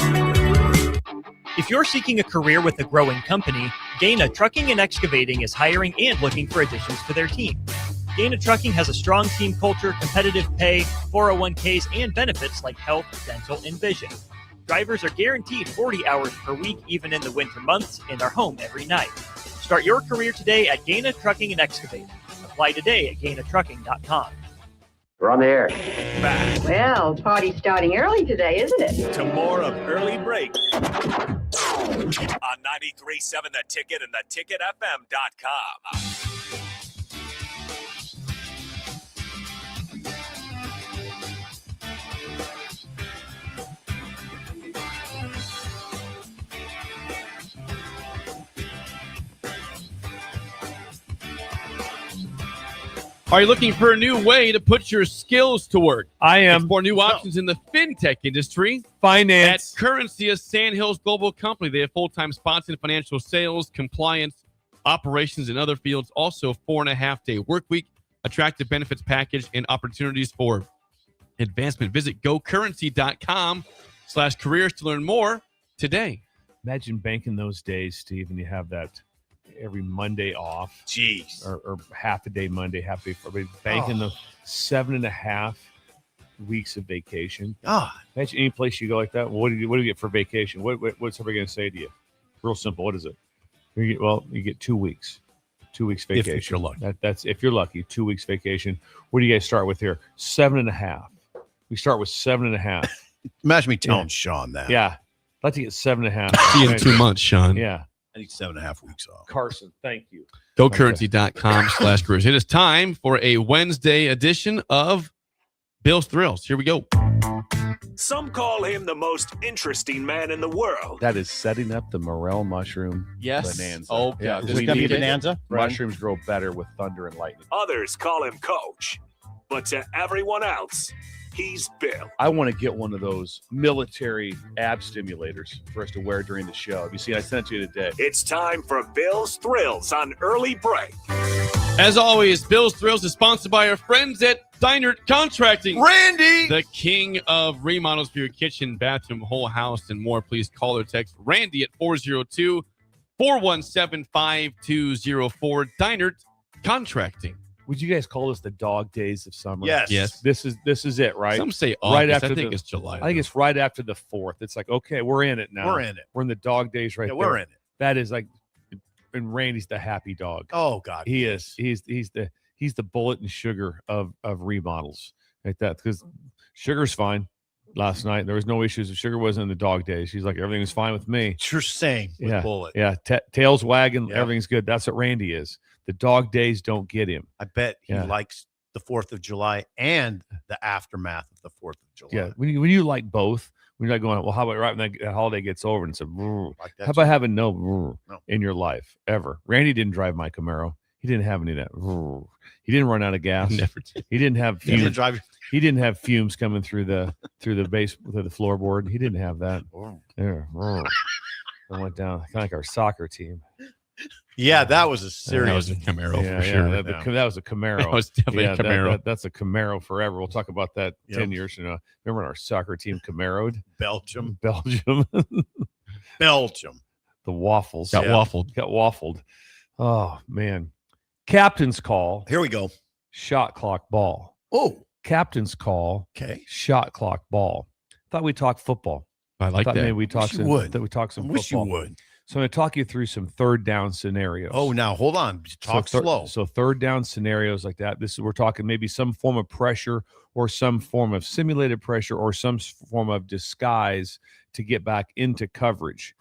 If you're seeking a career with a growing company, Gaina Trucking and Excavating is hiring and looking for additions to their team. Gaina Trucking has a strong team culture, competitive pay, 401ks, and benefits like health, dental, and vision. Drivers are guaranteed 40 hours per week, even in the winter months, and are home every night. Start your career today at Gaina Trucking and Excavating. Apply today at GainaTrucking.com. We're on the air. Back Well, party's starting early today, isn't it? to more of Early Break on 93.7 The Ticket and theticketfm.com. Are you looking for a new way to put your skills to work? I am. Explore new options in the fintech industry. Finance. At Currency, a Sandhills Global company. They have full-time spots in financial sales, compliance, operations, and other fields. Also, 4.5-day work week, attractive benefits package, and opportunities for advancement. Visit gocurrency.com/careers to learn more today. Imagine banking those days, Steve, and you have that every Monday off. Jeez. Or half a day Monday, half a day Friday. Banking the 7.5 weeks of vacation. Imagine any place you go like that. What do you get for vacation? What's somebody going to say to you? Real simple. What is it? You get 2 weeks. 2 weeks vacation. If you're lucky. That's if you're lucky. 2 weeks vacation. What do you guys start with here? 7.5. We start with 7.5. Imagine me telling Sean that. Yeah. I'd like to get 7.5. See you in 2 months, Sean. Yeah. I need 7.5 weeks off. Carson, thank you. GoCurrency.com/careers. It is time for a Wednesday edition of Bill's Thrills. Here we go. Some call him the most interesting man in the world. That is setting up the morel mushroom Yes. bonanza. Oh, yeah. is We it gonna be need it. bonanza? Mushrooms grow better with thunder and lightning. Others call him Coach. But to everyone else, he's Bill. I want to get one of those military ab stimulators for us to wear during the show. Have you seen? I sent it to you today. It's time for Bill's Thrills on Early Break. As always, Bill's Thrills is sponsored by our friends at Deinert Contracting. Randy! The king of remodels for your kitchen, bathroom, whole house, and more. Please call or text Randy at 402-417-5204. Deinert Contracting. Would you guys call this the dog days of summer? Yes. This is it, right? Some say right August. after I think it's July. I think it's right after the 4th. It's like, okay, we're in it now. We're in it. We're in the dog days right Yeah, there. we're in it. That is like, and Randy's the happy dog. Oh God, he is. He's the bullet and sugar of remodels. like that, because Sugar's fine. Last night there was no issues. If Sugar wasn't in the dog days, she's like, everything was fine with me. You're same with Bullet. Yeah, tails wagging, everything's good. That's what Randy is. The dog days don't get him. I bet he likes the 4th of July and the aftermath of the 4th of July. Yeah, when you like both, when you're not going, well, how about right when that holiday gets over and said, like how about having no in your life ever? Randy didn't drive my Camaro. He didn't have any of that. He didn't run out of gas. Never did. He didn't have fumes. Never drive. He didn't have fumes coming through the base through the floorboard. He didn't have that. There, I went down kind of like our soccer team. Yeah, that was a serious. That was a Camaro for sure. That was a Camaro. That was definitely a Camaro. That's a Camaro forever. We'll talk about that 10 years from now. Remember when our soccer team Camaro'd? Belgium. The waffles. Got waffled. Oh, man. Captain's call. Here we go. Shot clock ball. Oh. Captain's call. Okay. Shot clock ball. Thought we'd talk football. I like that. Maybe we talk some football. Wish you would. So I'm going to talk you through some third down scenarios. Oh, now hold on. Talk slow. So third down scenarios like that. We're talking maybe some form of pressure or some form of simulated pressure or some form of disguise to get back into coverage.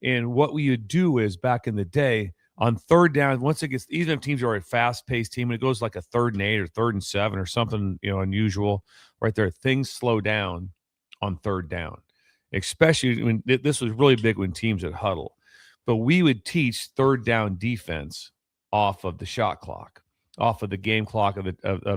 And what we would do is back in the day on third down, once it gets, even if teams are a fast-paced team and it goes like a 3rd and 8 or 3rd and 7 or something, unusual right there, things slow down on third down, especially when this was really big when teams would huddle. But we would teach third down defense off of the shot clock, off of the game clock of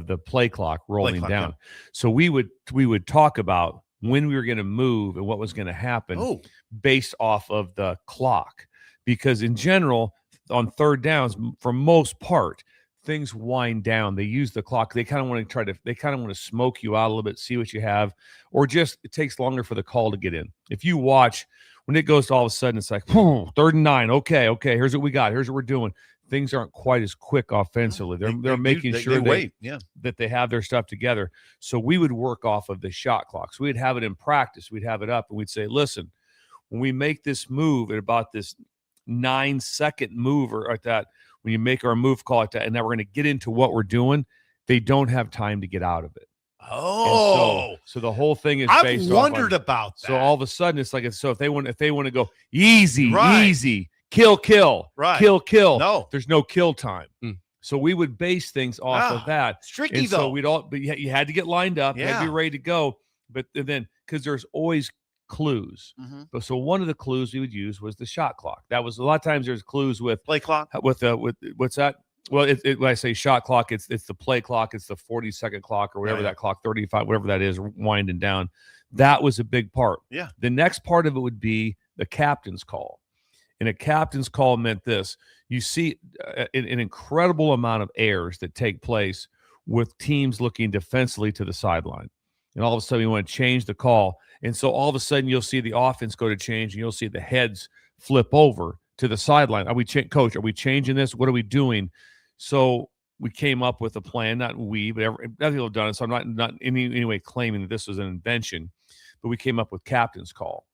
the play clock rolling down. Yeah. So we would talk about when we were going to move and what was going to happen based off of the clock, because in general on third downs, for most part, things wind down. They use the clock. They kind of want to smoke you out a little bit, see what you have, or just it takes longer for the call to get in. If you watch. When it goes to all of a sudden, it's like, 3rd and 9. Okay, here's what we got. Here's what we're doing. Things aren't quite as quick offensively. They're making sure that they have their stuff together. So we would work off of the shot clock. So we'd have it in practice. We'd have it up, and we'd say, listen, when we make this move at about this 9-second move or like that, when you make our move call like that, and now we're going to get into what we're doing, they don't have time to get out of it. Oh, so the whole thing is based. I've wondered about that. So all of a sudden, it's like so if they want to go easy, kill, kill. No, there's no kill time. So we would base things off of that. It's tricky though. But you had to get lined up. You had to be ready to go. But then because there's always clues. But so one of the clues we would use was the shot clock. That was a lot of times there's clues with play clock with what's that? Well, when I say shot clock, it's the play clock. It's the 40-second clock or whatever that clock, 35, whatever that is, winding down. That was a big part. Yeah. The next part of it would be the captain's call. And a captain's call meant this. You see an incredible amount of errors that take place with teams looking defensively to the sideline. And all of a sudden, you want to change the call. And so all of a sudden, you'll see the offense go to change, and you'll see the heads flip over to the sideline. Coach, are we changing this? What are we doing? So we came up with a plan, not we, but other people have done it. So I'm not in any way claiming that this was an invention, but we came up with captain's call,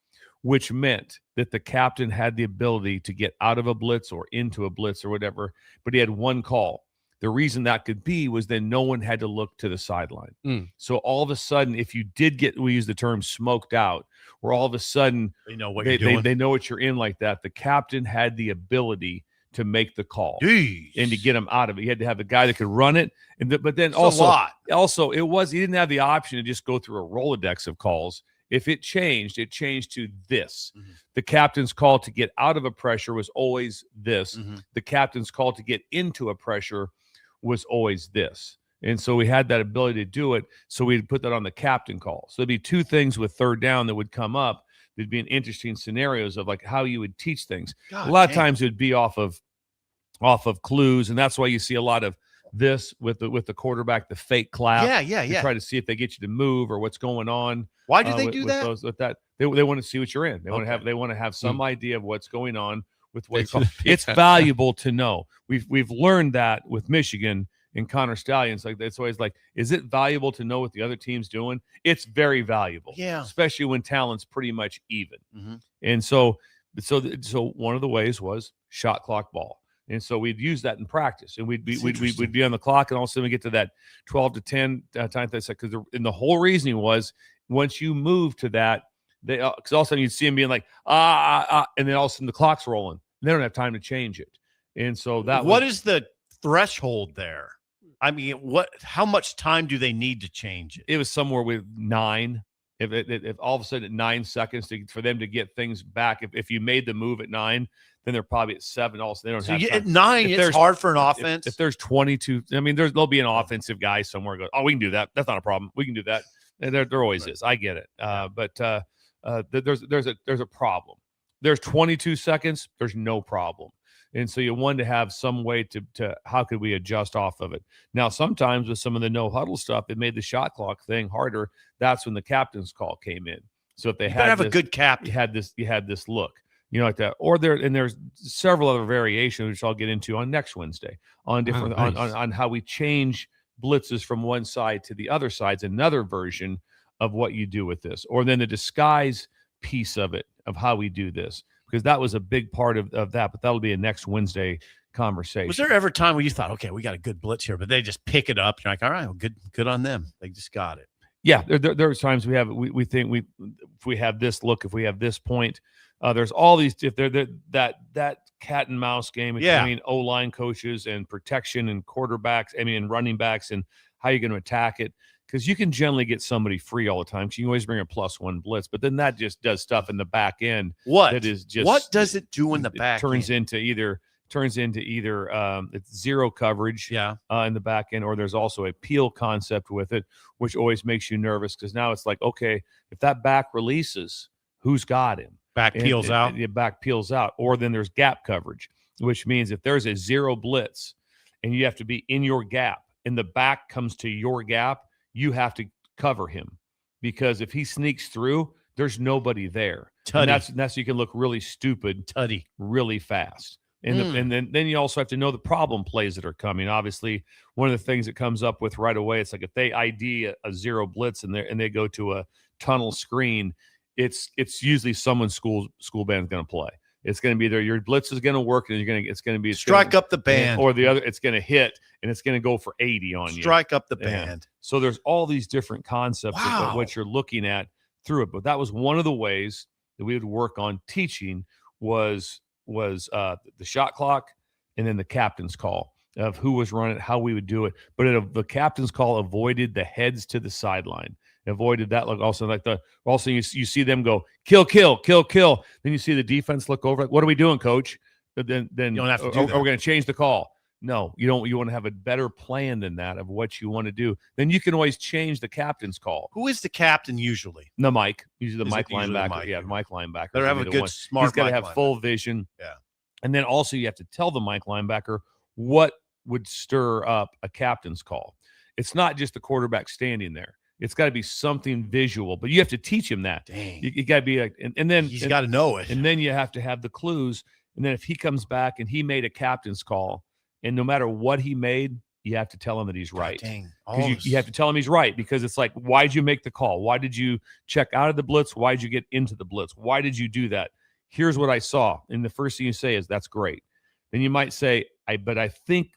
which meant that the captain had the ability to get out of a blitz or into a blitz or whatever, but he had one call. The reason that could be was then no one had to look to the sideline. So all of a sudden, if you did get, we use the term smoked out, where all of a sudden they know what you're doing. They know what you're in like that. The captain had the ability to make the call and to get him out of it. He had to have a guy that could run it. But then also he didn't have the option to just go through a Rolodex of calls. If it changed to this. The captain's call to get out of a pressure was always this. The captain's call to get into a pressure was always this. And so we had that ability to do it. So we'd put that on the captain call. So there'd be two things with third down that would come up. There'd be an interesting scenarios of like how you would teach things. A lot of times it would be off of clues. And that's why you see a lot of this with the quarterback, the fake clap. Yeah. Try to see if they get you to move or what's going on. Why do they do that? With that? They want to see what you're in. They want to have some idea of what's going on with what's going on. It's valuable to know. We've learned that with Michigan and Connor Stallions. Like it's always like, is it valuable to know what the other team's doing? It's very valuable. Yeah. Especially when talent's pretty much even. And so one of the ways was shot clock ball. And so we'd use that in practice, and we'd be on the clock, and all of a sudden we get to that 12 to 10 time. Because the whole reasoning was once you move to that, because all of a sudden you'd see them being like and then all of a sudden the clock's rolling. They don't have time to change it, and so what is the threshold there? I mean, how much time do they need to change it? It was somewhere with 9. If all of a sudden at 9 seconds for them to get things back, if you made the move at 9. Then they're probably at 7 also. They don't have time. At 9, it's hard for an offense. If there's 22, I mean, there'll be an offensive guy somewhere goes, we can do that. That's not a problem. We can do that. And there always is. I get it. But there's a problem. There's 22 seconds. There's no problem. And so you want to have some way to how could we adjust off of it? Now, sometimes with some of the no huddle stuff, it made the shot clock thing harder. That's when the captain's call came in. So if they had a good captain, you had this look. Like that, or there's several other variations which I'll get into on next Wednesday on different on how we change blitzes from one side to the other side's another version of what you do with this, or then the disguise piece of it of how we do this, because that was a big part of that. But that'll be a next Wednesday conversation. Was there ever a time where you thought, okay, we got a good blitz here, but they just pick it up? You're like, all right, well, good on them. They just got it. Yeah, there are times we think if we have this look, if we have this point. There's all these that cat and mouse game between O-line coaches and protection and quarterbacks, and running backs, and how you're going to attack it. Because you can generally get somebody free all the time. So you can always bring a +1 blitz, but then that just does stuff in the back end. What does it do in the back? Turns into either it's zero coverage in the back end, or there's also a peel concept with it, which always makes you nervous because now it's like, okay, if that back releases, who's got him? Back peels out. Your back peels out. Or then there's gap coverage, which means if there's a zero blitz and you have to be in your gap and the back comes to your gap, you have to cover him, because if he sneaks through, there's nobody there. And that's you can look really stupid really fast. And then you also have to know the problem plays that are coming. Obviously, one of the things that comes up with right away, it's like if they ID a zero blitz and they go to a tunnel screen, it's usually someone's school band's going to play. It's going to be either your blitz is going to work and it's going to be strike up the band, or the other it's going to hit and it's going to go for 80 on you. Strike up the band. So there's all these different concepts of what you're looking at through it. But that was one of the ways that we would work on teaching was the shot clock and then the captain's call of who was running, how we would do it. But the captain's call avoided the heads to the sideline. Avoided that look. Also you see them go kill. Then you see the defense look over. Like, what are we doing, coach? Then you don't have to do that. Are we going to change the call? No, you don't. You want to have a better plan than that of what you want to do. Then you can always change the captain's call. Who is the captain usually? The Mike. Usually the Mike linebacker. Yeah, the Mike linebacker. Better have a good, smart. He's got to have full vision. Yeah. And then also you have to tell the Mike linebacker what would stir up a captain's call. It's not just the quarterback standing there. It's got to be something visual, but you have to teach him that. Dang. You got to be like, and then he's got to know it. And then you have to have the clues. And then if he comes back and he made a captain's call, and no matter what he made, you have to tell him that he's right. Because you have to tell him he's right, because it's like, why'd you make the call? Why did you check out of the blitz? Why'd you get into the blitz? Why did you do that? Here's what I saw. And the first thing you say is, that's great. Then you might say, I think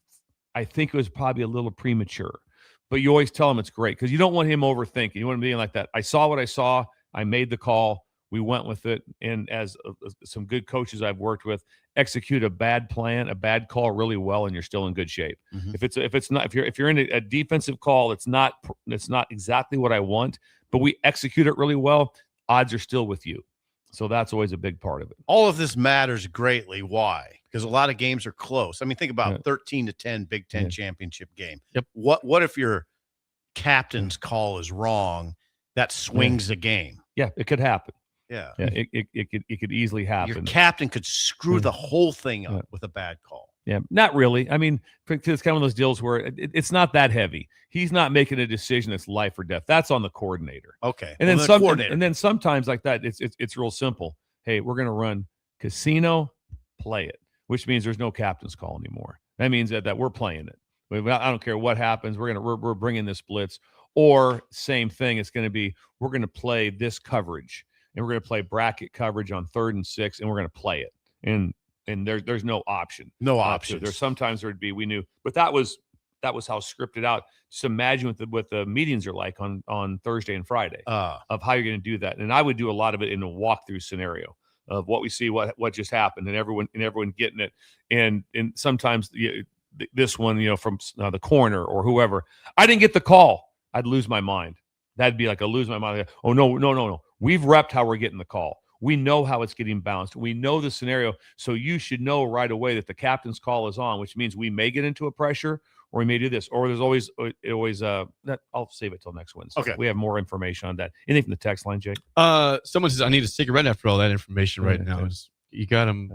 it was probably a little premature. But you always tell him it's great, because you don't want him overthinking. You want him being like that. I saw what I saw. I made the call. We went with it. And as some good coaches I've worked with, execute a bad plan, a bad call really well, and you're still in good shape. Mm-hmm. If you're in a defensive call, it's not exactly what I want, but we execute it really well, odds are still with you. So that's always a big part of it. All of this matters greatly. Why? Because a lot of games are close. I mean, think about 13-10 Big Ten championship game. Yep. What if your captain's call is wrong? That swings the game. Yeah, it could happen. Yeah. It could easily happen. Your captain could screw the whole thing up with a bad call. Yeah, not really. I mean, it's kind of one of those deals where it's not that heavy. He's not making a decision that's life or death. That's on the coordinator. Okay. And then sometimes like that, it's real simple. Hey, we're going to run casino, play it, which means there's no captain's call anymore. That means that we're playing it. I don't care what happens. We're bringing this blitz. Or same thing. It's going to be, we're going to play this coverage, and we're going to play bracket coverage on 3rd and 6, and we're going to play it. And and there's no option. No So options. there's sometimes there'd be, we knew, but that was how scripted out. Just imagine what the meetings are like on Thursday and Friday of how you're going to do that. And I would do a lot of it in a walkthrough scenario of what we see, what just happened, and everyone getting it. And sometimes this one, from the corner or whoever, I didn't get the call. I'd lose my mind. That'd be like a lose my mind. Oh, no. We've repped how we're getting the call. We know how it's getting bounced. We know the scenario. So you should know right away that the captain's call is on, which means we may get into a pressure or we may do this. Or there's always I'll save it till next Wednesday. Okay. We have more information on that. Anything from the text line, Jake? Someone says, I need a cigarette after all that information right now. You got them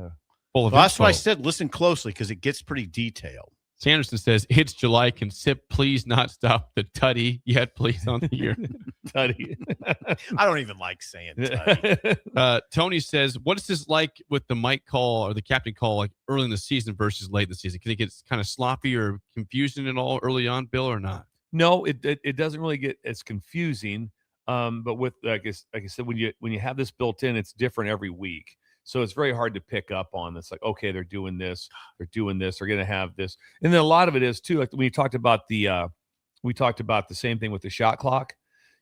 full of Well, that's info. why I said listen closely because it gets pretty detailed. Sanderson says, it's July. Can Sip please not stop the tutty yet, please, on the year? Tutty. I don't even like saying tutty. Tony says, what is this like with the Mike call or the captain call, like early in the season versus late in the season? Can it get kind of sloppy or confusing at all early on, Bill, or not? No, it doesn't really get as confusing. But with like I said, when you have this built in, it's different every week. So it's very hard to pick up on. It's like, okay, they're doing this, they're going to have this. And then a lot of it is too, like when you talked about we talked about the same thing with the shot clock.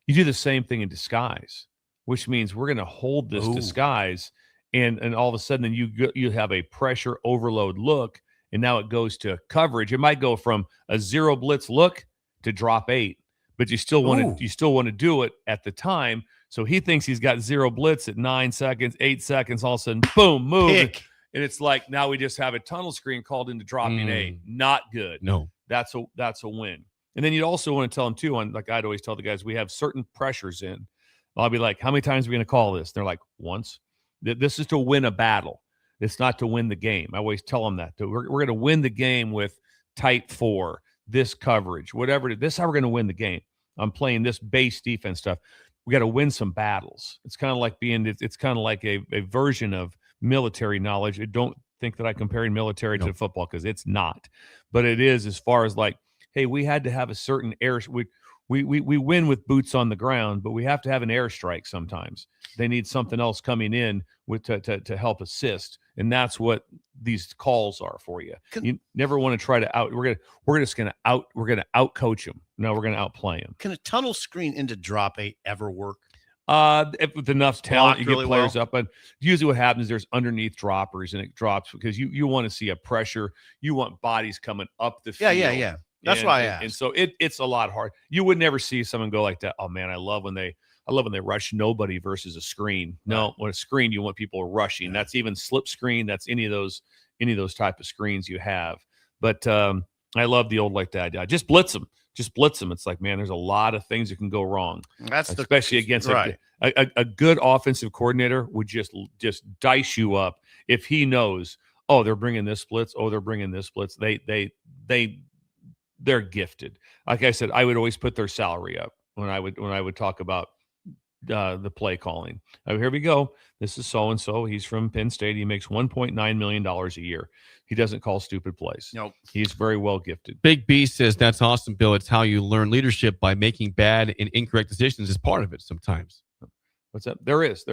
You do the same thing in disguise, which means we're going to hold this disguise and all of a sudden then you have a pressure overload look. And now it goes to coverage. It might go from a 0 blitz look to drop 8, but you still want to do it at the time. So he thinks he's got 0 blitz at 9 seconds, 8 seconds, all of a sudden, boom, move. And it's like, now we just have a tunnel screen called into dropping 8. Not good. No. That's a win. And then you'd also want to tell them too, like I'd always tell the guys, we have certain pressures in. I'll be like, how many times are we going to call this? They're like, once. This is to win a battle. It's not to win the game. I always tell them that. We're going to win the game with tight 4, this coverage, whatever. This is how we're going to win the game. I'm playing this base defense stuff. We got to win some battles. It's kind of like it's kind of like a version of military knowledge. I don't think that I'm comparing military to football because it's not, but it is as far as like, hey, we had to have a certain air. We win with boots on the ground, but we have to have an airstrike sometimes. They need something else coming in to help assist, and that's what these calls are for you. You never want to try to out. We're going to out coach them. No, we're going to outplay them. Can a tunnel screen into drop 8 ever work? With enough talent, you get really players well. up. But usually what happens, there's underneath droppers, and it drops because you want to see a pressure. You want bodies coming up the field. Yeah. That's why I asked. And so it's a lot hard. You would never see someone go like that. Oh man, I love when they rush nobody versus a screen. No, when a screen, you want people rushing. That's even slip screen. That's any of those type of screens you have. But I love the old like that. Just blitz them. It's like, man, there's a lot of things that can go wrong. Especially against a good offensive coordinator would just dice you up if he knows, oh, they're bringing this blitz. Oh, they're bringing this blitz. They're gifted. Like I said, I would always put their salary up when I would talk about the play calling. Here we go. This is so and so. He's from Penn State. He makes $1.9 million a year. He doesn't call stupid plays. Nope. He's very well gifted. Big B says, that's awesome, Bill. It's how you learn leadership by making bad and incorrect decisions is part of it sometimes. What's that? There's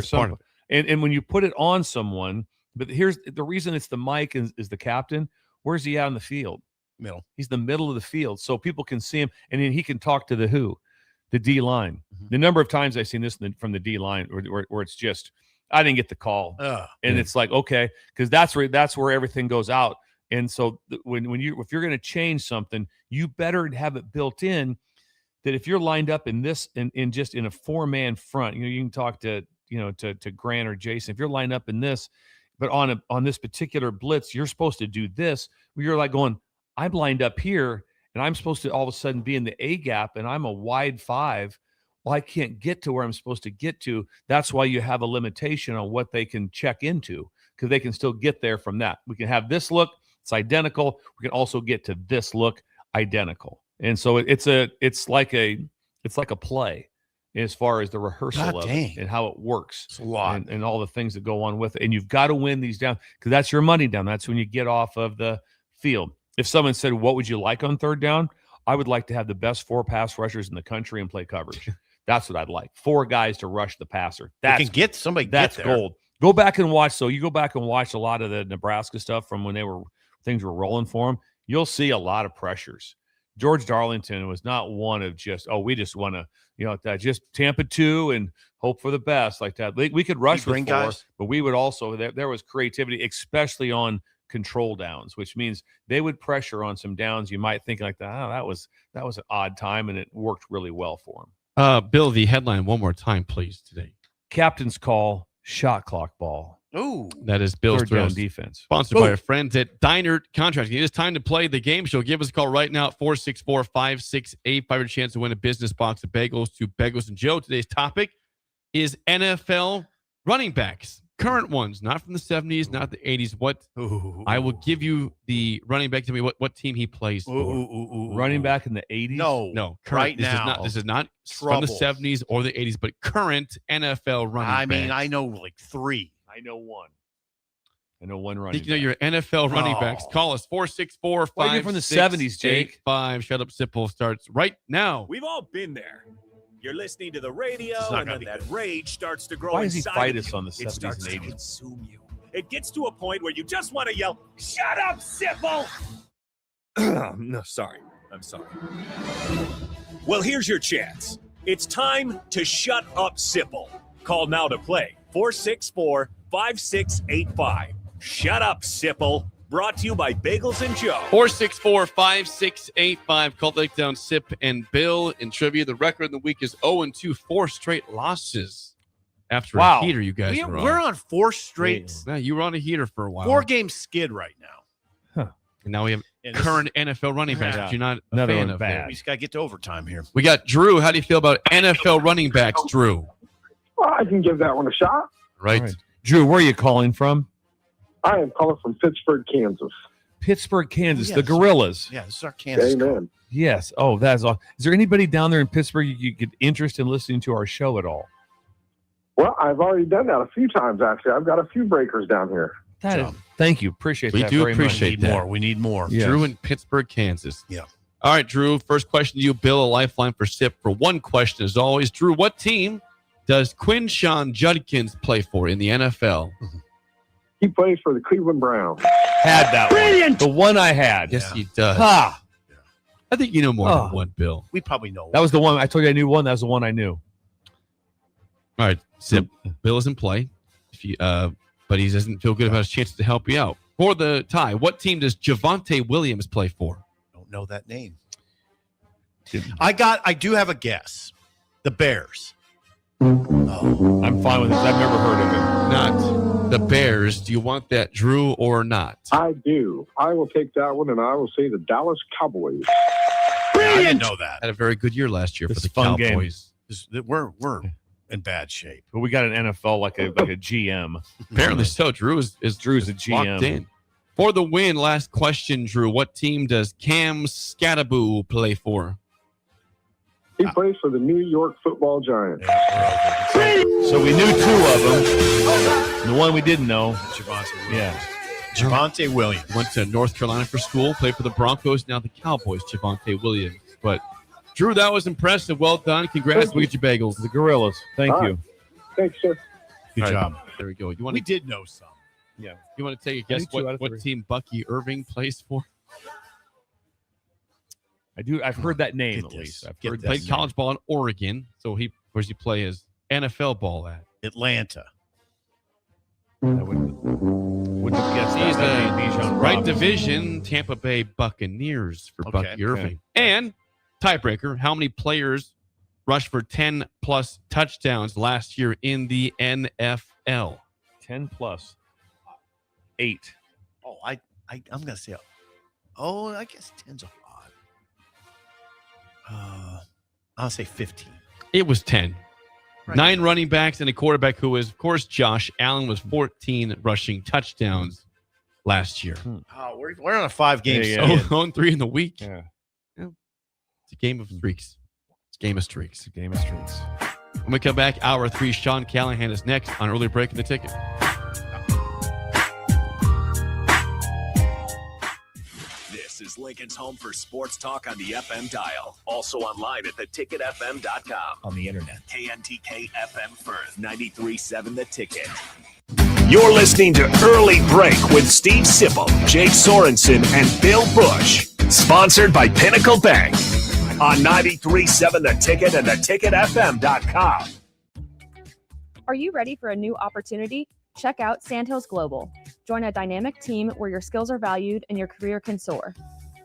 some part of it. And when you put it on someone, but here's the reason it's the mic is the captain. Where's he out in the field? Middle. He's the middle of the field, so people can see him, and then he can talk to the D line. The number of times I've seen this from the D line where it's just, I didn't get the call, and it's like, okay, because that's where everything goes out. And so if you're going to change something, you better have it built in that if you're lined up in this in just in a 4-man front, you can talk to Grant or Jason. If you're lined up in this, but on this particular blitz, you're supposed to do this. You're like going, I'm lined up here, and I'm supposed to all of a sudden be in the A gap, and I'm a wide 5. Well, I can't get to where I'm supposed to get to. That's why you have a limitation on what they can check into, because they can still get there from that. We can have this look, it's identical. We can also get to this look, identical. And so it's like a play as far as the rehearsal of it and how it works. It's a lot. And all the things that go on with it. And you've got to win these down because that's your money down. That's when you get off of the field. If someone said, what would you like on third down? I would like to have the best 4 pass rushers in the country and play coverage. That's what I'd like. 4 guys to rush the passer. That's get somebody. That's get there. gold. Go back and watch. So you go back and watch a lot of the Nebraska stuff from when things were rolling for them. You'll see a lot of pressures. George Darlington was not one of just, we just want to, just Tampa 2 and hope for the best like that. We could rush with 4, guys, but we would also, there was creativity, especially on control downs, which means they would pressure on some downs. You might think like that was an odd time, and it worked really well for them. Bill, the headline one more time, please, today. Captain's call, shot clock ball. Ooh. That is Bill's Third down Thrills. defense. Sponsored by our friends at Diner Contracting. It is time to play the game show. Give us a call right now at 464-5685. Your chance to win a business box of bagels to Bagels and Joe. Today's topic is NFL running backs. Current ones, not from the 70s, not the 80s. I will give you the running back. Tell me what team he plays for. Running back in the 80s? No. Current, this is not from the 70s or the 80s, but current NFL running backs. I know like 3. I know one. I know one running I think you know your NFL running backs. Call us 464-5685. Why are you from the 70s, Jake? Shut Up Simple starts right now. We've all been there. You're listening to the radio, and then that rage starts to grow Why does he inside fight of us you. on the It 70s starts and to 80s? consume you. It gets to a point where you just want to yell, "Shut up, Sipple!" No, sorry. I'm sorry. Well, here's your chance. It's time to shut up, Sipple. Call now to play. 464-5685. Shut up, Sipple. Brought to you by Bagels and Joe. 464-5685. Call Takedown Sip and Bill. In trivia, the record in the week is 0-2, 4 straight losses. After a heater, you guys were on. We're on 4 straight. Yeah, you were on a heater for a while. 4-game skid right now. And now we have current NFL running backs, but you're not a fan of We just got to get to overtime here. We got Drew. How do you feel about NFL running backs, Drew? Well, I can give that one a shot. Right. Drew, where are you calling from? I am calling from Pittsburgh, Kansas. Pittsburgh, Kansas. Yes. The Gorillas. Yeah, this is our Kansas. Amen. Yes. Oh, that's awesome. Is there anybody down there in Pittsburgh you get interest in listening to our show at all? Well, I've already done that a few times, actually. I've got a few breakers down here. Thank you. Appreciate We that do very appreciate much. that. We need more. Yes. Drew in Pittsburgh, Kansas. Yeah. All right, Drew. First question to you, Bill. A lifeline for SIP for one question as always. Drew, what team does Quinshawn Judkins play for in the NFL? He plays for the Cleveland Browns. Had that Brilliant! one. The one I had. Yes, he does. Ha! I think you know more than one, Bill. We probably know. That was the one. I told you I knew one. That was the one I knew. All right, Sip. Bill is in play, but he doesn't feel good about his chances to help you out. For the tie, what team does Javonte Williams play for? Don't know that name. I do have a guess. The Bears. Oh, I'm fine with this. I've never heard of him. Not the Bears. Do you want that, Drew, or not? I do. I will take that one, and I will say the Dallas Cowboys. I didn't know that. Had a very good year last year This for the is a fun game. Cowboys. We're in bad shape. But we got an NFL like a GM. Apparently so. Drew's a GM. locked in. For the win, last question, Drew. What team does Cam Scattaboo play for? He plays for the New York Football Giants. So we knew 2 of them. The one we didn't know. Javonte Williams. Yeah. Javonte Williams. Went to North Carolina for school, played for the Broncos, now the Cowboys, Javonte Williams. But, Drew, that was impressive. Well done. Congrats. We get your bagels. The Gorillas. Thank All you. right. Thanks, sir. Good All right. job. There we go. We did know some. Yeah. You want to take a I guess do 2 out of what 3. team Bucky Irving plays for? I do. I've heard that name Get at this. least. I've Get heard this. Played that college ball in Oregon. So where's he play his NFL ball at? Atlanta. name. I wouldn't have guessed that. He's That'd be the Bijan right Robinson. division, Tampa Bay Buccaneers for Okay, Bucky Irving. okay. And tiebreaker, how many players rushed for 10-plus touchdowns last year in the NFL? 10 plus 8. Oh, I'm gonna say. Oh, I guess 10's odd. I'll say 15. It was 10. Right. 9 running backs and a quarterback who is, of course, Josh Allen was 14 rushing touchdowns last year. Oh, we're on a 5-game Yeah, skid. 0-3 in the week. Yeah. It's a game of streaks. It's a game of streaks. It's a game of streaks. When we come back, hour 3, Sean Callahan is next on Early Break in the Ticket. This is Lincoln's home for sports talk on the FM dial. Also online at theticketfm.com. On the internet. KNTK FM Firth, 93.7 The Ticket. You're listening to Early Break with Steve Sipple, Jake Sorensen, and Bill Busch. Sponsored by Pinnacle Bank on 93.7 The Ticket and theticketfm.com. Are you ready for a new opportunity? Check out Sandhills Global. Join a dynamic team where your skills are valued and your career can soar.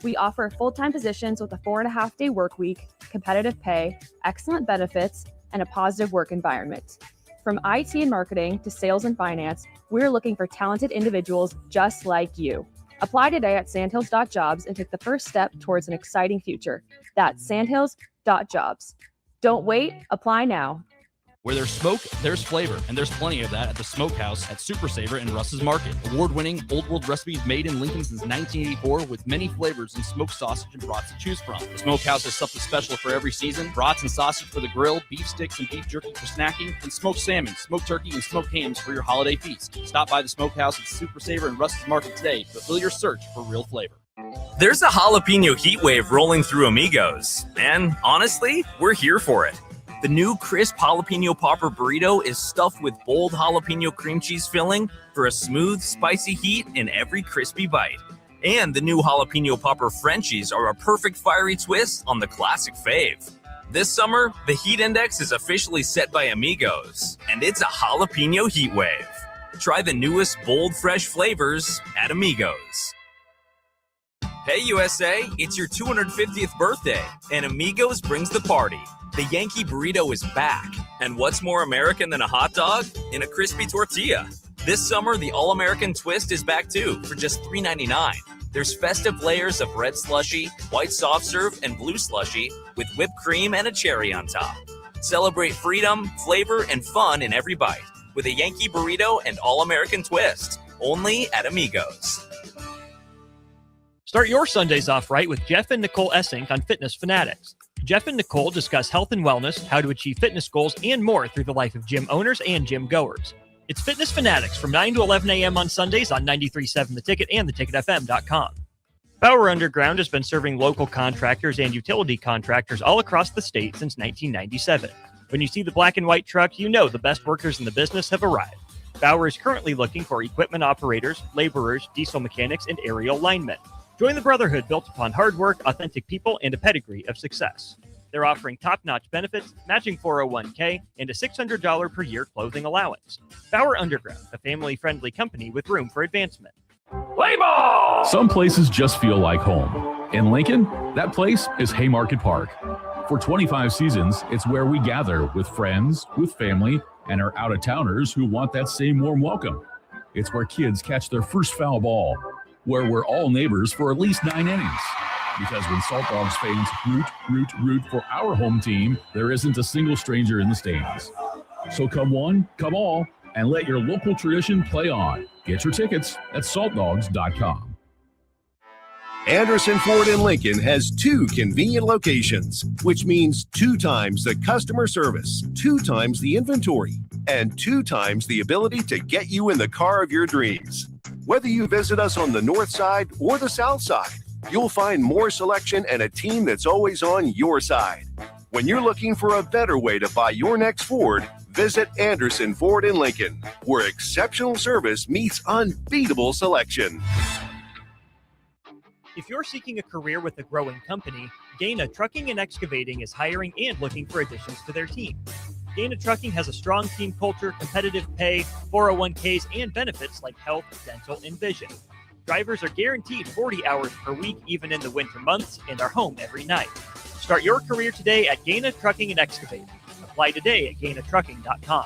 We offer full-time positions with a 4.5-day work week, competitive pay, excellent benefits, and a positive work environment. From IT and marketing to sales and finance, we're looking for talented individuals just like you. Apply today at sandhills.jobs and take the first step towards an exciting future. That's sandhills.jobs. Don't wait, apply now. Where there's smoke, there's flavor, and there's plenty of that at the Smokehouse at Super Saver in Russ's Market. Award-winning old world recipes made in Lincoln since 1984 with many flavors and smoked sausage and brats to choose from. The Smokehouse has something special for every season: brats and sausage for the grill, beef sticks and beef jerky for snacking, and smoked salmon, smoked turkey, and smoked hams for your holiday feast. Stop by the Smokehouse at Super Saver in Russ's Market today to fulfill your search for real flavor. There's a jalapeno heat wave rolling through Amigos, and honestly, we're here for it. The new crisp jalapeno popper burrito is stuffed with bold jalapeno cream cheese filling for a smooth, spicy heat in every crispy bite. And the new jalapeno popper Frenchies are a perfect fiery twist on the classic fave. This summer, the heat index is officially set by Amigos, and it's a jalapeno heat wave. Try the newest bold, fresh flavors at Amigos. Hey USA, it's your 250th birthday, and Amigos brings the party. The Yankee Burrito is back, and what's more American than a hot dog? In a crispy tortilla. This summer, the All-American Twist is back too, for just $3.99. There's festive layers of red slushy, white soft serve, and blue slushy, with whipped cream and a cherry on top. Celebrate freedom, flavor, and fun in every bite, with a Yankee Burrito and All-American Twist, only at Amigos. Start your Sundays off right with Jeff and Nicole Essink on Fitness Fanatics. Jeff and Nicole discuss health and wellness, how to achieve fitness goals, and more through the life of gym owners and gym goers. It's Fitness Fanatics from 9 to 11 a.m. on Sundays on 93.7 The Ticket and theticketfm.com. Bauer Underground has been serving local contractors and utility contractors all across the state since 1997. When you see the black and white truck, you know the best workers in the business have arrived. Bauer is currently looking for equipment operators, laborers, diesel mechanics, and aerial linemen. Join the brotherhood built upon hard work, authentic people, and a pedigree of success. They're offering top-notch benefits, matching 401k, and a $600 per year clothing allowance. Bauer Underground, a family-friendly company with room for advancement. Play ball! Some places just feel like home. In Lincoln, that place is Haymarket Park. For 25 seasons, it's where we gather with friends, with family, and our out-of-towners who want that same warm welcome. It's where kids catch their first foul ball, where we're all neighbors for at least 9 innings. Because when Salt Dogs fans root for our home team, there isn't a single stranger in the stands. So come one, come all, and let your local tradition play on. Get your tickets at saltdogs.com. Anderson Ford in Lincoln has 2 convenient locations, which means 2 times the customer service, 2 times the inventory, and 2 times the ability to get you in the car of your dreams. Whether you visit us on the north side or the south side, you'll find more selection and a team that's always on your side. When you're looking for a better way to buy your next Ford, visit Anderson Ford in Lincoln, where exceptional service meets unbeatable selection. If you're seeking a career with a growing company, Gaina Trucking and Excavating is hiring and looking for additions to their team. Gaina Trucking has a strong team culture, competitive pay, 401ks, and benefits like health, dental, and vision. Drivers are guaranteed 40 hours per week, even in the winter months, and are home every night. Start your career today at Gaina Trucking and Excavating. Apply today at GainaTrucking.com.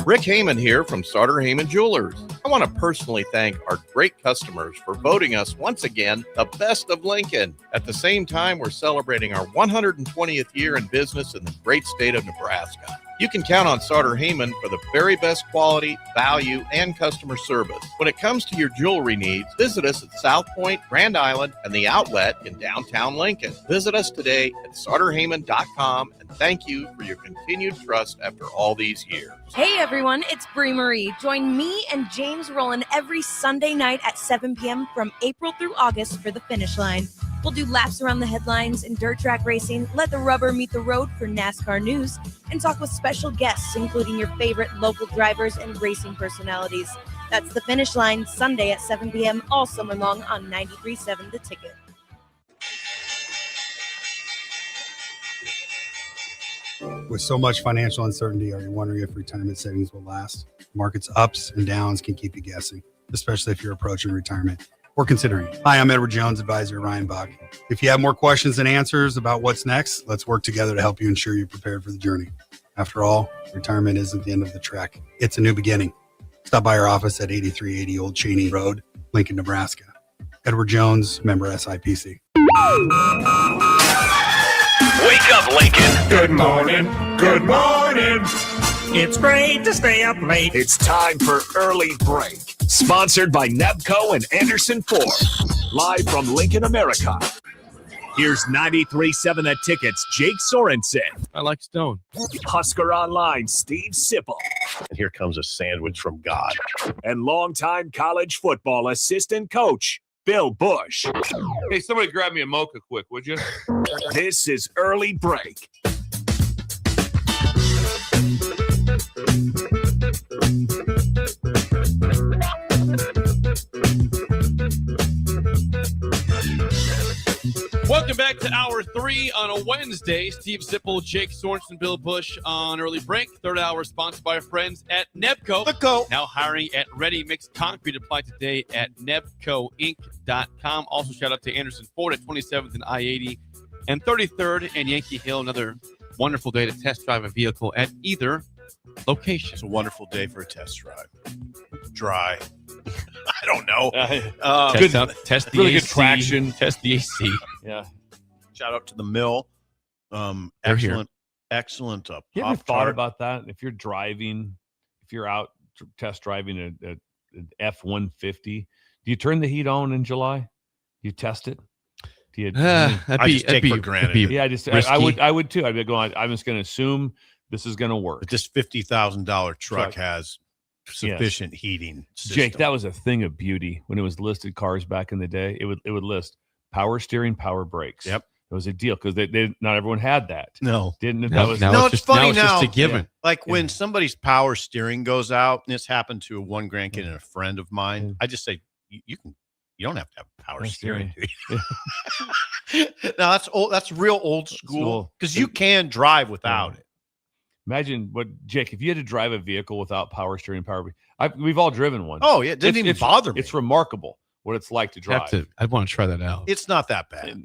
Rick Heyman here from Sartor Heyman Jewelers. I want to personally thank our great customers for voting us once again the best of Lincoln. At the same time, we're celebrating our 120th year in business in the great state of Nebraska. You can count on Sartor Heyman for the very best quality, value, and customer service. When it comes to your jewelry needs, visit us at South Point, Grand Island, and the Outlet in downtown Lincoln. Visit us today at SartorHeyman.com, and thank you for your continued trust after all these years. Hey everyone, it's Brie Marie. Join me and James Rowland every Sunday night at 7 p.m. from April through August for The Finish Line. We'll do laps around the headlines in dirt track racing, let the rubber meet the road for NASCAR news, and talk with special guests, including your favorite local drivers and racing personalities. That's The Finish Line, Sunday at 7 p.m. all summer long on 93.7 The Ticket. With so much financial uncertainty, are you wondering if retirement savings will last? Market's ups and downs can keep you guessing, especially if you're approaching retirement or considering it. Hi, I'm Edward Jones, advisor Ryan Bach. If you have more questions than answers about what's next, let's work together to help you ensure you're prepared for the journey. After all, retirement isn't the end of the trek. It's a new beginning. Stop by our office at 8380 Old Cheney Road, Lincoln, Nebraska. Edward Jones, member SIPC. Wake up, Lincoln. Good morning. Good morning. It's great to stay up late. It's time for Early Break. Sponsored by Nebco and Anderson Ford. Live from Lincoln, America. Here's 93.7 The Ticket's Jake Sorensen. I like Stone. Husker Online, Steve Sipple. And here comes a sandwich from God. And longtime college football assistant coach, Bill Busch. Hey, somebody grab me a mocha quick, would you? This is Early Break. Welcome back to Hour 3 on a Wednesday. Steve Sipple, Jake Sorensen, Bill Busch on Early Break. Third hour sponsored by our friends at Nebco. Nebco. Now hiring at Ready Mix Concrete. Apply today at nebcoinc.com. Also shout out to Anderson Ford at 27th and I-80 and 33rd and Yankee Hill. Another wonderful day to test drive a vehicle at either location. It's a wonderful day for a test drive. Dry. I don't know. Test the really AC. good traction. Test the AC. Yeah. Shout out to the mill. Excellent. You ever thought about that? If you're driving, if you're out test driving an F-150, do you turn the heat on in July? Do you test it? Do you? I just take for granted. Yeah, I would too. I'd be going. I'm just going to assume this is going to work. But this $50,000 truck has sufficient heating system. Jake, that was a thing of beauty when it was listed cars back in the day. It would list power steering, power brakes. Yep. It was a deal because they not everyone had that. No. Didn't it? Now, That was now it's funny now. It's now. just a given. Yeah. Like when somebody's power steering goes out, and this happened to one grandkid and a friend of mine, I just say, you don't have to have power steering. Do you? Now that's old. That's real old school because you can drive without it. Imagine Jake, if you had to drive a vehicle without power steering, we've all driven one. Oh, yeah. It didn't even bother me. It's remarkable what it's like to drive. I'd want to try that out. It's not that bad.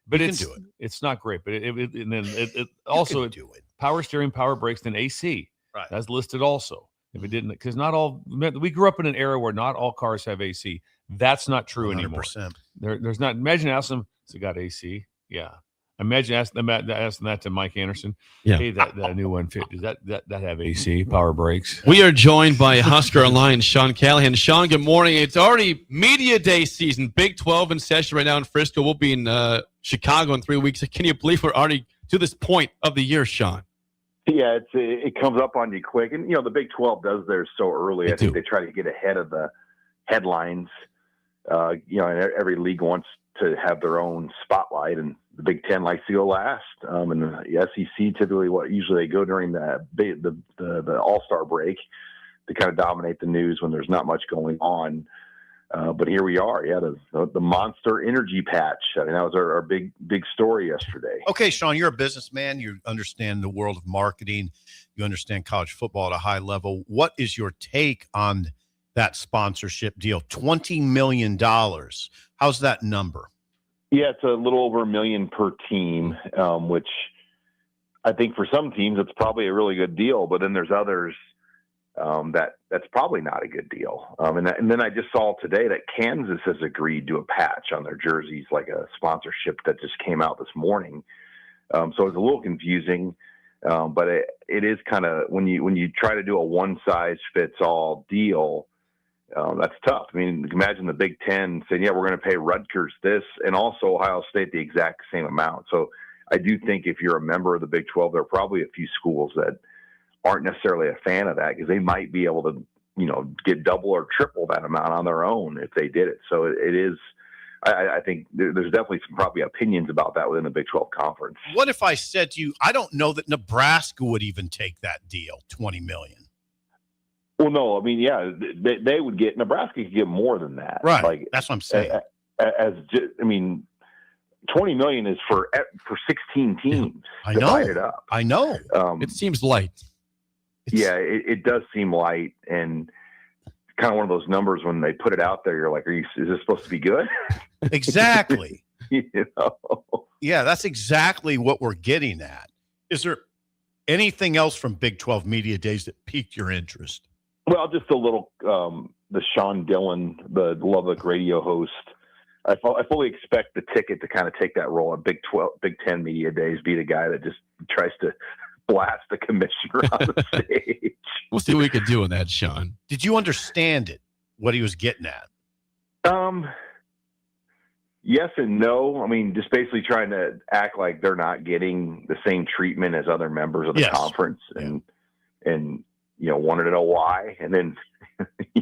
But you it's can do it. It's not great. But it also do it. Power steering, power brakes, then AC. Right. That's listed also. If it didn't, because not all, we grew up in an era where not all cars have AC. That's not true 100%. anymore. There's not. Imagine asking them, has it got AC? Yeah. Imagine asking that to Mike Anderson. Yeah. Hey, that new 150, does that have AC, power brakes? We are joined by Husker Online, Sean Callahan. Sean, good morning. It's already media day season. Big 12 in session right now in Frisco. We'll be in Chicago in 3 weeks. Can you believe we're already to this point of the year, Sean? Yeah, it comes up on you quick. And, the Big 12 does theirs so early. I think they try to get ahead of the headlines. And every league wants to have their own spotlight, and the Big 10 likes to go last. And the SEC typically usually they go during the All-Star break to kind of dominate the news when there's not much going on. But here we are. Yeah, the Monster Energy patch. I mean, that was our big story yesterday. Okay, Sean, you're a businessman. You understand the world of marketing. You understand college football at a high level. What is your take on that sponsorship deal? $20 million. How's that number? Yeah, it's a little over $1 million per team, which I think for some teams it's probably a really good deal. But then there's others that's probably not a good deal. And then I just saw today that Kansas has agreed to a patch on their jerseys, like a sponsorship that just came out this morning. So it's a little confusing, but it is kind of when you try to do a one size fits all deal. That's tough. I mean, imagine the Big Ten saying, yeah, we're going to pay Rutgers this and also Ohio State the exact same amount. So I do think if you're a member of the Big 12, there are probably a few schools that aren't necessarily a fan of that because they might be able to, get double or triple that amount on their own if they did it. So it is, I think there's definitely some probably opinions about that within the Big 12 conference. What if I said to you, I don't know that Nebraska would even take that deal, $20 million? Well, no, I mean, yeah, they would get, Nebraska could get more than that. Right. Like, that's what I'm saying. I mean, $20 million is for 16 teams. I know. Divided up. I know. It seems light. Yeah, it does seem light, and kind of one of those numbers when they put it out there, you're like, is this supposed to be good? Exactly. You know? Yeah, that's exactly what we're getting at. Is there anything else from Big 12 Media Days that piqued your interest? Well, just a little, the Sean Dillon, the Lubbock radio host. I fully expect the ticket to kind of take that role at Big 10 Media Days, be the guy that just tries to blast the commissioner on the stage. We'll see what we can do in that, Sean. Did you understand it, what he was getting at? Yes and no. I mean, just basically trying to act like they're not getting the same treatment as other members of the conference, and wanted to know why. And then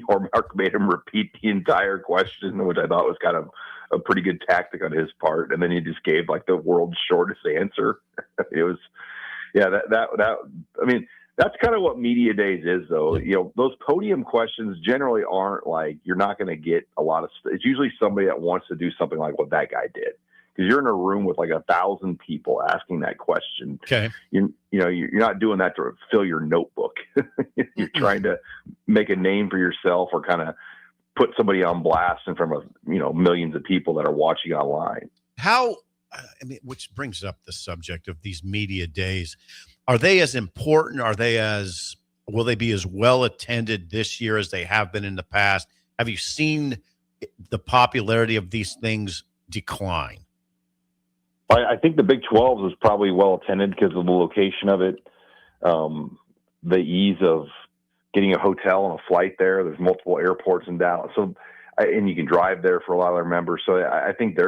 Mark made him repeat the entire question, which I thought was kind of a pretty good tactic on his part. And then he just gave like the world's shortest answer. It was, I mean, that's kind of what Media Days is, though. Those podium questions generally aren't like, you're not going to get a lot of, it's usually somebody that wants to do something like what that guy did. Because you're in a room with like 1,000 people asking that question. Okay. You're not doing that to fill your notebook. You're trying to make a name for yourself or kind of put somebody on blast in front of, millions of people that are watching online. Which brings up the subject of these media days. Are they as important? Will they be as well attended this year as they have been in the past? Have you seen the popularity of these things decline? I think the Big 12 is probably well attended because of the location of it, the ease of getting a hotel and a flight there. There's multiple airports in Dallas, and you can drive there for a lot of their members. So I think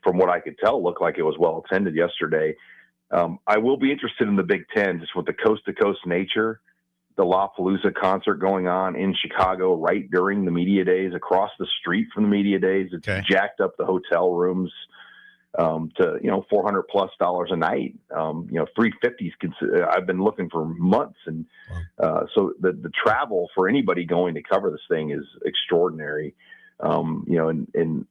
from what I could tell, looked like it was well attended yesterday. I will be interested in the Big 10 just with the coast-to-coast nature, the Lollapalooza concert going on in Chicago right during the media days, across the street from the media days. It's jacked up the hotel rooms to $400+ a night. $350s. I've been looking for months, and so the travel for anybody going to cover this thing is extraordinary. And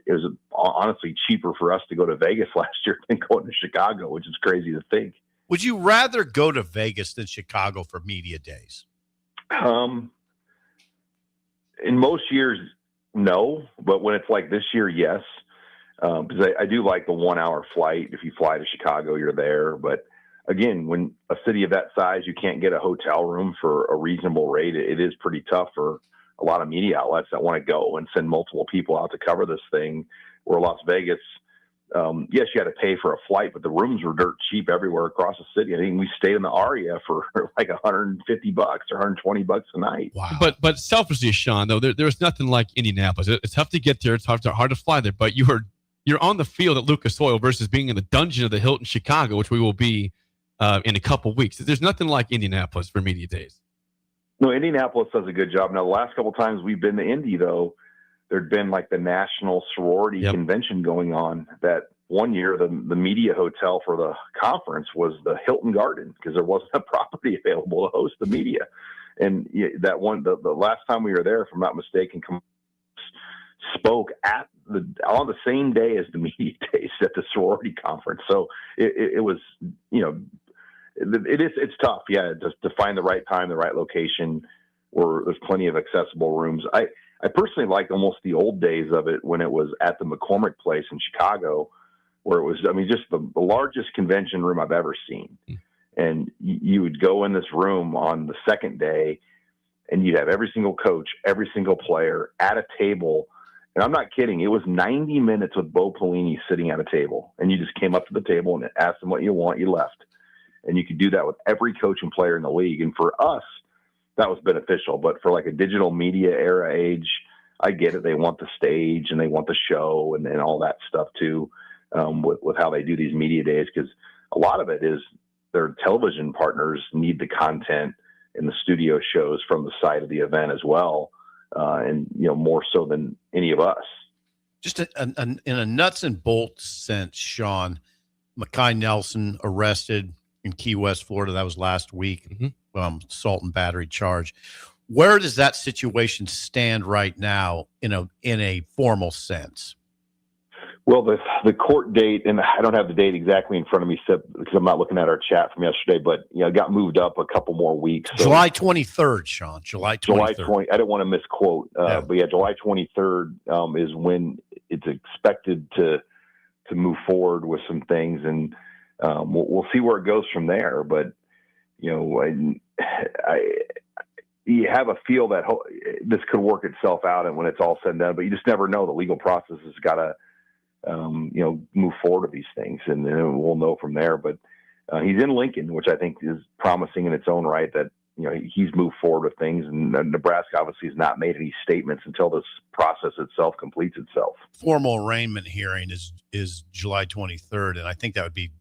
it was honestly cheaper for us to go to Vegas last year than going to Chicago, which is crazy to think. Would you rather go to Vegas than Chicago for media days? In most years, no, but when it's like this year, yes. Because I do like the 1 hour flight. If you fly to Chicago, you're there. But again, when a city of that size, you can't get a hotel room for a reasonable rate, it is pretty tough for a lot of media outlets that want to go and send multiple people out to cover this thing. Where Las Vegas, yes, you had to pay for a flight, but the rooms were dirt cheap everywhere across the city. I think we stayed in the Aria for like $150 or $120 a night. Wow. But selfishly, Sean, though, there's nothing like Indianapolis. It's tough to get there. It's hard to fly there. But you're on the field at Lucas Oil versus being in the dungeon of the Hilton Chicago, which we will be in a couple weeks. There's nothing like Indianapolis for media days. No, Indianapolis does a good job. Now, the last couple of times we've been to Indy, though, there'd been like the national sorority convention going on. That one year, the media hotel for the conference was the Hilton Garden because there wasn't a property available to host the media. And that one, the last time we were there, if I'm not mistaken, spoke on the same day as the media days at the sorority conference. So it was, it's tough. Yeah. Just to find the right time, the right location where there's plenty of accessible rooms. I personally like almost the old days of it when it was at the McCormick Place in Chicago, where it was, just the largest convention room I've ever seen. And you would go in this room on the second day and you'd have every single coach, every single player at a table. And I'm not kidding. It was 90 minutes with Bo Pelini sitting at a table. And you just came up to the table and asked them what you want. You left. And you could do that with every coach and player in the league. And for us, that was beneficial. But for like a digital media era age, I get it. They want the stage and they want the show and all that stuff too, with how they do these media days. Because a lot of it is their television partners need the content and the studio shows from the side of the event as well. And more so than any of us. Just in a nuts and bolts sense, Sean, Mekhi Nelson arrested in Key West, Florida. That was last week. Assault and battery charge. Where does that situation stand right now in a formal sense? Well, the court date, and I don't have the date exactly in front of me, because I'm not looking at our chat from yesterday, but it got moved up a couple more weeks. So July 23rd, Sean. July 23rd. July 20. I didn't want to misquote, but July 23rd is when it's expected to move forward with some things, and we'll see where it goes from there. But you have a feel that this could work itself out, and when it's all said and done, but you just never know. The legal process has got to move forward with these things, and then we'll know from there. But he's in Lincoln, which I think is promising in its own right, that he's moved forward with things, and Nebraska obviously has not made any statements until this process itself completes itself. Formal arraignment hearing is July 23rd, and I think that would be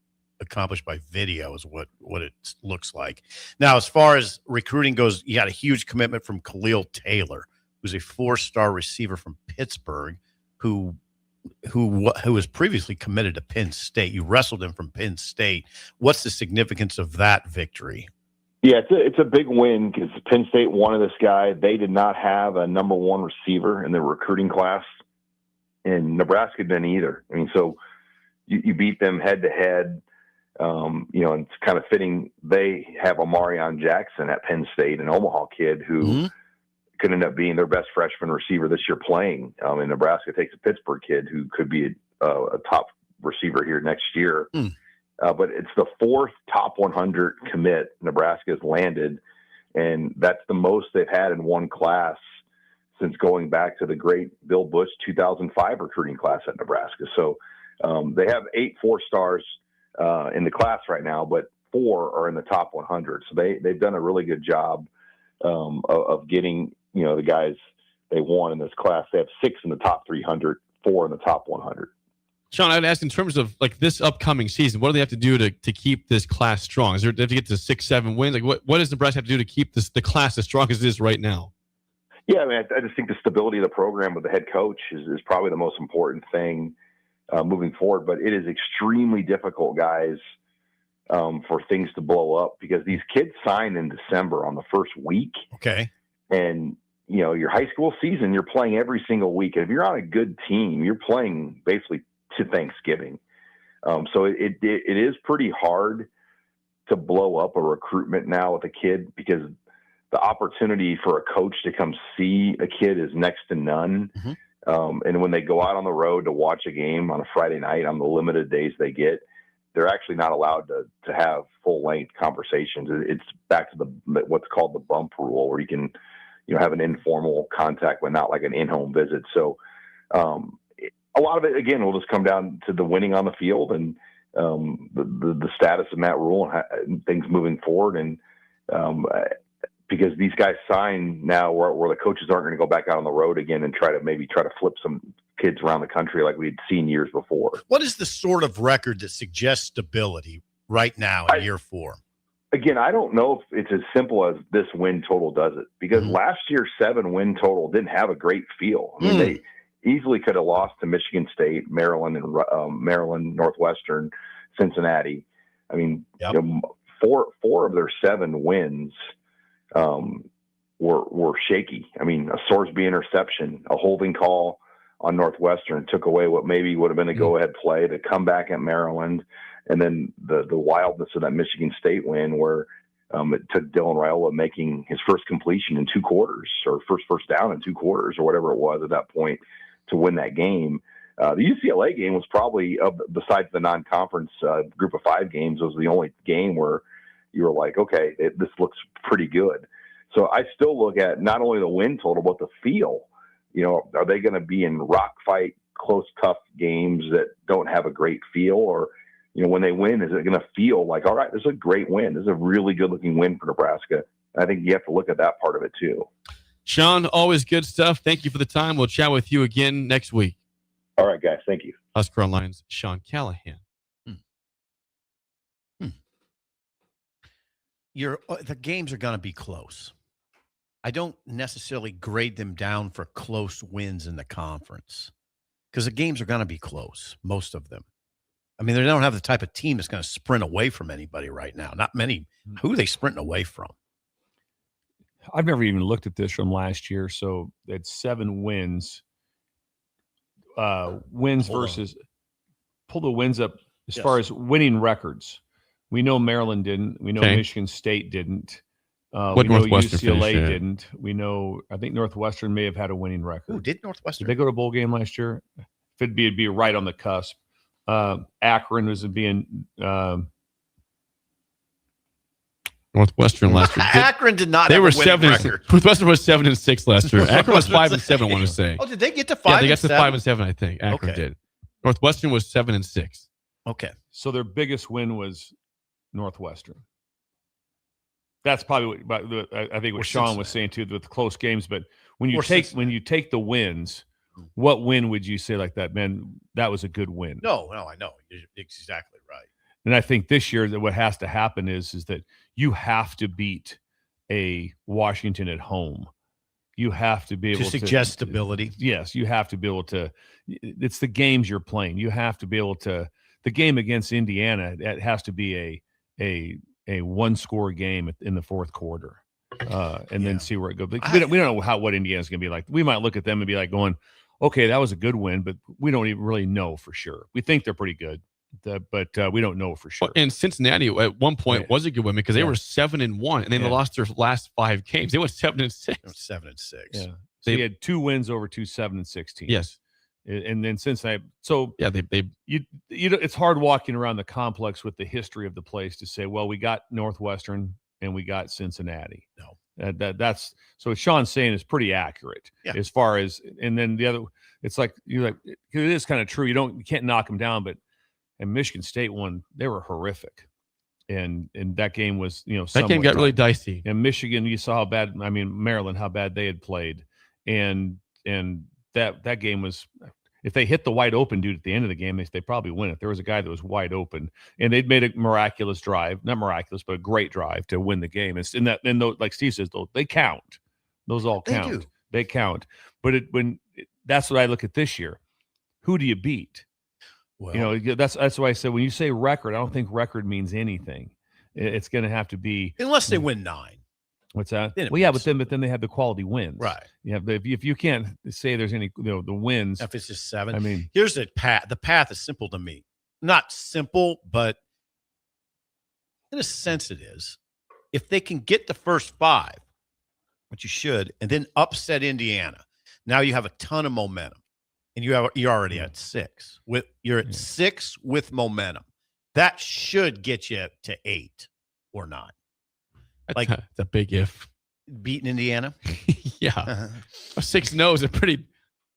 accomplished by video is what it looks like. Now, as far as recruiting goes, you got a huge commitment from Khalil Taylor, who's a 4-star receiver from Pittsburgh, who was previously committed to Penn State. You wrestled him from Penn State. What's the significance of that victory? Yeah, it's a big win because Penn State wanted this guy. They did not have a number one receiver in their recruiting class, and Nebraska didn't either. I mean, so you beat them head to head. And it's kind of fitting. They have Amarion Jackson at Penn State, an Omaha kid who could end up being their best freshman receiver this year playing. And Nebraska takes a Pittsburgh kid who could be a top receiver here next year. But it's the 4th top 100 commit Nebraska has landed, and that's the most they've had in one class since going back to the great Bill Busch 2005 recruiting class at Nebraska. So they have 8 4-stars in the class right now, but 4 are in the top 100. So they've done a really good job of getting the guys they want in this class. They have 6 in the top 300, 4 in the top 100. Sean, I'd ask in terms of like this upcoming season, what do they have to do to keep this class strong? Is there they have to get to 6-7 wins? Like what does Nebraska have to do to keep the class as strong as it is right now? Yeah, I mean, I just think the stability of the program with the head coach is probably the most important thing moving forward. But it is extremely difficult, guys, for things to blow up because these kids sign in December on the first week. Okay. And, your high school season, you're playing every single week. And if you're on a good team, you're playing basically to Thanksgiving. So it is pretty hard to blow up a recruitment now with a kid because the opportunity for a coach to come see a kid is next to none. And when they go out on the road to watch a game on a Friday night on the limited days they get, they're actually not allowed to have full-length conversations. It's back to what's called the bump rule, where you can have an informal contact but not like an in-home visit. So a lot of it, again, will just come down to the winning on the field and the status of Matt Rule and things moving forward. And because these guys sign now where the coaches aren't going to go back out on the road again and try to flip some kids around the country like we'd seen years before. What is the sort of record that suggests stability right now in year 4? Again, I don't know if it's as simple as this win total does it, because last year's 7 win total didn't have a great feel. I mean, they easily could have lost to Michigan State, Maryland, and Maryland, Northwestern, Cincinnati. I mean, 4 of their 7 wins were shaky. I mean, a Sorsby interception, a holding call on Northwestern took away what maybe would have been a go-ahead play, to come back at Maryland, and then the wildness of that Michigan State win where it took Dylan Raiola making his first completion in 2 quarters, or first down in 2 quarters, or whatever it was at that point, to win that game. The UCLA game was probably, besides the non-conference group of 5 games, was the only game where you were like, okay, this looks pretty good. So I still look at not only the win total, but the feel. Are they going to be in rock fight, close, tough games that don't have a great feel? Or, when they win, is it going to feel like, all right, this is a great win. This is a really good-looking win for Nebraska. I think you have to look at that part of it too. Sean, always good stuff. Thank you for the time. We'll chat with you again next week. All right, guys. Thank you. Husker Online's Sean Callahan. The games are going to be close. I don't necessarily grade them down for close wins in the conference. because the games are going to be close, most of them. I mean, they don't have the type of team that's going to sprint away from anybody right now. Not many. Who are they sprinting away from? I've never even looked at this from last year. So it's 7 wins. Versus pull the wins up as far as winning records. We know Maryland didn't. We know Michigan State didn't. We know UCLA didn't. We know, I think Northwestern may have had a winning record. Ooh, did Northwestern? Did they go to a bowl game last year? If it'd be right on the cusp. Akron was being Northwestern last year. Akron did not. They were have a 7-6. Northwestern was 7-6 last year. Akron was 5-7. I want to say. Oh, did they get to 5? Yeah, they got to 5-7. I think Akron did. Northwestern was 7-6. Okay, so their biggest win was Northwestern. That's probably what I think what Sean was saying too, with the close games. But when you take the wins, what win would you say like that? Man, that was a good win. No, I know. You're exactly right. And I think this year that what has to happen is that you have to beat a Washington at home. You have to be able to suggest stability. Yes, you have to be able to. It's the games you're playing. You have to be able to. The game against Indiana, it has to be a 1-score game in the fourth quarter, and then see where it goes. We don't know what Indiana's going to be like. We might look at them and be like going, okay, that was a good win, but we don't even really know for sure. We think they're pretty good, but we don't know for sure. And Cincinnati at one point was a good win because they were 7-1, and then they lost their last 5 games. They went 7-6. 7-6. Yeah. So they had 2 wins over 2 7-6 teams. Yes. And then Cincinnati. So yeah, it's hard walking around the complex with the history of the place to say, well, we got Northwestern and we got Cincinnati. No, that's so what Sean's saying is pretty accurate as far as. And then the other, it's like it is kind of true. You can't knock them down, but and Michigan State won. They were horrific, and that game was that game got really dicey. And Michigan, you saw how bad. I mean Maryland, how bad they had played, and that game was. If they hit the wide open dude at the end of the game, they probably win it. There was a guy that was wide open, and they'd made a miraculous drive, not miraculous, but a great drive to win the game. It's like Steve says, they count. Those all count. They count. But that's what I look at this year. Who do you beat? Well, that's why I said when you say record, I don't think record means anything. It's going to have to be unless they win 9. What's that? Well, yeah, but then they have the quality wins, right? Yeah, but if you can't say there's any the wins, if it's just 7, I mean, here's the path. The path is simple to me. Not simple, but in a sense, it is. If they can get the first 5, which you should, and then upset Indiana, now you have a ton of momentum, and you're already at 6. You're at 6 with momentum. That should get you to 8 or 9. Like it's a big if. Beating Indiana? Yeah. 6-0 is a pretty.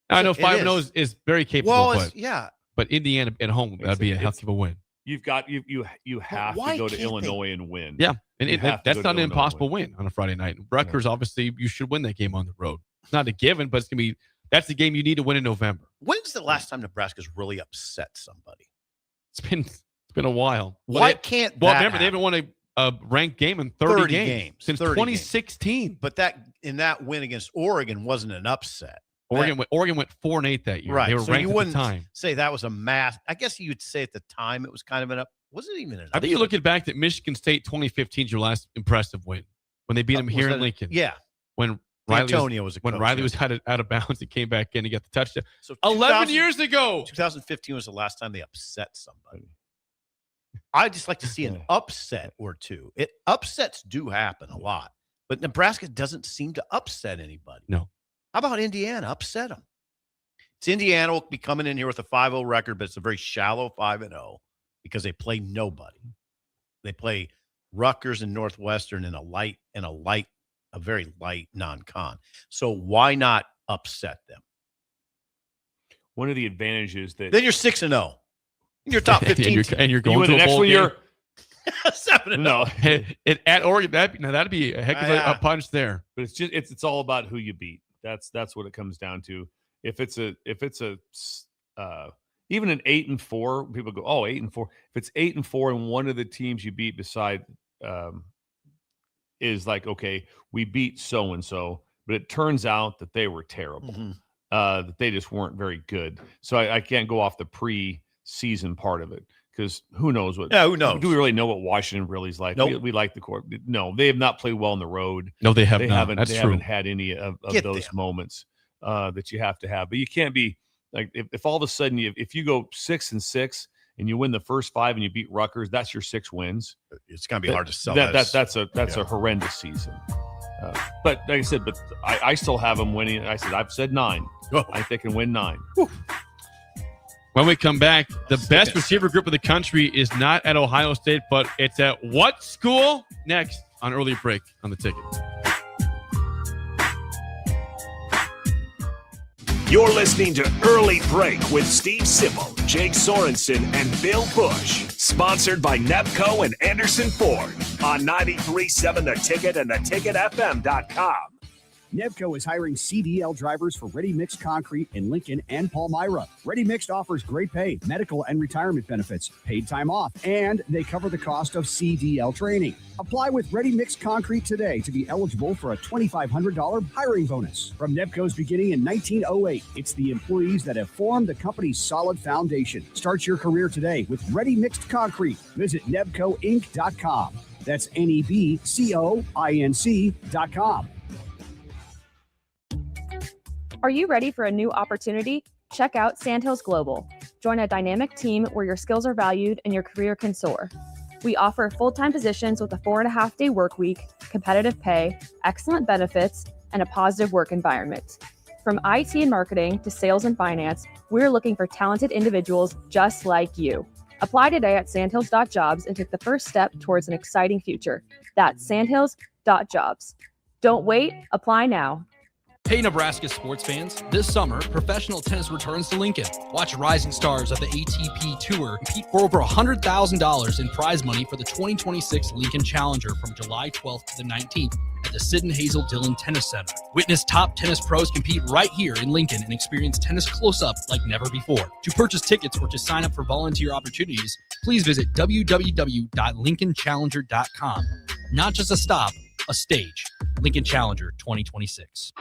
I know 5-0 is very capable. Well, but Indiana at home, that'd be a heck of a win. You've got you have to go to Illinois and win. Yeah, and that's not an impossible win on a Friday night. Rutgers, obviously, you should win that game on the road. It's not a given, but that's the game you need to win in November. When's the last time Nebraska's really upset somebody? It's been a while. Why can't that remember they haven't won a ranked game in 30 games since 2016. Games. But that win against Oregon wasn't an upset. Oregon went 4-8 that year. Right. They were ranked you at the time. Say that was a mass. I guess you would say at the time it was kind of wasn't even an upset. I think you're looking back at Michigan State 2015 is your last impressive win when they beat them here in Lincoln. Yeah. When Riley was out of bounds, he came back in and got the touchdown. So 11 years ago. 2015 was the last time they upset somebody. I'd just like to see an upset or two. Upsets do happen a lot, but Nebraska doesn't seem to upset anybody. No. How about Indiana? Upset them. It's Indiana will be coming in here with a 5-0 record, but it's a very shallow 5-0 because they play nobody. They play Rutgers and Northwestern in a very light non-con. So why not upset them? One of the advantages that then you're 6-0. You're top 15, and you're going to a bowl game. You're 7-0. No, at Oregon, that'd be a heck of a punch there. But it's all about who you beat. That's what it comes down to. If it's a even an 8-4, people go, 8-4. If it's 8-4 and one of the teams you beat beside is like, okay, we beat so and so, but it turns out that they were terrible. Mm-hmm. that they just weren't very good. So I can't go off the pre-season part of it because who knows what? Yeah, who knows? Do we really know what Washington really is like? Nope. We like the court. No, they have not played well on the road. No, they have not. Haven't. That's they true. haven't had any of those moments that you have to have. But you can't be like if all of a sudden if you go 6-6 and you win the first 5 and you beat Rutgers, that's your 6 wins. It's going to be hard to sell. That's a horrendous season. But like I said, I still have them winning. I've said 9. Oh. I think they can win 9. When we come back, the best receiver group in the country is not at Ohio State, but it's at what school? Next on Early Break on the Ticket. You're listening to Early Break with Steve Sipple, Jake Sorensen, and Bill Busch. Sponsored by Nepco and Anderson Ford on 93.7 The Ticket and theticketfm.com. Nevco is hiring CDL drivers for Ready Mixed Concrete in Lincoln and Palmyra. Ready Mixed offers great pay, medical and retirement benefits, paid time off, and they cover the cost of CDL training. Apply with Ready Mixed Concrete today to be eligible for a $2,500 hiring bonus. From Nevco's beginning in 1908, it's the employees that have formed the company's solid foundation. Start your career today with Ready Mixed Concrete. Visit NebcoInc.com. That's NEBCOINC.com. Are you ready for a new opportunity? Check out Sandhills Global. Join a dynamic team where your skills are valued and your career can soar. We offer full-time positions with a 4.5-day work week, competitive pay, excellent benefits, and a positive work environment. From IT and marketing to sales and finance, we're looking for talented individuals just like you. Apply today at sandhills.jobs and take the first step towards an exciting future. That's sandhills.jobs. Don't wait, apply now. Hey, Nebraska sports fans. This summer, professional tennis returns to Lincoln. Watch rising stars of the ATP Tour compete for over $100,000 in prize money for the 2026 Lincoln Challenger from July 12th to the 19th at the Sid and Hazel Dillon Tennis Center. Witness top tennis pros compete right here in Lincoln and experience tennis close-up like never before. To purchase tickets or to sign up for volunteer opportunities, please visit www.lincolnchallenger.com. Not just a stop, a stage. Lincoln Challenger 2026.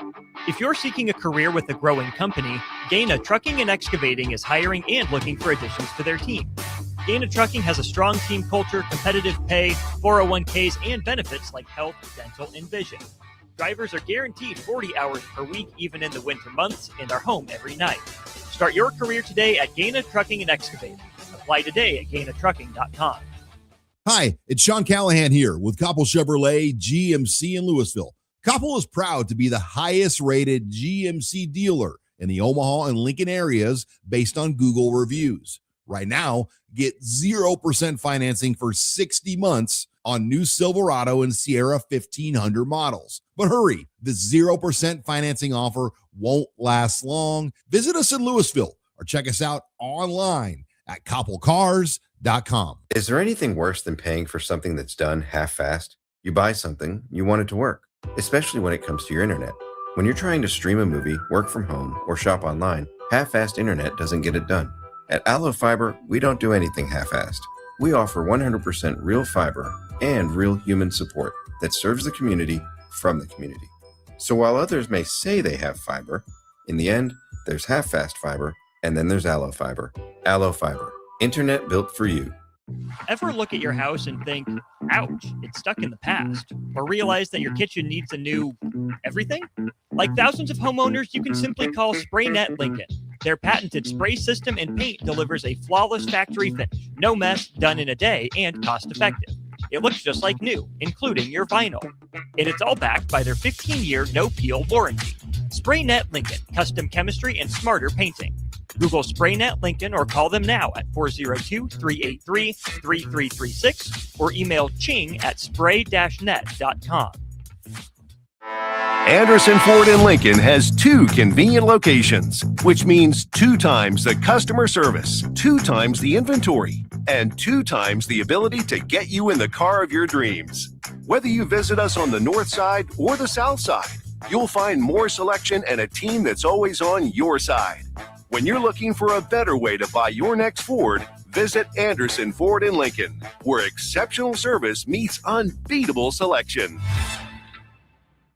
If you're seeking a career with a growing company, Gaina Trucking and Excavating is hiring and looking for additions to their team. Gaina Trucking has a strong team culture, competitive pay, 401ks, and benefits like health, dental, and vision. Drivers are guaranteed 40 hours per week, even in the winter months, and are home every night. Start your career today at Gaina Trucking and Excavating. Apply today at GainaTrucking.com. Hi, it's Sean Callahan here with Koppel Chevrolet GMC in Louisville. Koppel is proud to be the highest rated GMC dealer in the Omaha and Lincoln areas based on Google reviews. Right now, get 0% financing for 60 months on new Silverado and Sierra 1500 models. But hurry, the 0% financing offer won't last long. Visit us in Louisville or check us out online at koppelcars.com. Is there anything worse than paying for something that's done half-assed? You buy something, you want it to work, especially when it comes to your internet. When you're trying to stream a movie, work from home, or shop online, half-assed internet doesn't get it done. At Allo Fiber, we don't do anything half-assed. We offer 100% real fiber and real human support that serves the community from the community. So while others may say they have fiber, in the end, there's half-fast fiber, and then there's Allo Fiber. Allo Fiber, internet built for you. Ever look at your house and think, ouch, it's stuck in the past? Or realize that your kitchen needs a new everything? Like thousands of homeowners, you can simply call SprayNet Lincoln. Their patented spray system and paint delivers a flawless factory finish. No mess, done in a day, and cost-effective. It looks just like new, including your vinyl. And it's all backed by their 15-year no-peel warranty. SprayNet Lincoln, custom chemistry and smarter painting. Google SprayNet Lincoln or call them now at 402-383-3336 or email ching@spray-net.com. Anderson Ford in Lincoln has 2 convenient locations, which means 2 times the customer service, 2 times the inventory, and 2 times the ability to get you in the car of your dreams. Whether you visit us on the north side or the south side, you'll find more selection and a team that's always on your side. When you're looking for a better way to buy your next Ford, visit Anderson Ford in Lincoln, where exceptional service meets unbeatable selection.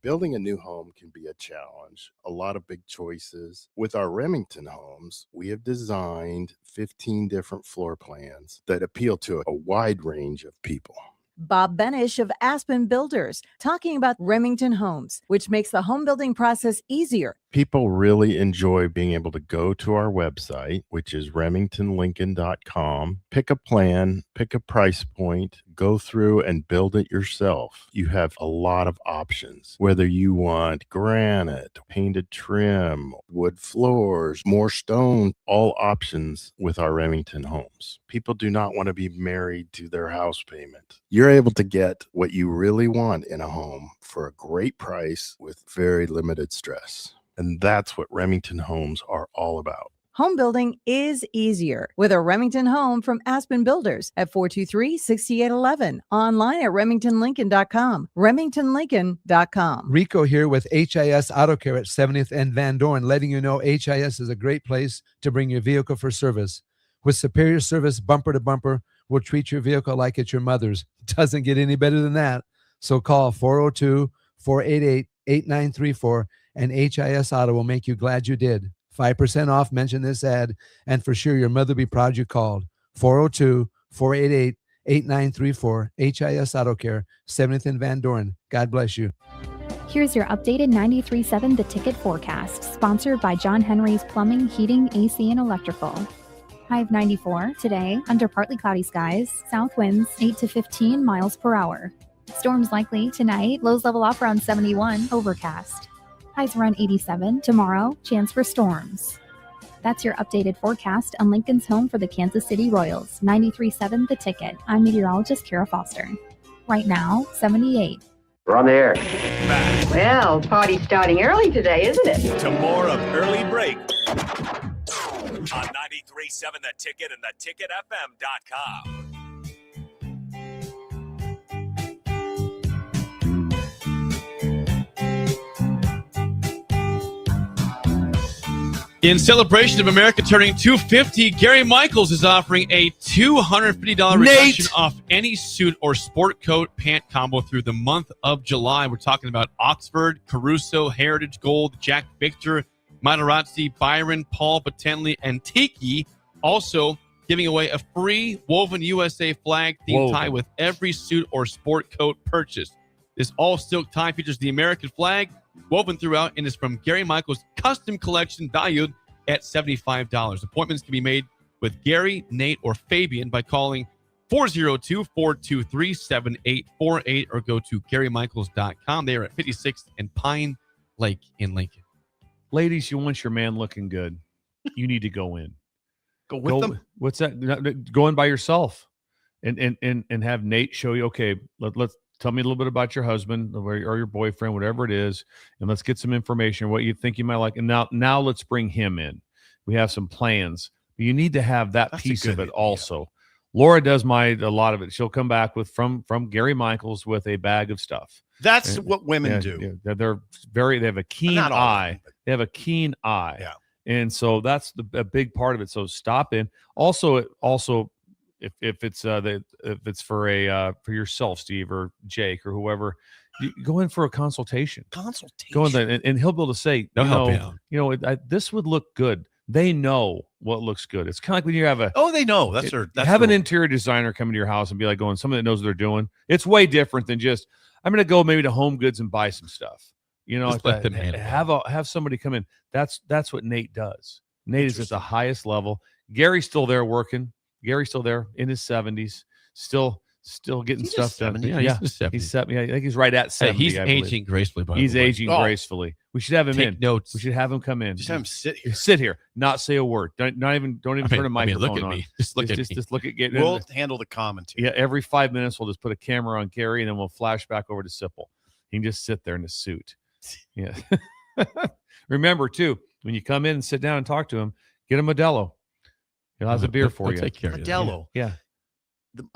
Building a new home can be a challenge, a lot of big choices. With our Remington homes, we have designed 15 different floor plans that appeal to a wide range of people. Bob Benish of Aspen Builders, talking about Remington Homes, which makes the home building process easier. People really enjoy being able to go to our website, which is remingtonlincoln.com, pick a plan, pick a price point, go through and build it yourself. You have a lot of options, whether you want granite, painted trim, wood floors, more stone, all options with our Remington homes. People do not want to be married to their house payment. You're able to get what you really want in a home for a great price with very limited stress. And that's what Remington homes are all about. Home building is easier with a Remington home from Aspen Builders at 423-6811. Online at remingtonlincoln.com. remingtonlincoln.com. Rico here with HIS Auto Care at 70th and Van Dorn, letting you know HIS is a great place to bring your vehicle for service. With superior service bumper to bumper, we'll treat your vehicle like it's your mother's. Doesn't get any better than that. So call 402-488-8934 and HIS Auto will make you glad you did. 5% off, mention this ad, and for sure your mother will be proud you called. 402-488-8934, HIS Auto Care, 70th and Van Dorn. God bless you. Here's your updated 93.7 The Ticket forecast, sponsored by John Henry's Plumbing, Heating, AC, and Electrical. High of 94 today, under partly cloudy skies, south winds 8 to 15 miles per hour. Storms likely tonight, lows level off around 71, overcast. Highs around 87. Tomorrow, chance for storms. That's your updated forecast on Lincoln's home for the Kansas City Royals. 93.7 The Ticket. I'm meteorologist Kara Foster. Right now, 78. We're on the air. Back Well, party's starting early today, isn't it? to more of Early Break on 93.7 The Ticket and theticketfm.com. In celebration of America turning 250, Gary Michaels is offering a $250 reduction off any suit or sport coat pant combo through the month of July. We're talking about Oxford, Caruso, Heritage Gold, Jack Victor, Materazzi, Byron, Paul Batenley, and Tiki. Also giving away a free Woven USA flag themed tie with every suit or sport coat purchased. This all silk tie features the American flag woven throughout and is from Gary Michaels' custom collection valued at $75. Appointments can be made with Gary, Nate, or Fabian by calling 402-423-7848 or go to GaryMichaels.com. They are at 56th and Pine Lake in Lincoln. Ladies, you want your man looking good. You need to go in. Go with them? What's that? Go in by yourself and have Nate show you, okay, let's tell me a little bit about your husband or your boyfriend, whatever it is, and let's get some information, what you think you might like. And now let's bring him in. We have some plans. You need to have that piece of it also. Laura does a lot of it. She'll come back with from Gary Michaels with a bag of stuff. That's what women do. Yeah, they have a keen eye. They have a keen eye. Yeah. And so that's a big part of it. So stop in. Also, if it's for yourself, Steve or Jake or whoever, you go in for a consultation. Go in there, and he'll be able to say, They'll help you out. This would look good. They know what looks good. It's kind of like when you have they know. That's an interior designer come into your house and be like somebody that knows what they're doing. It's way different than just, I'm going to go maybe to Home Goods and buy some stuff. Just let them handle it. Have somebody come in. That's what Nate does. Nate is at the highest level. Gary's still there working. Gary's still there in his 70s, still getting stuff done. Yeah, he's 70. He's 70. I think he's right at 70. He's aging gracefully. He's aging gracefully. We should have him Take in. notes. We should have him come in. Just have him sit here. Sit here. Not say a word. Don't even turn a microphone look at on. me. Just look at me. Just look at. We'll handle the commentary. Yeah, every 5 minutes we'll just put a camera on Gary and then we'll flash back over to Sipple. He can just sit there in his suit. Yeah. Remember too, when you come in and sit down and talk to him, get a Modelo. He'll have a beer for you. Take care of Modelo. Yeah.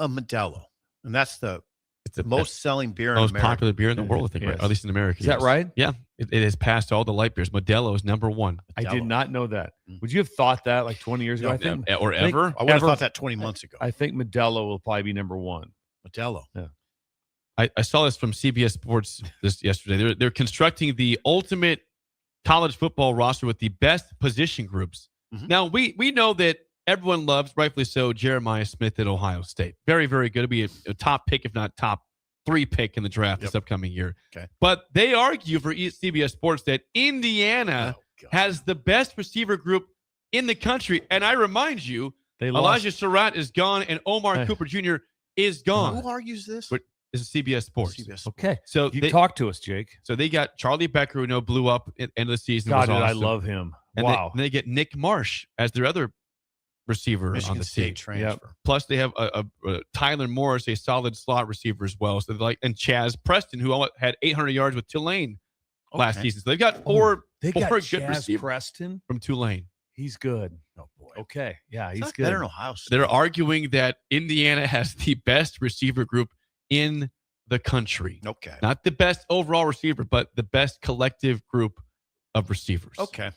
A Modelo. And that's the most selling beer in most America. popular beer in the world, I think, right? At least in America. Is that right? Yeah. It has passed all the light beers. Modelo is number one. I did not know that. Would you have thought that like 20 years ago? I think or ever? I would have thought that 20 months ago. I think Modelo will probably be number one. Modelo. Yeah. I saw this from CBS Sports yesterday. They're constructing the ultimate college football roster with the best position groups. Now, we know that everyone loves, rightfully so, Jeremiah Smith at Ohio State. Very, very good. It'll be a top pick, if not top 3 pick in the draft this upcoming year. Okay. But they argue for CBS Sports that Indiana has the best receiver group in the country. And I remind you, Elijah Surratt is gone and Omar Cooper Jr. is gone. Who argues this? But this is CBS Sports. Okay. So you talk to us, Jake. So they got Charlie Becker, who blew up at the end of the season. God, was awesome. I love him. And Wow. They get Nick Marsh as their other receiver Michigan on the State team. transfer. Plus, they have a Tyler Morris, a solid slot receiver as well. So and Chaz Preston, who had 800 yards with Tulane last season. So they've got four good Chaz receivers Preston from Tulane. He's good. Oh boy. Okay. Yeah, he's good. Better than Ohio State. They're arguing that Indiana has the best receiver group in the country. Okay. Not the best overall receiver, but the best collective group of receivers. Okay.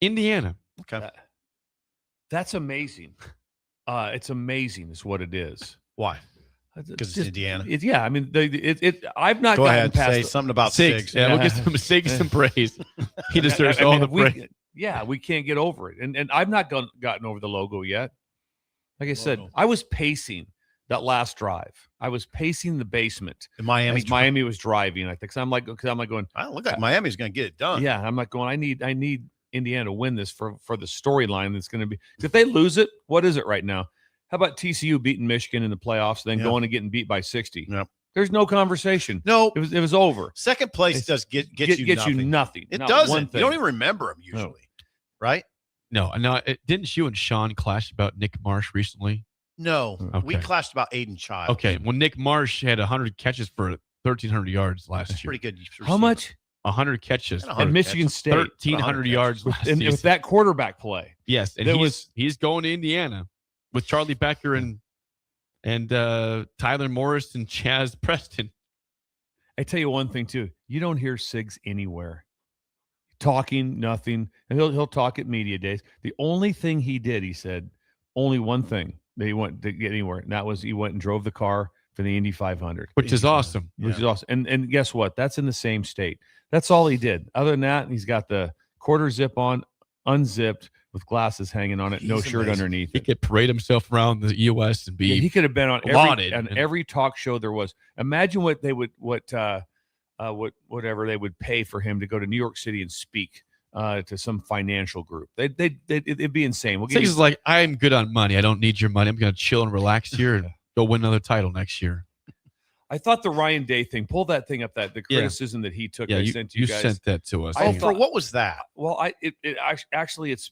Indiana. Okay. That's amazing. It's amazing is what it is. Why? Because it's Indiana. I mean, I've not Go gotten ahead, past say something about Sigs. Yeah, we'll get some Sigs some praise. He deserves all the praise. We can't get over it. And I've not gotten over the logo yet. Like I said, I was pacing that last drive. I was pacing the basement. In Miami. As Miami was driving, I think. Because I'm like going, I don't look like Miami's going to get it done. Yeah, I'm like going, I need Indiana to win this for the storyline that's going to be. If they lose it, what is it right now? How about TCU beating Michigan in the playoffs, then going and getting beat by 60? Yep. There's no conversation. No, it was over. Second place does get you nothing. It Not doesn't. one thing. You don't even remember them usually, right? No. Didn't you and Sean clash about Nick Marsh recently? No, Okay. we clashed about Aiden Child. Okay. Well, Nick Marsh had 100 catches for 1,300 yards last That's year. pretty good. How much? 100 catches. 100 At Michigan catches. State. 1,300 yards last And season. with that quarterback play. Yes, and he's going to Indiana with Charlie Becker and Tyler Morris and Chaz Preston. I tell you one thing too. You don't hear Sigs anywhere. Talking, nothing. And he'll talk at media days. The only thing he did, he said, only one thing that he went to get anywhere, and that was he went and drove the car for the Indy 500. Which is awesome. Which is awesome. And guess what? That's in the same state. That's all he did. Other than that, he's got the quarter zip on, unzipped, with glasses hanging on it, no shirt underneath. He could parade himself around the U.S. and be he could have been on lauded. every talk show there was. Imagine what they would whatever they would pay for him to go to New York City and speak to some financial group. It'd be insane. He's like, I'm good on money. I don't need your money. I'm going to chill and relax here and go win another title next year. I thought the Ryan Day thing, pull that thing up, the criticism that he took. Yeah, I you sent to you guys. sent that to us. For what was that? Well, actually it's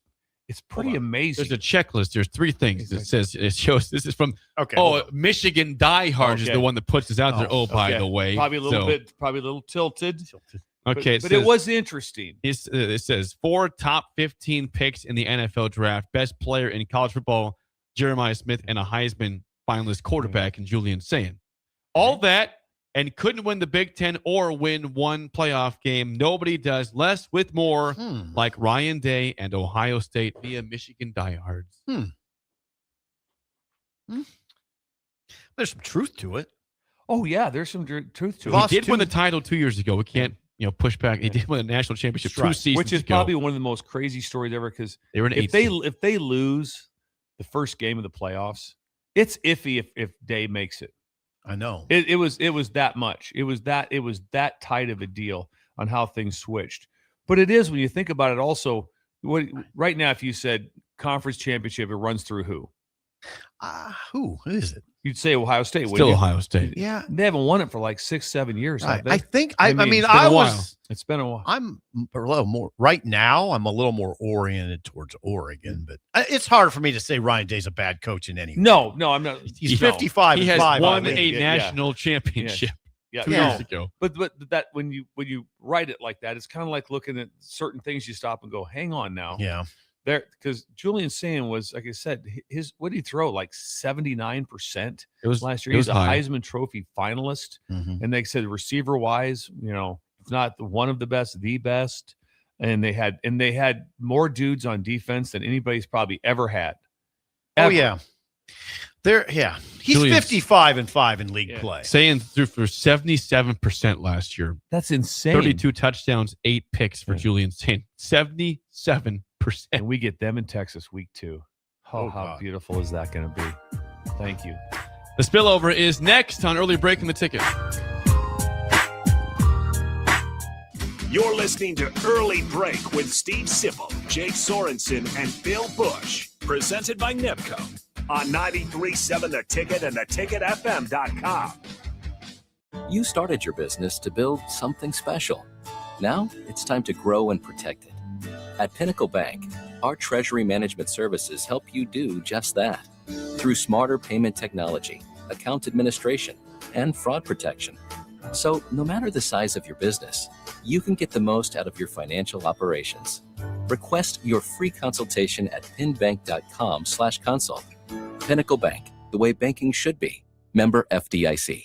pretty amazing. There's a checklist. There's 3 things. It shows this is from okay. Michigan Die Hard is the one that puts us out there. Oh, by the way, probably a little tilted. Okay, but it was interesting. It says 4 top 15 picks in the NFL draft, best player in college football, Jeremiah Smith, and a Heisman finalist quarterback in Julian Sayin. All that, and couldn't win the Big Ten or win one playoff game. Nobody does less with more, like Ryan Day and Ohio State via Michigan diehards. There's some truth to it. Oh yeah, there's some truth to it. He did win the title 2 years ago. We can't push back. He did win a national championship 2 seasons which is ago. probably one of the most crazy stories ever. Because they were an if they lose the first game of the playoffs, it's iffy if Day makes it. I know. It was that much. It was that tight of a deal on how things switched. But it is when you think about it. Also, right now, if you said conference championship, it runs through who? Who is it? You'd say Ohio State. Still Ohio State. Yeah, they haven't won it for like 6-7 years. Right. Have I they? think. I mean, it's been a while. I'm a little more right now. I'm a little more oriented towards Oregon, but it's hard for me to say Ryan Day's a bad coach in any way. No, I'm not. He's 55. He has five, won a national championship 2 years ago. But that when you write it like that, it's kind of like looking at certain things. You stop and go, hang on now. Yeah. There, because Julian Sayin was, like I said, what did he throw? Like 79%. It was last year. He was was a high. Heisman Trophy finalist, Mhm. and they said receiver wise, if not one of the best, the best. And they had more dudes on defense than anybody's probably ever had. Oh Ever. yeah. He's Julian's- 55-5 in league play. Saying threw for 77% last year. That's insane. 32 touchdowns, 8 picks for Julian Saint. 77%. And we get them in Texas week 2. Oh, how God. beautiful is that going to be? Thank you. The spillover is next on Early Break in the Ticket. You're listening to Early Break with Steve Sipple, Jake Sorensen, and Bill Busch. Presented by NIPCO on 93.7 The Ticket and theticketfm.com. You started your business to build something special. Now it's time to grow and protect it. At Pinnacle Bank, our treasury management services help you do just that. Through smarter payment technology, account administration, and fraud protection. So no matter the size of your business, you can get the most out of your financial operations. Request your free consultation at pinbank.com/consult. Pinnacle Bank, the way banking should be. Member FDIC.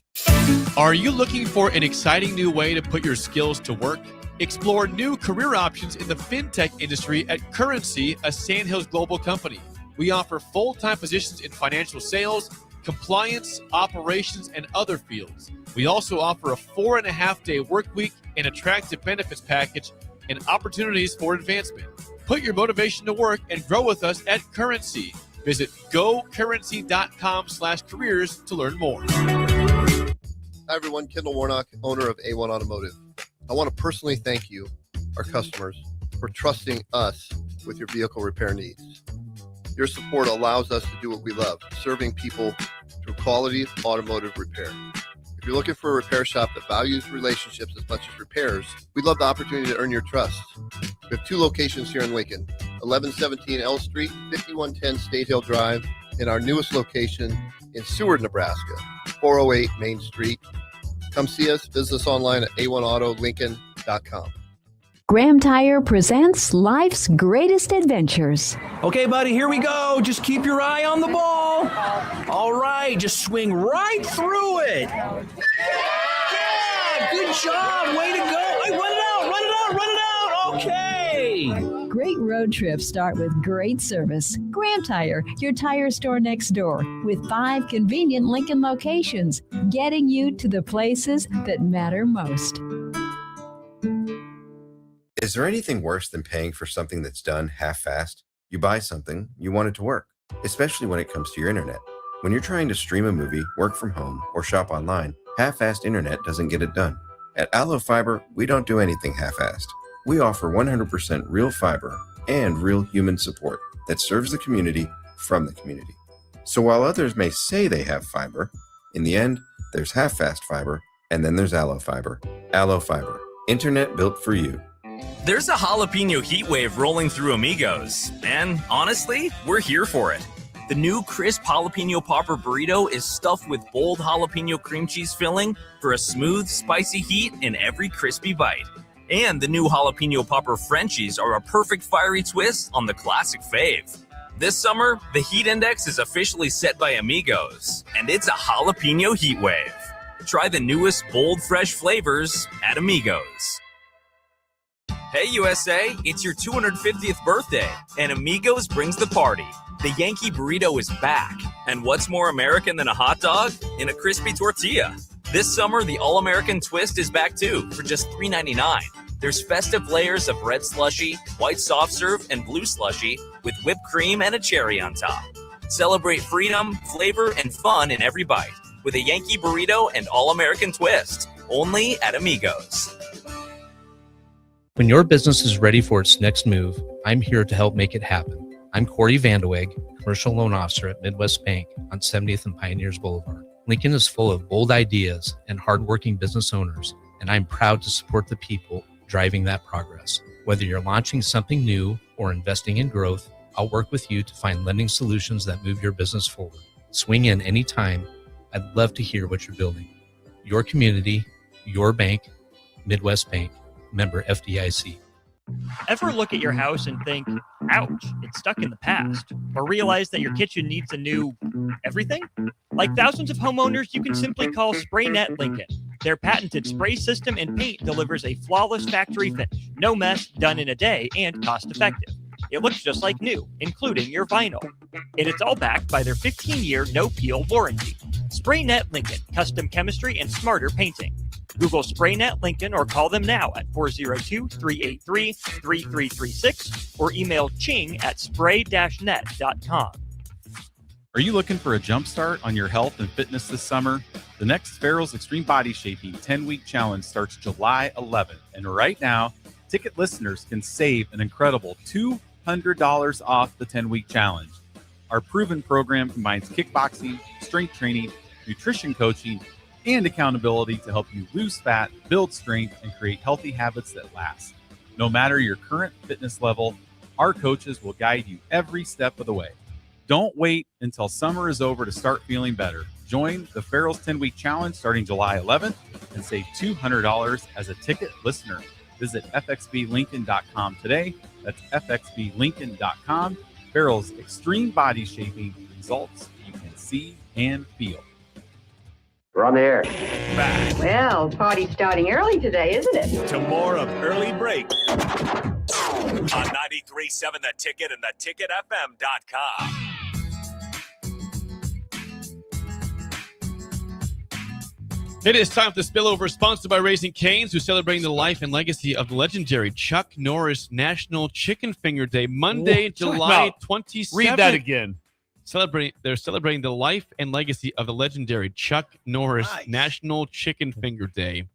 Are you looking for an exciting new way to put your skills to work? Explore new career options in the fintech industry at Currency, a Sandhills Global company. We offer full-time positions in financial sales, compliance, operations, and other fields. We also offer a 4.5-day work week, an attractive benefits package, and opportunities for advancement. Put your motivation to work and grow with us at Currency. Visit gocurrency.com/careers to learn more. Hi, everyone. Kendall Warnock, owner of A1 Automotive. I want to personally thank you, our customers, for trusting us with your vehicle repair needs. Your support allows us to do what we love, serving people through quality automotive repair. If you're looking for a repair shop that values relationships as much as repairs, we'd love the opportunity to earn your trust. We have 2 locations here in Lincoln, 1117 L Street, 5110 State Hill Drive, and our newest location in Seward, Nebraska, 408 Main Street. Come see us, visit us online at a1autolincoln.com. Graham Tire presents Life's Greatest Adventures. Okay, buddy, here we go. Just keep your eye on the ball. All right, just swing right through it. Yeah, good job. Way to go. Hey, run it out. Okay. Great road trips start with great service. Graham Tire, your tire store next door, with 5 convenient Lincoln locations, getting you to the places that matter most. Is there anything worse than paying for something that's done half-assed? You buy something, you want it to work, especially when it comes to your internet. When you're trying to stream a movie, work from home, or shop online, half-assed internet doesn't get it done. At Allo Fiber, we don't do anything half-assed. We offer 100% real fiber and real human support that serves the community from the community. So while others may say they have fiber, in the end, there's half-fast fiber, and then there's Allo Fiber. Allo Fiber, internet built for you. There's a jalapeno heat wave rolling through Amigos, and honestly, we're here for it. The new crisp jalapeno popper burrito is stuffed with bold jalapeno cream cheese filling for a smooth, spicy heat in every crispy bite. And the new jalapeno popper Frenchies are a perfect fiery twist on the classic fave. This summer, the heat index is officially set by Amigos, and it's a jalapeno heat wave. Try the newest bold, fresh flavors at Amigos. Hey USA, it's your 250th birthday, and Amigos brings the party. The Yankee Burrito is back, and what's more American than a hot dog in a crispy tortilla? This summer, the All-American Twist is back too, for just $3.99. There's festive layers of red slushy, white soft serve, and blue slushy with whipped cream and a cherry on top. Celebrate freedom, flavor, and fun in every bite with a Yankee Burrito and All-American Twist, only at Amigos. When your business is ready for its next move, I'm here to help make it happen. I'm Corey Vandeweghe, Commercial Loan Officer at Midwest Bank on 70th and Pioneers Boulevard. Lincoln is full of bold ideas and hardworking business owners, and I'm proud to support the people driving that progress. Whether you're launching something new or investing in growth, I'll work with you to find lending solutions that move your business forward. Swing in anytime. I'd love to hear what you're building. Your community, your bank, Midwest Bank. Member FDIC. Ever look at your house and think, ouch, it's stuck in the past? Or realize that your kitchen needs a new everything? Like thousands of homeowners, you can simply call SprayNet Lincoln. Their patented spray system and paint delivers a flawless factory finish. No mess, done in a day, and cost effective. It looks just like new, including your vinyl. And it's all backed by their 15-year no-peel warranty. SprayNet Lincoln, custom chemistry and smarter painting. Google SprayNet Lincoln or call them now at 402-383-3336 or email ching@spray-net.com. Are you looking for a jump start on your health and fitness this summer? The next Farrell's Extreme Body Shaping 10-week challenge starts July 11th. And right now, ticket listeners can save an incredible $200 off the 10-week challenge. Our proven program combines kickboxing, strength training, nutrition coaching, and accountability to help you lose fat, build strength, and create healthy habits that last. No matter your current fitness level, our coaches will guide you every step of the way. Don't wait until summer is over to start feeling better. Join the Farrell's 10-week challenge starting July 11th and save $200 as a ticket listener. Visit fxblincoln.com today. That's fxblincoln.com. Farrell's Extreme Body Shaping, results you can see and feel. We're on the air. Back Well, party's starting early today, isn't it? to more of Early Break on 93.7 The Ticket and theticketfm.com. It is time for the spillover, sponsored by Raising Cane's, who's celebrating the life and legacy of the legendary Chuck Norris National Chicken Finger Day, Monday, July 27th. Read that again. They're celebrating the life and legacy of the legendary Chuck Norris National Chicken Finger Day,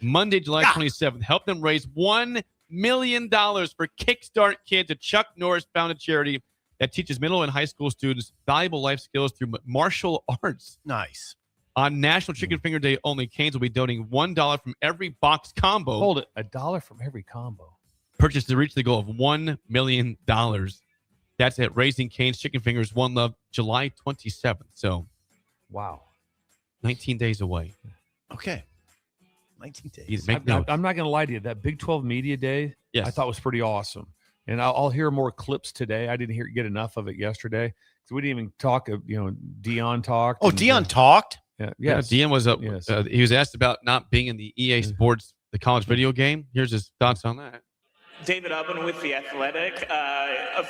Monday, July 27th. Help them raise $1 million for Kickstart Kids, a Chuck Norris founded charity that teaches middle and high school students valuable life skills through martial arts. Nice. On National Chicken Finger Day only, Cane's will be donating $1 from every box combo. Hold it. $1 from every combo. Purchased to reach the goal of $1 million. That's at Raising Cane's Chicken Fingers, One Love, July 27th. So, wow. 19 days away. Okay. 19 days. Make notes. I'm not going to lie to you. That Big 12 Media Day, I thought was pretty awesome. And I'll hear more clips today. I didn't get enough of it yesterday. So we didn't even talk of, Dion talked. Oh, Dion talked? Yeah. Yeah, Yes. Dion was up. Yes. He was asked about not being in the EA Sports, the college video game. Here's his thoughts on that. David Ubben with The Athletic. A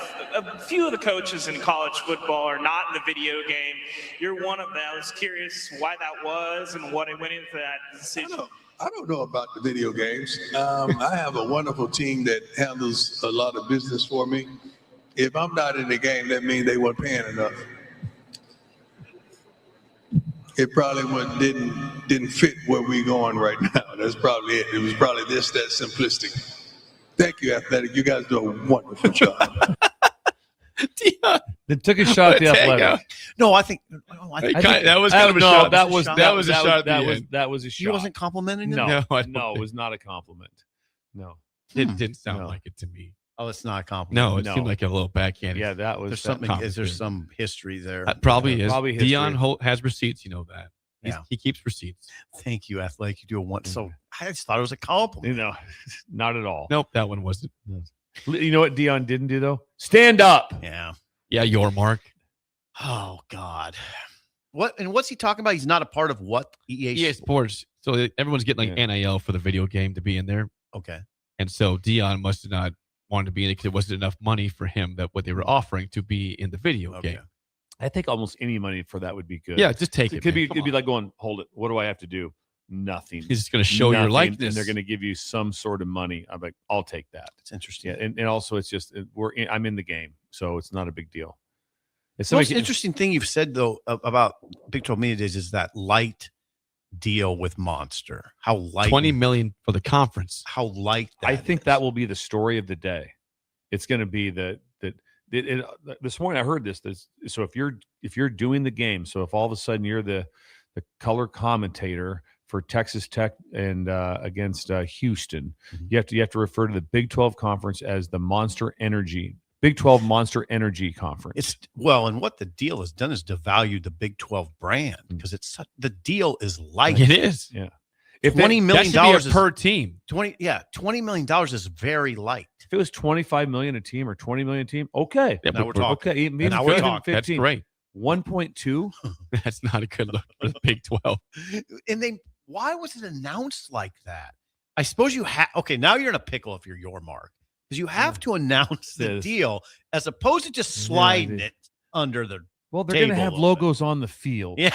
few of the coaches in college football are not in the video game. You're one of them. I was curious why that was and what went into that decision. I don't know about the video games. I have a wonderful team that handles a lot of business for me. If I'm not in the game, that means they weren't paying enough. It probably didn't fit where we're going right now. That's probably it. It was probably that simplistic. Thank you, Athletic. You guys do a wonderful job. They took a shot at the Athletic. No, I think that was kind of a shot. That was a shot. That was a shot. He wasn't complimenting him? No, No, it was not a compliment. No. It didn't sound like it to me. Oh, it's not a compliment. No, it seemed like a little backhand. Yeah, that was There's something. Is there some history there? Probably is. Probably history. Dion has receipts. You know that. He keeps receipts. Thank you, Athletic. You do a one. So I just thought it was a compliment. Not at all. Nope, that one wasn't. You know what Dion didn't do though? Stand up. Yeah. Yeah, your mark. Oh God. What's he talking about? He's not a part of what? EA Sports. So everyone's getting like NIL for the video game to be in there. Okay. And so Dion must have not wanted to be in it because it wasn't enough money for him that what they were offering to be in the video game. I think almost any money for that would be good. Yeah, just take it. It'd be like going, hold it. What do I have to do? Nothing. He's just going to show your likeness, and they're going to give you some sort of money. I'm like, I'll take that. It's interesting. Yeah, and also it's just I'm in the game, so it's not a big deal. The most interesting thing you've said though about Big 12 Media Days is that light deal with Monster. How light? $20 million for the conference. How light? I think that will be the story of the day. It's going to be this morning I heard this. So if you're doing the game, so if all of a sudden you're the color commentator for Texas Tech and against Houston, you have to refer to the Big 12 conference as the Big 12 Monster Energy Conference. And what the deal has done is devalue the Big 12 brand because the deal is light. It is. Yeah. If $20 million per team. $20 million is very light. If it was $25 million a team or $20 million a team, okay. Yeah, now we're talking. Okay, now we're talking. That's great. 1.2. That's not a good look for the Big 12. And why was it announced like that? I suppose you have. Okay, now you're in a pickle if you're your mark. because you have to announce the deal as opposed to just sliding it under the Well, they're going to have table. logos on the field. Yeah.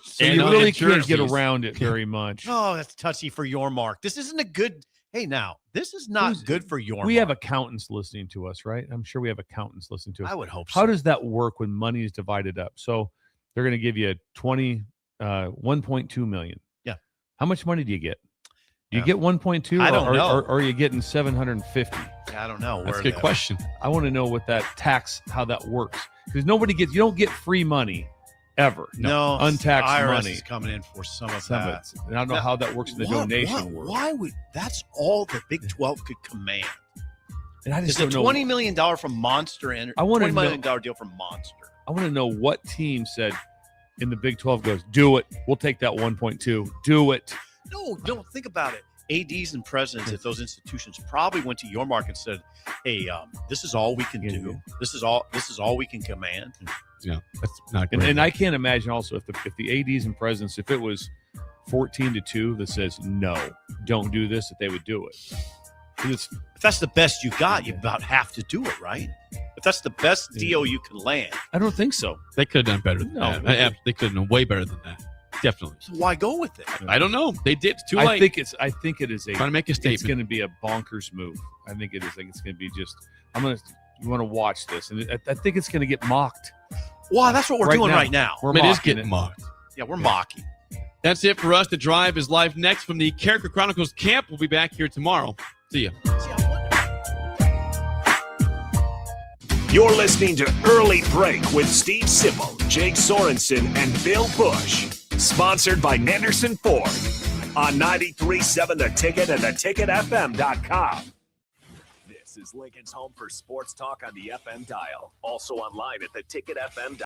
So you really can't get around it very much. Oh, that's touchy for your mark. This isn't a good. Hey, now this is not good for your. We have accountants listening to us, right? I'm sure we have accountants listening to us. I would hope so. How does that work when money is divided up? So they're going to give you 1.2 million. Yeah. How much money do you get? Do you get 1.2? I don't know. Or are you getting 750? I don't know. That's a good question. I want to know what that tax, how that works, because you don't get free money ever. No, untaxed IRS money is coming in for some of Some of that. it. And I don't know how that works in the donation world. Why would that's all the Big 12 could command? And I just It's a don't know. $20 million from Monster. I wanna $20 million know- deal from Monster. I want to know what team said in the Big 12 goes, do it. We'll take that 1.2. Do it. No, don't think about it. ADs and presidents at those institutions probably went to your mark and said, "Hey, this is all we can do. This is all we can command." Yeah, that's not And, great. and I can't imagine also if the ADs and presidents, if it was 14-2 that says no, don't do this, that they would do it. If that's the best you got, you about have to do it, right? If that's the best deal you can land, I don't think so. They could have done better than No. that. They could have done way better than that. Definitely. so why go with it? I don't know. They did. It's too I late. think it is Trying to make a It's statement. going to be a bonkers move. I think it is. I think it's going to be just. You want to watch this, and I think it's going to get mocked. Well, that's what we're doing right now. We're It is mocking getting mocked. Yeah, we're mocking. That's it for us. The Drive is live next from the Character Chronicles camp. We'll be back here tomorrow. See ya. You're listening to Early Break with Steve Sipple, Jake Sorensen, and Bill Busch. Sponsored by Nenderson Ford on 93.7 The Ticket and theticketfm.com. This is Lincoln's home for sports talk on the FM dial. Also online at theticketfm.com.